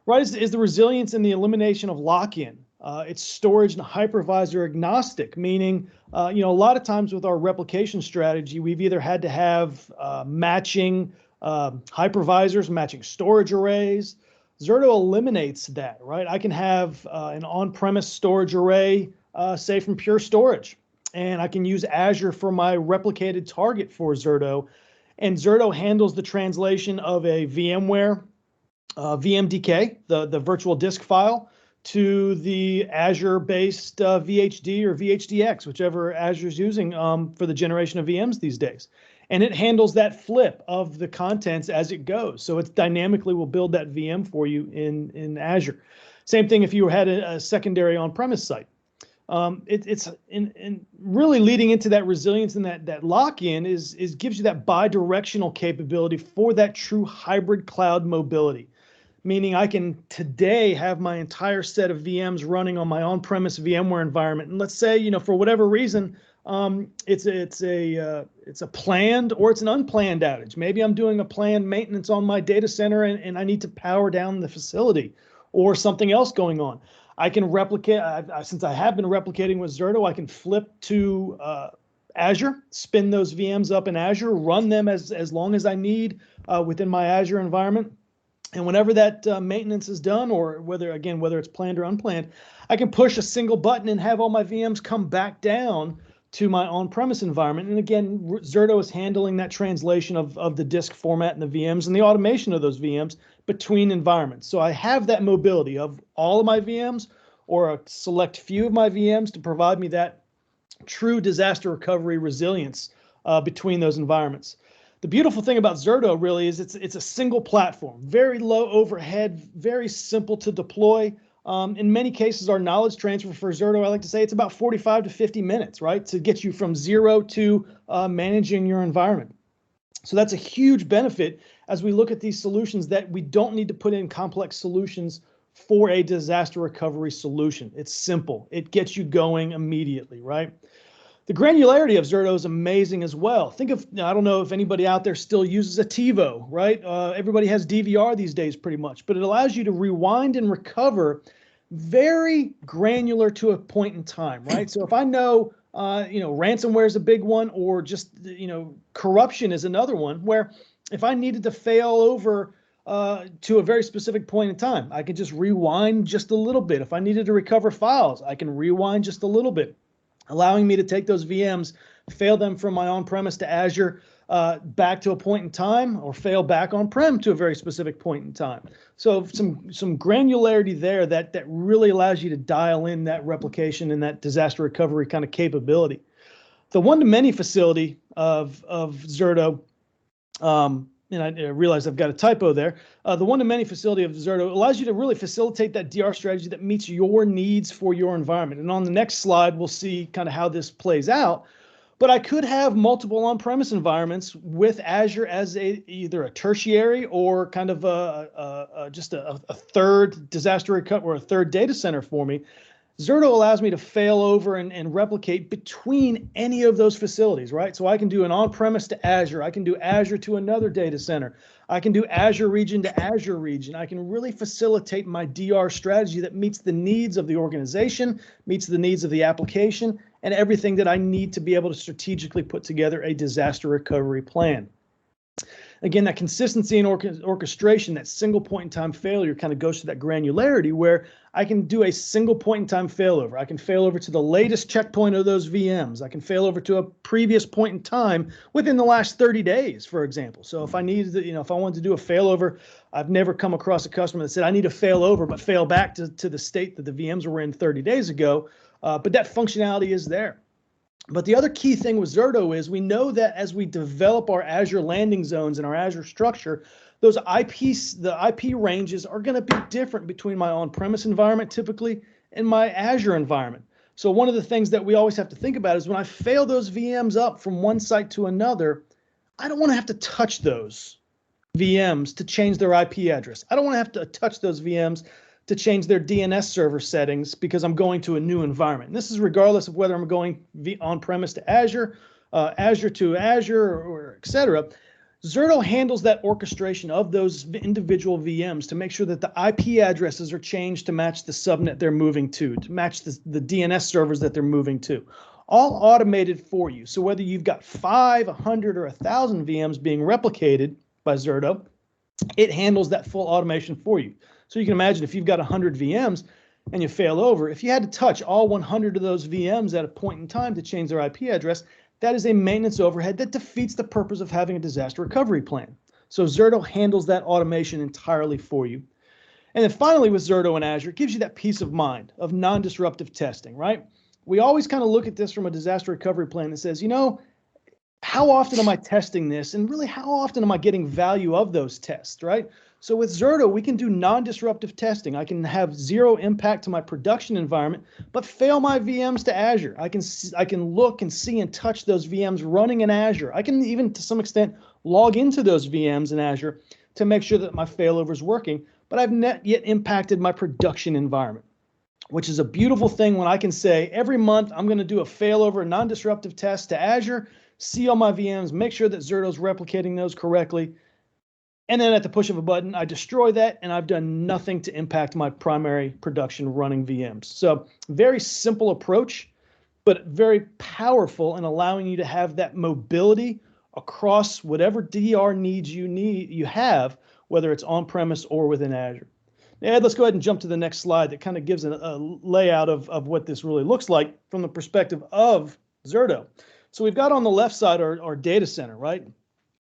right, is the resilience and the elimination of lock-in. It's storage and hypervisor agnostic, meaning, a lot of times with our replication strategy, we've either had to have matching hypervisors, matching storage arrays. Zerto eliminates that, right? I can have an on-premise storage array, say from Pure Storage, and I can use Azure for my replicated target for Zerto. And Zerto handles the translation of a VMware VMDK, the virtual disk file, to the Azure-based VHD or VHDX, whichever Azure's using for the generation of VMs these days. And it handles that flip of the contents as it goes. So it dynamically will build that VM for you in Azure. Same thing if you had a secondary on-premise site. It's really leading into that resilience and that lock-in is gives you that bi-directional capability for that true hybrid cloud mobility. Meaning I can today have my entire set of VMs running on my on-premise VMware environment. And let's say, for whatever reason, It's a planned or it's an unplanned outage. Maybe I'm doing a planned maintenance on my data center and I need to power down the facility, or something else going on. I can replicate, since I have been replicating with Zerto, I can flip to Azure, spin those VMs up in Azure, run them as long as I need within my Azure environment. And whenever that maintenance is done, or whether it's planned or unplanned, I can push a single button and have all my VMs come back down to my on-premise environment. And again, Zerto is handling that translation of the disk format and the VMs and the automation of those VMs between environments. So I have that mobility of all of my VMs or a select few of my VMs to provide me that true disaster recovery resilience between those environments. The beautiful thing about Zerto really is it's a single platform, very low overhead, very simple to deploy. In many cases, our knowledge transfer for Zerto, I like to say it's about 45 to 50 minutes, right, to get you from zero to managing your environment. So that's a huge benefit as we look at these solutions, that we don't need to put in complex solutions for a disaster recovery solution. It's simple. It gets you going immediately, right? The granularity of Zerto is amazing as well. Think of, I don't know if anybody out there still uses a TiVo, right? Everybody has DVR these days pretty much, but it allows you to rewind and recover very granular to a point in time, right? So if I know, ransomware is a big one, or just, corruption is another one, where if I needed to fail over to a very specific point in time, I can just rewind just a little bit. If I needed to recover files, I can rewind just a little bit, allowing me to take those VMs, fail them from my on-premise to Azure back to a point in time, or fail back on-prem to a very specific point in time. So some granularity there that really allows you to dial in that replication and that disaster recovery kind of capability. The one-to-many facility of Zerto, and I realize I've got a typo there. The one-to-many facility of Zerto allows you to really facilitate that DR strategy that meets your needs for your environment. And on the next slide, we'll see kind of how this plays out. But I could have multiple on-premise environments with Azure as either a tertiary or kind of just a third disaster recovery or a third data center for me. Zerto allows me to fail over and replicate between any of those facilities, right? So I can do an on-premise to Azure. I can do Azure to another data center. I can do Azure region to Azure region. I can really facilitate my DR strategy that meets the needs of the organization, meets the needs of the application, and everything that I need to be able to strategically put together a disaster recovery plan. Again, that consistency and orchestration, that single point in time failure kind of goes to that granularity where I can do a single point in time failover. I can fail over to the latest checkpoint of those VMs. I can fail over to a previous point in time within the last 30 days, for example. So if I needed to, if I wanted to do a failover, I've never come across a customer that said, I need to fail over, but fail back to the state that the VMs were in 30 days ago. But that functionality is there. But the other key thing with Zerto is we know that as we develop our Azure landing zones and our Azure structure, those the IP ranges are going to be different between my on-premise environment typically and my Azure environment. So one of the things that we always have to think about is when I fail those VMs up from one site to another, I don't want to have to touch those VMs to change their IP address. I don't want to have to touch those VMs to change their DNS server settings because I'm going to a new environment. And this is regardless of whether I'm going on-premise to Azure, Azure to Azure, or et cetera. Zerto handles that orchestration of those individual VMs to make sure that the IP addresses are changed to match the subnet they're moving to match the DNS servers that they're moving to. All automated for you. So whether you've got 5, 100, or 1,000 VMs being replicated by Zerto, it handles that full automation for you. So you can imagine if you've got 100 VMs and you fail over, if you had to touch all 100 of those VMs at a point in time to change their IP address, that is a maintenance overhead that defeats the purpose of having a disaster recovery plan. So Zerto handles that automation entirely for you. And then finally with Zerto and Azure, it gives you that peace of mind of non-disruptive testing, right? We always kind of look at this from a disaster recovery plan that says, how often am I testing this? And really, how often am I getting value of those tests, right? So with Zerto, we can do non-disruptive testing. I can have zero impact to my production environment, but fail my VMs to Azure. I can look and see and touch those VMs running in Azure. I can even, to some extent, log into those VMs in Azure to make sure that my failover is working, but I've not yet impacted my production environment. which is a beautiful thing when I can say every month I'm going to do a failover, non-disruptive test to Azure, see all my VMs, make sure that Zerto's replicating those correctly. And then at the push of a button, I destroy that, and I've done nothing to impact my primary production running VMs. So very simple approach, but very powerful in allowing you to have that mobility across whatever DR needs you have, whether it's on-premise or within Azure. Ed, let's go ahead and jump to the next slide that kind of gives a layout of what this really looks like from the perspective of Zerto. So we've got on the left side our data center, right?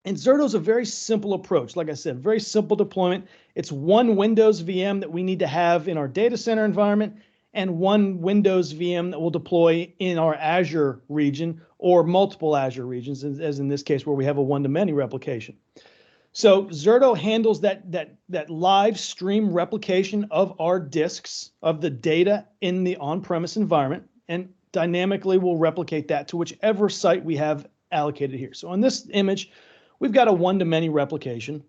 And Zerto's a very simple approach. Like I said, very simple deployment. It's one Windows VM that we need to have in our data center environment and one Windows VM that will deploy in our Azure region or multiple Azure regions, as in this case where we have a one-to-many replication. So Zerto handles that live stream replication of our disks of the data in the on-premise environment and dynamically will replicate that to whichever site we have allocated here. So on this image, we've got a one-to-many replication.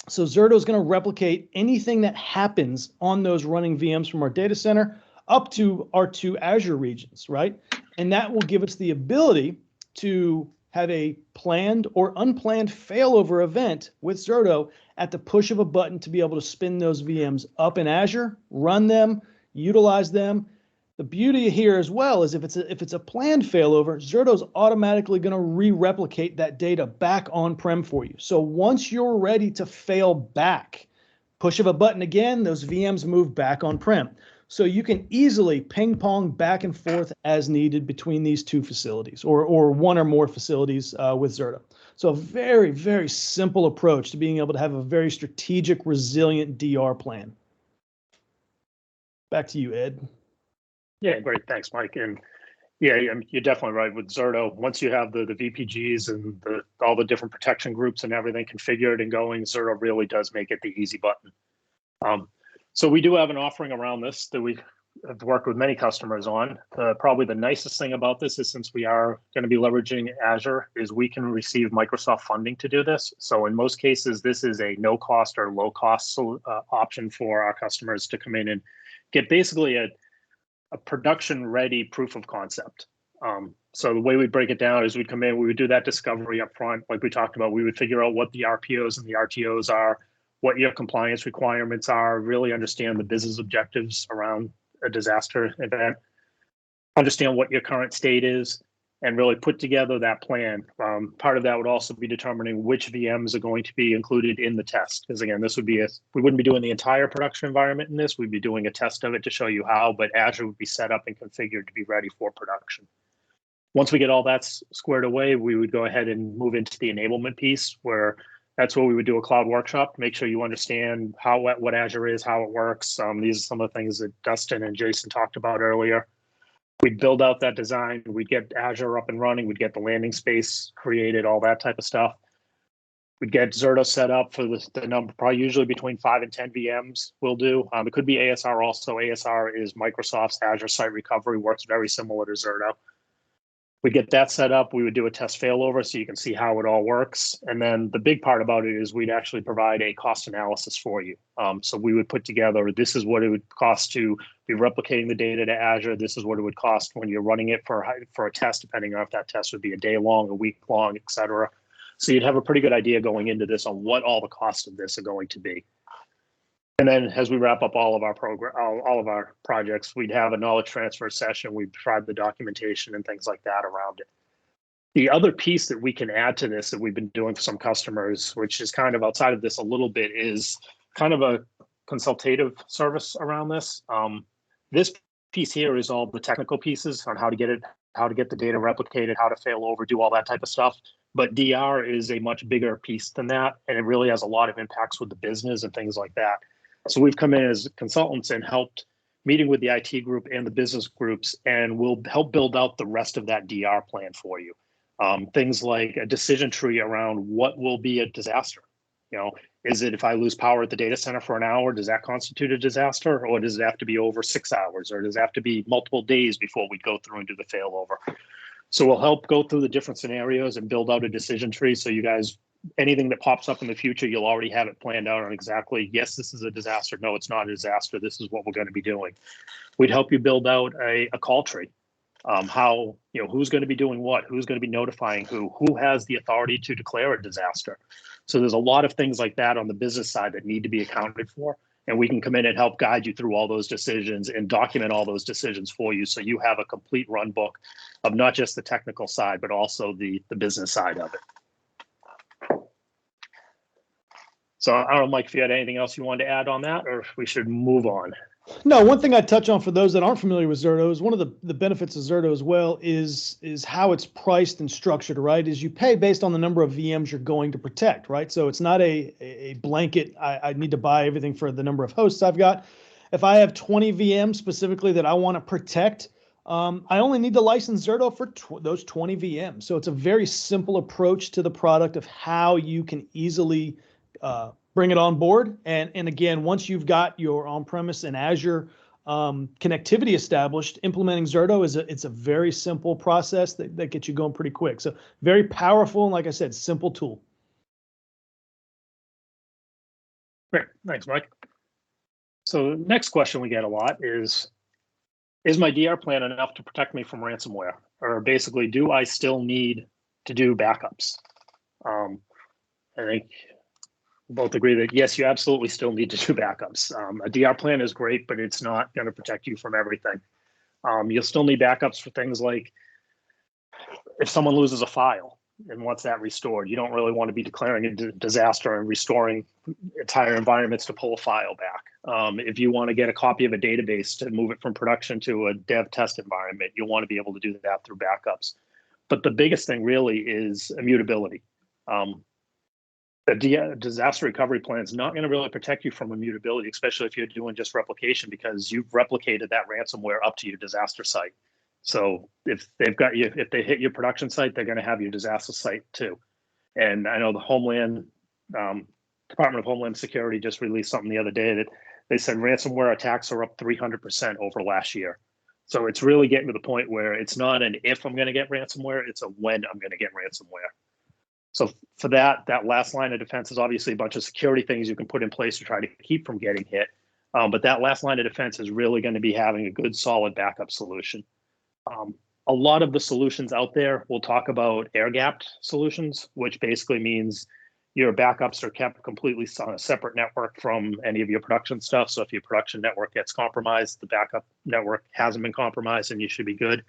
So Zerto is going to replicate anything that happens on those running VMs from our data center up to our two Azure regions, right? And that will give us the ability to have a planned or unplanned failover event with Zerto at the push of a button to be able to spin those VMs up in Azure, run them, utilize them. The beauty here as well is if it's a planned failover, Zerto's automatically going to re-replicate that data back on-prem for you. So once you're ready to fail back, push of a button again, those VMs move back on-prem. So you can easily ping pong back and forth as needed between these two facilities or one or more facilities with Zerto. So a very, very simple approach to being able to have a very strategic, resilient DR plan. Back to you, Ed. Yeah, great. Thanks, Mike. And yeah, you're definitely right with Zerto. Once you have the VPGs and all the different protection groups and everything configured and going, Zerto really does make it the easy button. So we do have an offering around this that we have worked with many customers on. Probably the nicest thing about this is since we are going to be leveraging Azure is we can receive Microsoft funding to do this. So in most cases, this is a no cost or low cost option for our customers to come in and get basically a production ready proof of concept. So the way we break it down is we'd come in, we would do that discovery up front. Like we talked about, we would figure out what the RPOs and the RTOs are, what your compliance requirements are, really understand the business objectives around a disaster event, understand what your current state is, and really put together that plan. Part of that would also be determining which VMs are going to be included in the test. Because again, this would be we wouldn't be doing the entire production environment in this, we'd be doing a test of it to show you how, but Azure would be set up and configured to be ready for production. Once we get all that squared away, we would go ahead and move into the enablement piece where that's where we would do a cloud workshop, make sure you understand what Azure is, how it works. These are some of the things that Dustin and Jason talked about earlier. We'd build out that design, we'd get Azure up and running, we'd get the landing space created, all that type of stuff. We'd get Zerto set up for the number, probably usually between 5 and 10 VMs we'll do. It could be ASR also. ASR is Microsoft's Azure Site Recovery, works very similar to Zerto. We'd get that set up. We would do a test failover so you can see how it all works. And then the big part about it is we'd actually provide a cost analysis for you. So we would put together, this is what it would cost to be replicating the data to Azure. This is what it would cost when you're running it for a test, depending on if that test would be a day long, a week long, et cetera. So you'd have a pretty good idea going into this on what all the costs of this are going to be. And then as we wrap up all of our projects, we'd have a knowledge transfer session. We'd provide the documentation and things like that around it. The other piece that we can add to this that we've been doing for some customers, which is kind of outside of this a little bit, is kind of a consultative service around this. This piece here is all the technical pieces on how to get the data replicated, how to fail over, do all that type of stuff. But DR is a much bigger piece than that, and it really has a lot of impacts with the business and things like that. So we've come in as consultants and helped meeting with the IT group and the business groups, and we'll help build out the rest of that DR plan for you. Things like a decision tree around what will be a disaster. You know, is it if I lose power at the data center for an hour, does that constitute a disaster? Or does it have to be over 6 hours? Or does it have to be multiple days before we go through and do the failover? So we'll help go through the different scenarios and build out a decision tree so you guys anything that pops up in the future, you'll already have it planned out on exactly, yes, this is a disaster. No, it's not a disaster. This is what we're going to be doing. We'd help you build out a call tree. How, who's going to be doing what, who's going to be notifying who has the authority to declare a disaster. So there's a lot of things like that on the business side that need to be accounted for. And we can come in and help guide you through all those decisions and document all those decisions for you. So you have a complete run book of not just the technical side, but also the business side of it. So I don't know, Mike, if you had anything else you wanted to add on that, or if we should move on. No, one thing I'd touch on for those that aren't familiar with Zerto is one of the benefits of Zerto as well is how it's priced and structured, right? Is you pay based on the number of VMs you're going to protect, right? So it's not a blanket, I need to buy everything for the number of hosts I've got. If I have 20 VMs specifically that I want to protect, I only need to license Zerto for those 20 VMs. So it's a very simple approach to the product of how you can easily bring it on board. And again, once you've got your on-premise and Azure connectivity established, implementing Zerto it's a very simple process that gets you going pretty quick. So very powerful, and like I said, simple tool. Great, thanks, Mike. So the next question we get a lot is my DR plan enough to protect me from ransomware? Or basically, do I still need to do backups? I think both agree that yes, you absolutely still need to do backups. A DR plan is great, but it's not going to protect you from everything. You'll still need backups for things like if someone loses a file and wants that restored, you don't really want to be declaring a disaster and restoring entire environments to pull a file back. If you want to get a copy of a database to move it from production to a dev test environment, you'll want to be able to do that through backups. But the biggest thing really is immutability. The disaster recovery plan is not going to really protect you from immutability, especially if you're doing just replication, because you've replicated that ransomware up to your disaster site. So if if they hit your production site, they're going to have your disaster site too. And I know the Department of Homeland Security just released something the other day that they said ransomware attacks are up 300% over last year. So it's really getting to the point where it's not an if I'm going to get ransomware, it's a when I'm going to get ransomware. So for that last line of defense is obviously a bunch of security things you can put in place to try to keep from getting hit. But that last line of defense is really going to be having a good, solid backup solution. A lot of the solutions out there, we'll talk about air-gapped solutions, which basically means your backups are kept completely on a separate network from any of your production stuff. So if your production network gets compromised, the backup network hasn't been compromised and you should be good.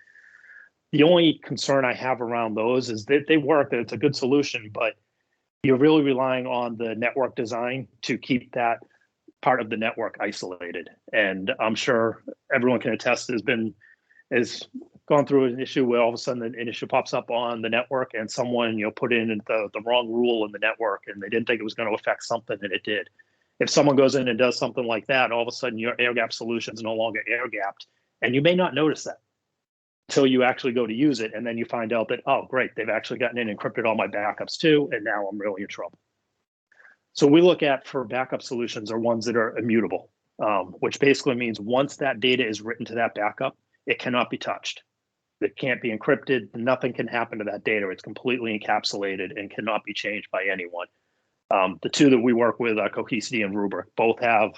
The only concern I have around those is that they work, that it's a good solution, but you're really relying on the network design to keep that part of the network isolated. And I'm sure everyone can attest has gone through an issue where all of a sudden an issue pops up on the network and someone put in the wrong rule in the network and they didn't think it was going to affect something and it did. If someone goes in and does something like that, all of a sudden your air-gap solution is no longer air-gapped, and you may not notice that until you actually go to use it, and then you find out that, oh, great, they've actually gotten in and encrypted all my backups too, and now I'm really in trouble. So we look at for backup solutions are ones that are immutable, which basically means once that data is written to that backup, it cannot be touched. It can't be encrypted. Nothing can happen to that data. It's completely encapsulated and cannot be changed by anyone. The two that we work with are Cohesity and Rubric. Both have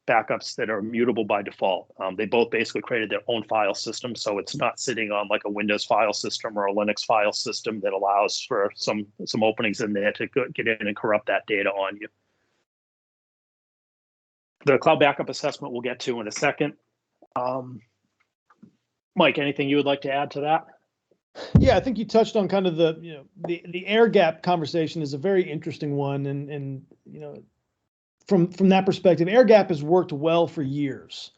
backups that are mutable by default. They both basically created their own file system, so it's not sitting on like a Windows file system or a Linux file system that allows for some openings in there to get in and corrupt that data on you. The cloud backup assessment we'll get to in a second. Mike, anything you would like to add to that? Yeah, I think you touched on kind of the air gap conversation is a very interesting one, and from that perspective, air gap has worked well for years.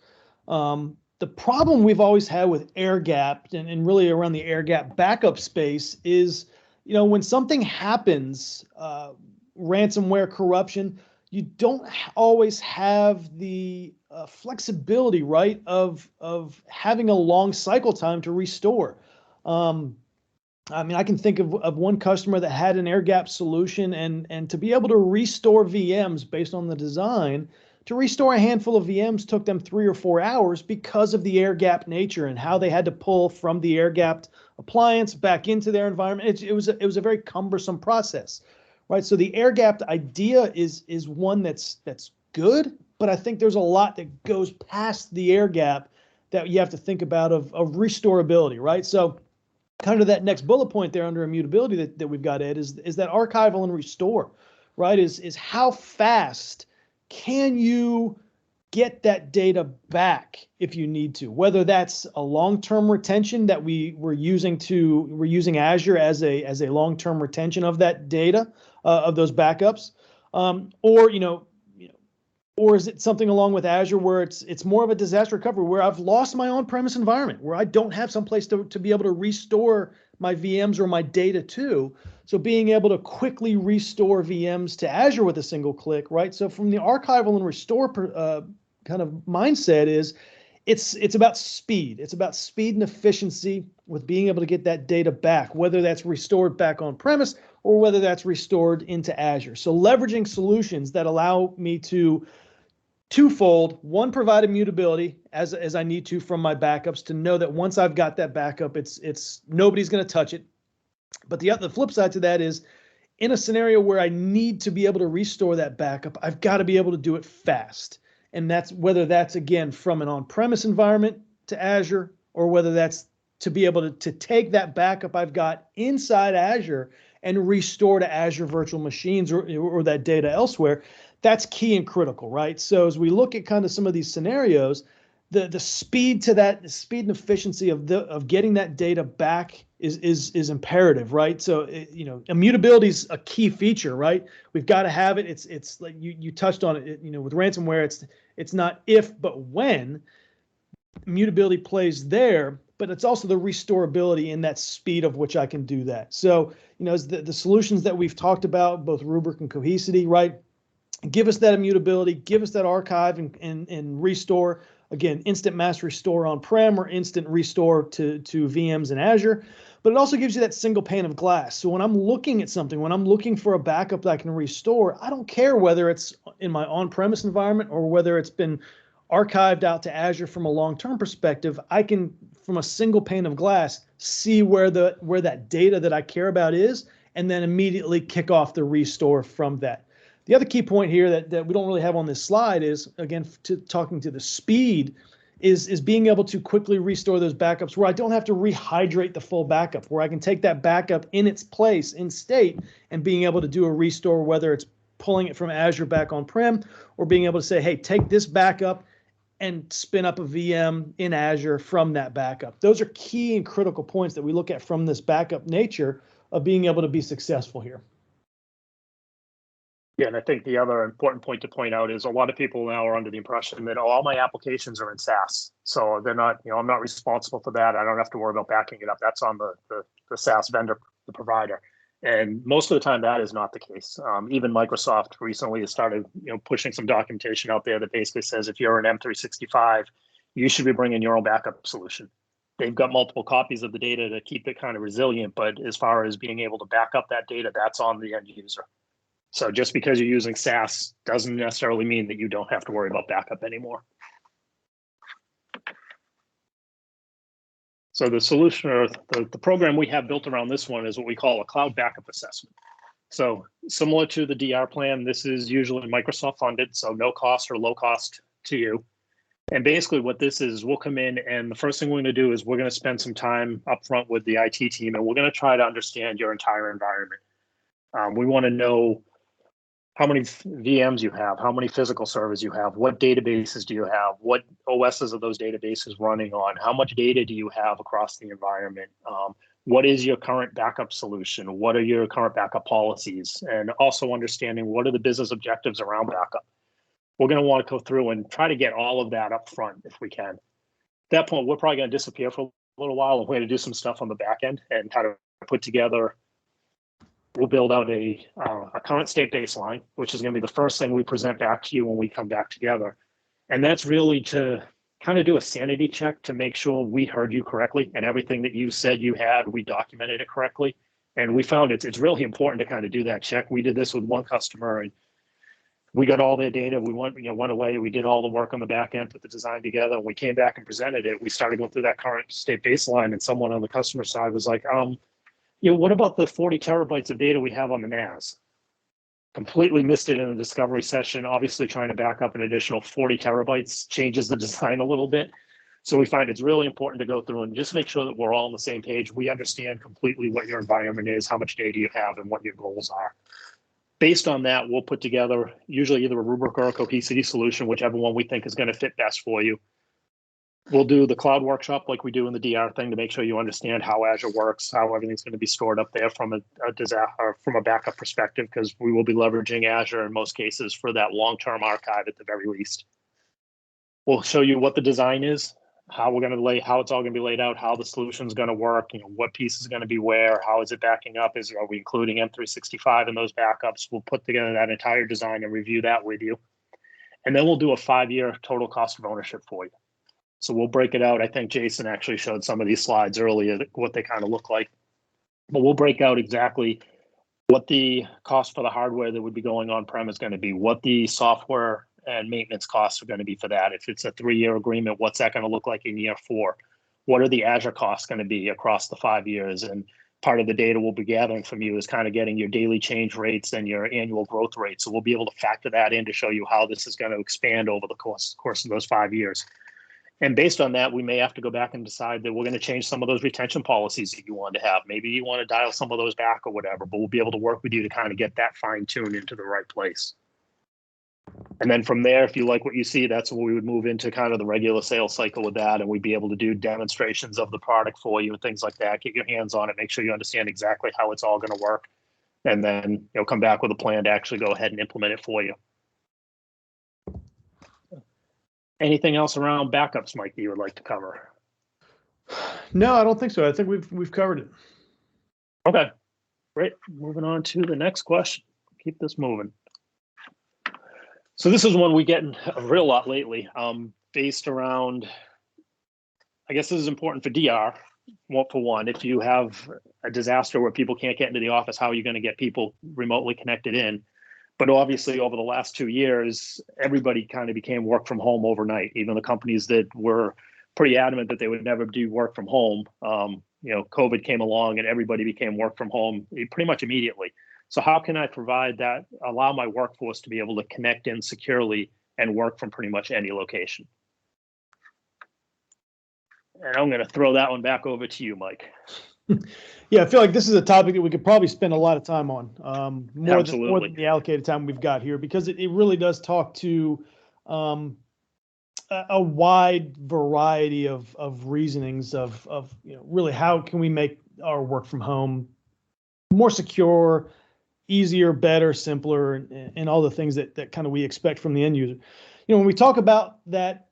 The problem we've always had with air gap and really around the air gap backup space is, when something happens, ransomware corruption, you don't always have the flexibility, right, of having a long cycle time to restore. I can think of one customer that had an air gap solution, and to be able to restore VMs based on the design, to restore a handful of VMs took them 3 or 4 hours because of the air gap nature and how they had to pull from the air gapped appliance back into their environment. It was a very cumbersome process. right? So the air gapped idea is one that's good, but I think there's a lot that goes past the air gap that you have to think about of restorability, right? So kind of that next bullet point there under immutability that we've got, Ed, is that archival and restore, right? Is how fast can you get that data back if you need to, whether that's a long-term retention that we're using Azure as a long-term retention of that data, of those backups, or or is it something along with Azure where it's more of a disaster recovery, where I've lost my on-premise environment, where I don't have some place to be able to restore my VMs or my data to. So being able to quickly restore VMs to Azure with a single click, right? So from the archival and restore kind of mindset is, it's about speed. It's about speed and efficiency with being able to get that data back, whether that's restored back on premise or whether that's restored into Azure. So leveraging solutions that allow me to twofold: one, provide immutability as I need to from my backups, to know that once I've got that backup, it's nobody's going to touch it. But the flip side to that is, in a scenario where I need to be able to restore that backup, I've got to be able to do it fast. And that's whether that's, again, from an on-premise environment to Azure, or whether that's to be able to take that backup I've got inside Azure and restore to Azure virtual machines or that data elsewhere. That's key and critical, right? So as we look at kind of some of these scenarios, the speed and efficiency of getting that data back is imperative, right? So immutability is a key feature, right? We've got to have it. It's like you touched on it. With ransomware, it's not if but when. Immutability plays there, but it's also the restorability and that speed of which I can do that. So as the solutions that we've talked about, both Rubric and Cohesity, right? Give us that immutability, give us that archive and restore. Again, instant mass restore on-prem or instant restore to VMs in Azure. But it also gives you that single pane of glass. So when I'm looking at something, when I'm looking for a backup that I can restore, I don't care whether it's in my on-premise environment or whether it's been archived out to Azure from a long-term perspective. I can, from a single pane of glass, see where that data that I care about is, and then immediately kick off the restore from that. The other key point here that we don't really have on this slide is, again, talking to the speed, is being able to quickly restore those backups where I don't have to rehydrate the full backup, where I can take that backup in its place, in state, and being able to do a restore, whether it's pulling it from Azure back on-prem or being able to say, hey, take this backup and spin up a VM in Azure from that backup. Those are key and critical points that we look at from this backup nature of being able to be successful here. Yeah, and I think the other important point to point out is a lot of people now are under the impression that all my applications are in SaaS. So they're not, I'm not responsible for that. I don't have to worry about backing it up. That's on the SaaS vendor, the provider. And most of the time that is not the case. Even Microsoft recently has started, pushing some documentation out there that basically says if you're an M365, you should be bringing your own backup solution. They've got multiple copies of the data to keep it kind of resilient, but as far as being able to back up that data, that's on the end user. So just because you're using SaaS doesn't necessarily mean that you don't have to worry about backup anymore. So the solution, or the program we have built around this one, is what we call a cloud backup assessment. So similar to the DR plan, this is usually Microsoft funded, so no cost or low cost to you. And basically what this is, we'll come in, and the first thing we're going to do is we're going to spend some time up front with the IT team, and we're going to try to understand your entire environment. We want to know how many VMs you have, how many physical servers you have, what databases do you have, what OSs are those databases running on, how much data do you have across the environment, what is your current backup solution, what are your current backup policies, and also understanding what are the business objectives around backup. We're going to want to go through and try to get all of that up front if we can. At that point, we're probably going to disappear for a little while, and we're going to do some stuff on the back end and kind of put together. We'll build out a current state baseline, which is going to be the first thing we present back to you when we come back together. And that's really to kind of do a sanity check to make sure we heard you correctly and everything that you said you had, we documented it correctly. And we found it's really important to kind of do that check. We did this with one customer, and we got all their data. We went away. We did all the work on the back end, put the design together. And we came back and presented it. We started going through that current state baseline, and someone on the customer side was like, what about the 40 terabytes of data we have on the NAS? Completely missed it in the discovery session. Obviously, trying to back up an additional 40 terabytes changes the design a little bit. So we find it's really important to go through and just make sure that we're all on the same page. We understand completely what your environment is, how much data you have, and what your goals are. Based on that, we'll put together usually either a rubric or a cohesivity solution, whichever one we think is going to fit best for you. We'll do the cloud workshop like we do in the DR thing to make sure you understand how Azure works, how everything's going to be stored up there from a disaster or from a backup perspective, because we will be leveraging Azure in most cases for that long-term archive at the very least. We'll show you what the design is, how we're going to how it's all going to be laid out, how the solution is going to work, what piece is going to be where, how is it backing up, are we including M365 in those backups? We'll put together that entire design and review that with you. And then we'll do a 5-year total cost of ownership for you. So we'll break it out. I think Jason actually showed some of these slides earlier, what they kind of look like. But we'll break out exactly what the cost for the hardware that would be going on-prem is going to be, what the software and maintenance costs are going to be for that. If it's a 3-year agreement, what's that going to look like in year 4? What are the Azure costs going to be across the 5 years? And part of the data we'll be gathering from you is kind of getting your daily change rates and your annual growth rates. So we'll be able to factor that in to show you how this is going to expand over the course of those 5 years. And based on that, we may have to go back and decide that we're going to change some of those retention policies that you want to have. Maybe you want to dial some of those back or whatever, but we'll be able to work with you to kind of get that fine-tuned into the right place. And then from there, if you like what you see, that's when we would move into kind of the regular sales cycle with that, and we'd be able to do demonstrations of the product for you and things like that, get your hands on it, make sure you understand exactly how it's all going to work, and then come back with a plan to actually go ahead and implement it for you. Anything else around backups, Mike, that you would like to cover? No, I don't think so. I think we've covered it. Okay, great. Moving on to the next question. Keep this moving. So this is one we get a real lot lately, based around, I guess this is important for DR, for one. If you have a disaster where people can't get into the office, how are you going to get people remotely connected in? But obviously, over the last 2 years, everybody kind of became work from home overnight. Even the companies that were pretty adamant that they would never do work from home, COVID came along and everybody became work from home pretty much immediately. So how can I provide that, allow my workforce to be able to connect in securely and work from pretty much any location? And I'm going to throw that one back over to you, Mike. Yeah, I feel like this is a topic that we could probably spend a lot of time on, more than the allocated time we've got here, because it really does talk to a wide variety of reasonings of really how can we make our work from home more secure, easier, better, simpler, and all the things that kind of we expect from the end user. When we talk about that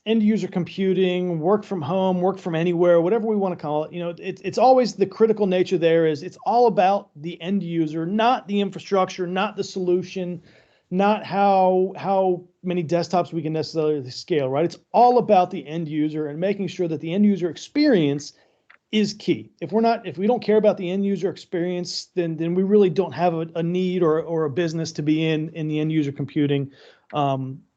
end user computing, work from home, work from anywhere, whatever we want to call it, it's always the critical nature there is it's all about the end user, not the infrastructure, not the solution, not how many desktops we can necessarily scale, right? It's all about the end user and making sure that the end user experience is key. If we don't care about the end user experience, then we really don't have a need or a business to be in the end user computing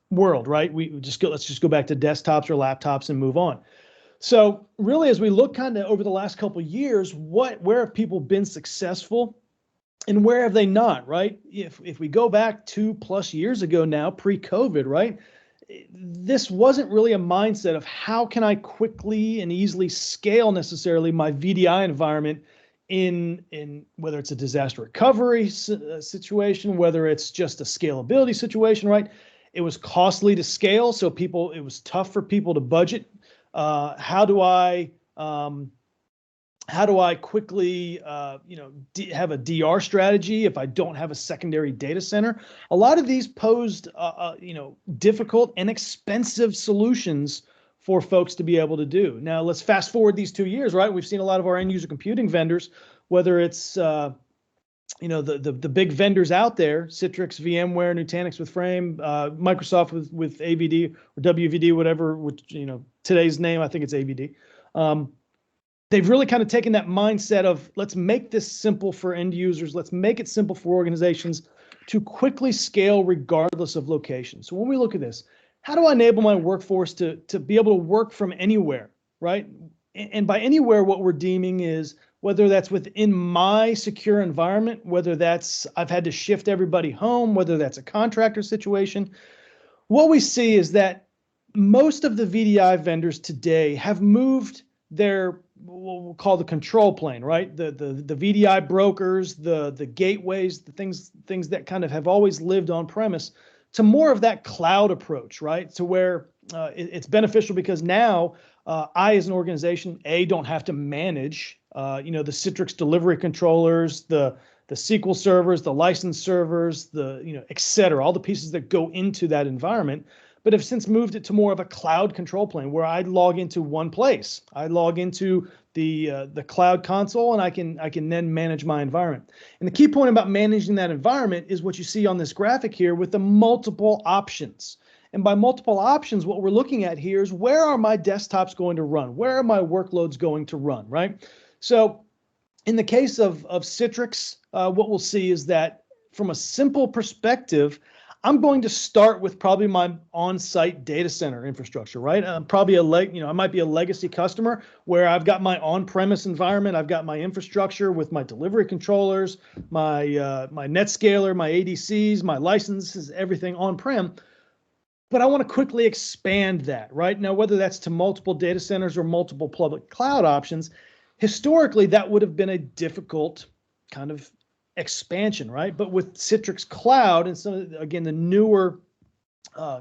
world, right? Let's just go back to desktops or laptops and move on. So really, as we look kind of over the last couple of years, where have people been successful and where have they not, right? If we go back 2+ years ago now, pre-COVID, right? This wasn't really a mindset of how can I quickly and easily scale necessarily my VDI environment in whether it's a disaster recovery situation, whether it's just a scalability situation, right? It was costly to scale, so it was tough for people to budget. How do I quickly, have a DR strategy if I don't have a secondary data center? A lot of these posed, difficult and expensive solutions for folks to be able to do. Now, let's fast forward these 2 years, right? We've seen a lot of our end user computing vendors, whether it's, the big vendors out there, Citrix, VMware, Nutanix with Frame, Microsoft with AVD or WVD, whatever, which, today's name, I think it's AVD. They've really kind of taken that mindset of let's make this simple for end users. Let's make it simple for organizations to quickly scale regardless of location. So when we look at this, how do I enable my workforce to be able to work from anywhere, right? And by anywhere, what we're deeming is whether that's within my secure environment, whether that's I've had to shift everybody home, whether that's a contractor situation. What we see is that most of the VDI vendors today have moved their what we'll call the control plane, right? The VDI brokers, the gateways, the things that kind of have always lived on premise to more of that cloud approach, right? To where it's beneficial because now I, as an organization, don't have to manage, the Citrix delivery controllers, the SQL servers, the license servers, et cetera, all the pieces that go into that environment, but have since moved it to more of a cloud control plane where I log into one place. I log into the cloud console, and I can then manage my environment. And the key point about managing that environment is what you see on this graphic here with the multiple options. And by multiple options, what we're looking at here is where are my desktops going to run? Where are my workloads going to run, right? So in the case of Citrix, what we'll see is that from a simple perspective, I'm going to start with probably my on-site data center infrastructure, right? Probably I might be a legacy customer where I've got my on-premise environment, I've got my infrastructure with my delivery controllers, my NetScaler, my ADCs, my licenses, everything on-prem. But I want to quickly expand that, right? Now, whether that's to multiple data centers or multiple public cloud options, historically, that would have been a difficult kind of expansion, right? But with Citrix Cloud and the newer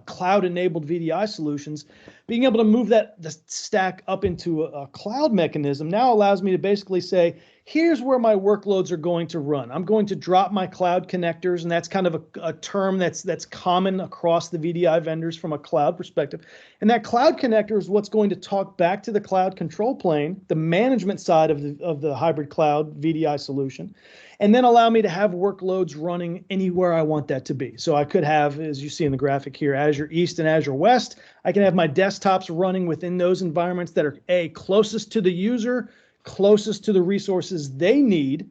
cloud-enabled VDI solutions, being able to move the stack up into a cloud mechanism now allows me to basically say, here's where my workloads are going to run. I'm going to drop my cloud connectors, and that's kind of a term that's common across the VDI vendors from a cloud perspective. And that cloud connector is what's going to talk back to the cloud control plane, the management side of the hybrid cloud VDI solution, and then allow me to have workloads running anywhere I want that to be. So I could have, as you see in the graphic here, Azure East and Azure West. I can have my desktops running within those environments that are closest to the user, closest to the resources they need,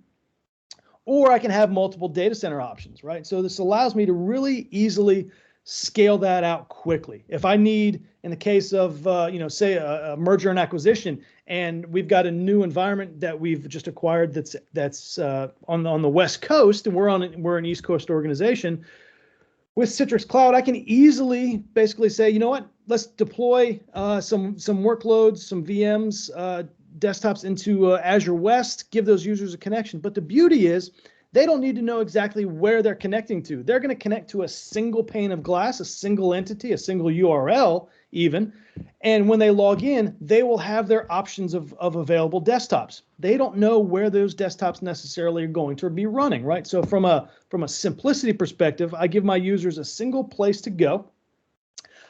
or I can have multiple data center options, right? So this allows me to really easily scale that out quickly. If I need, in the case of, say a merger and acquisition, and we've got a new environment that we've just acquired that's on the West Coast, and we're an East Coast organization. With Citrix Cloud, I can easily basically say, you know what, let's deploy some workloads, some VMs, desktops into Azure West, give those users a connection. But the beauty is they don't need to know exactly where they're connecting to. They're going to connect to a single pane of glass, a single entity, a single URL even. And when they log in, they will have their options of available desktops. They don't know where those desktops necessarily are going to be running, right? So from a simplicity perspective, I give my users a single place to go.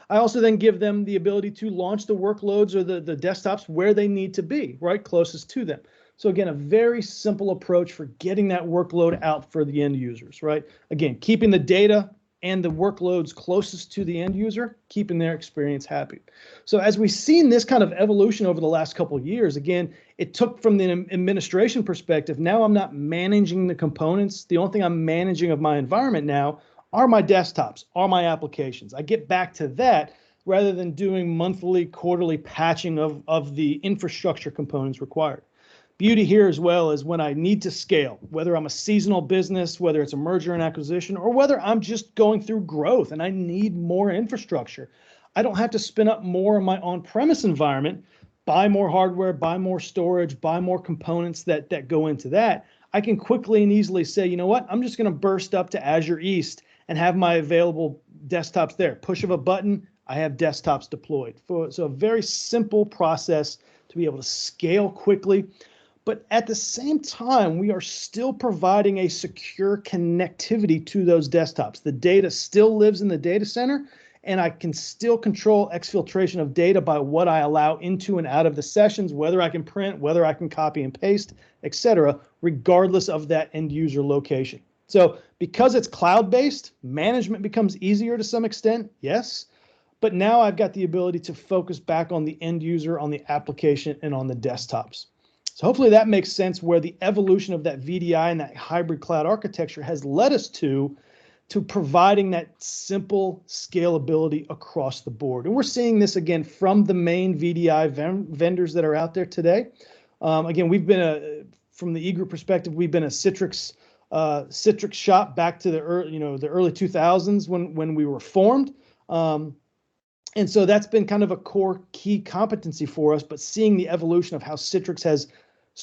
I also then give them the ability to launch the workloads or the desktops where they need to be, right, closest to them. So again, a very simple approach for getting that workload out for the end users, right? Again, keeping the data and the workloads closest to the end user, keeping their experience happy. So as we've seen this kind of evolution over the last couple of years, again, it took from the administration perspective. Now I'm not managing the components. The only thing I'm managing of my environment now are my desktops, are my applications. I get back to that rather than doing monthly, quarterly patching of the infrastructure components required. Beauty here as well is when I need to scale, whether I'm a seasonal business, whether it's a merger and acquisition, or whether I'm just going through growth and I need more infrastructure. I don't have to spin up more in my on-premise environment, buy more hardware, buy more storage, buy more components that go into that. I can quickly and easily say, you know what, I'm just going to burst up to Azure East and have my available desktops there. Push of a button, I have desktops deployed. So a very simple process to be able to scale quickly. But at the same time, we are still providing a secure connectivity to those desktops. The data still lives in the data center, and I can still control exfiltration of data by what I allow into and out of the sessions, whether I can print, whether I can copy and paste, etc., regardless of that end user location. So because it's cloud-based, management becomes easier to some extent, yes, but now I've got the ability to focus back on the end user, on the application, and on the desktops. So hopefully that makes sense where the evolution of that VDI and that hybrid cloud architecture has led us to providing that simple scalability across the board. And we're seeing this again from the main VDI vendors that are out there today. Again, we've been from the eGroup perspective, we've been a Citrix shop back to the early 2000s when we were formed. And so that's been kind of a core key competency for us, but seeing the evolution of how Citrix has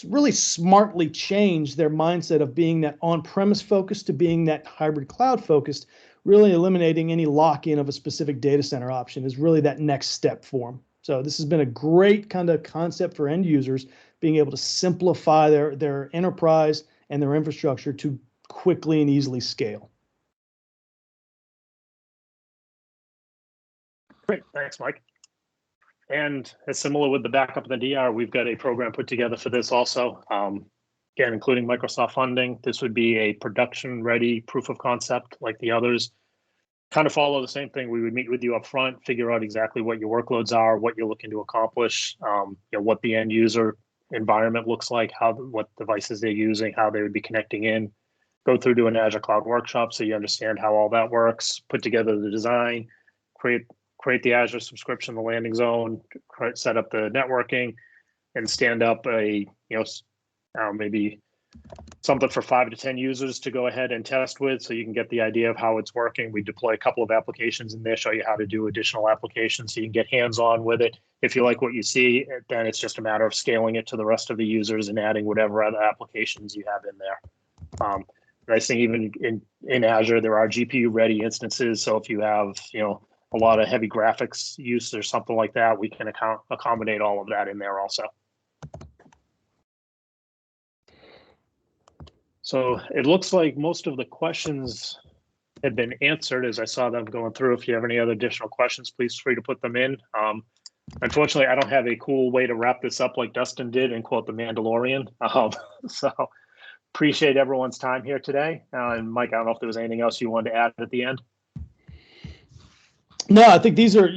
really smartly changed their mindset of being that on-premise focused to being that hybrid cloud focused, really eliminating any lock-in of a specific data center option is really that next step for them. So this has been a great kind of concept for end users, being able to simplify their enterprise and their infrastructure to quickly and easily scale. Great, thanks, Mike. And as similar with the backup and the DR, we've got a program put together for this also. Again, including Microsoft funding. This would be a production-ready proof of concept like the others. Kind of follow the same thing. We would meet with you up front, figure out exactly what your workloads are, what you're looking to accomplish, what the end user environment looks like, what devices they're using, how they would be connecting in. Go through to an Azure Cloud workshop so you understand how all that works. Put together the design, create the Azure subscription, the landing zone, set up the networking, and stand up a maybe something for 5 to 10 users to go ahead and test with, so you can get the idea of how it's working. We deploy a couple of applications in there, show you how to do additional applications so you can get hands-on with it. If you like what you see, then it's just a matter of scaling it to the rest of the users and adding whatever other applications you have in there. Nice thing, even in Azure, there are GPU-ready instances. So if you have a lot of heavy graphics use or something like that, we can accommodate all of that in there also. So it looks like most of the questions have been answered as I saw them going through. If you have any other additional questions, please feel free to put them in. Unfortunately, I don't have a cool way to wrap this up like Dustin did and quote The Mandalorian. So appreciate everyone's time here today. And Mike, I don't know if there was anything else you wanted to add at the end. No, I think these are,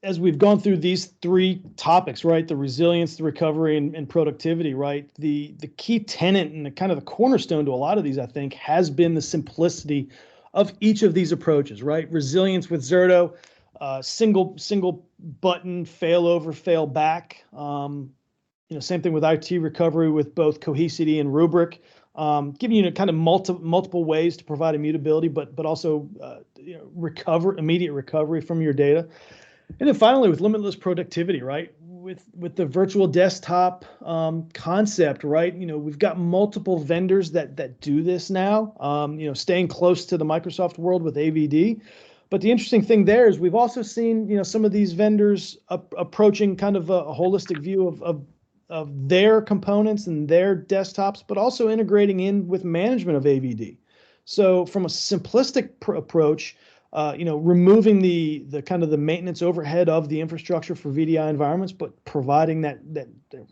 as we've gone through these 3 topics, right? The resilience, the recovery, and productivity, right? The key tenet and the kind of the cornerstone to a lot of these, I think, has been the simplicity of each of these approaches, right? Resilience with Zerto, single button, fail over, fail back. Same thing with IT recovery with both Cohesity and Rubrik. Giving you kind of multiple ways to provide immutability, but also immediate recovery from your data. And then finally, with limitless productivity, right? With the virtual desktop concept, right? We've got multiple vendors that do this now. Staying close to the Microsoft world with AVD. But the interesting thing there is we've also seen some of these vendors approaching kind of a holistic view of their components and their desktops, but also integrating in with management of AVD. So from a simplistic approach, removing the kind of the maintenance overhead of the infrastructure for VDI environments, but providing that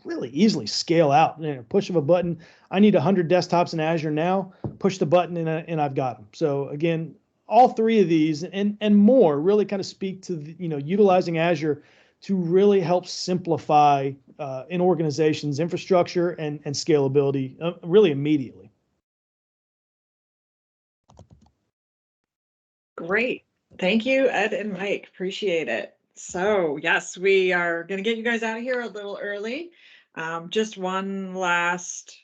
really easily scale out. Push of a button. I need 100 desktops in Azure now. Push the button and I've got them. So again, all 3 of these and more really kind of speak to utilizing Azure to really help simplify an organization's infrastructure and scalability really immediately. Great. Thank you, Ed and Mike. Appreciate it. So yes, we are going to get you guys out of here a little early. Just one last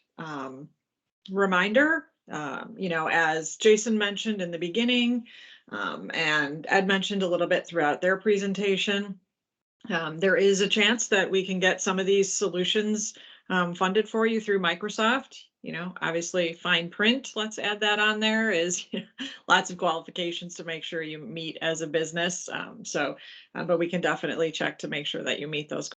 reminder, as Jason mentioned in the beginning, and Ed mentioned a little bit throughout their presentation, there is a chance that we can get some of these solutions funded for you through Microsoft. Obviously fine print, let's add that on there, is lots of qualifications to make sure you meet as a business. But we can definitely check to make sure that you meet those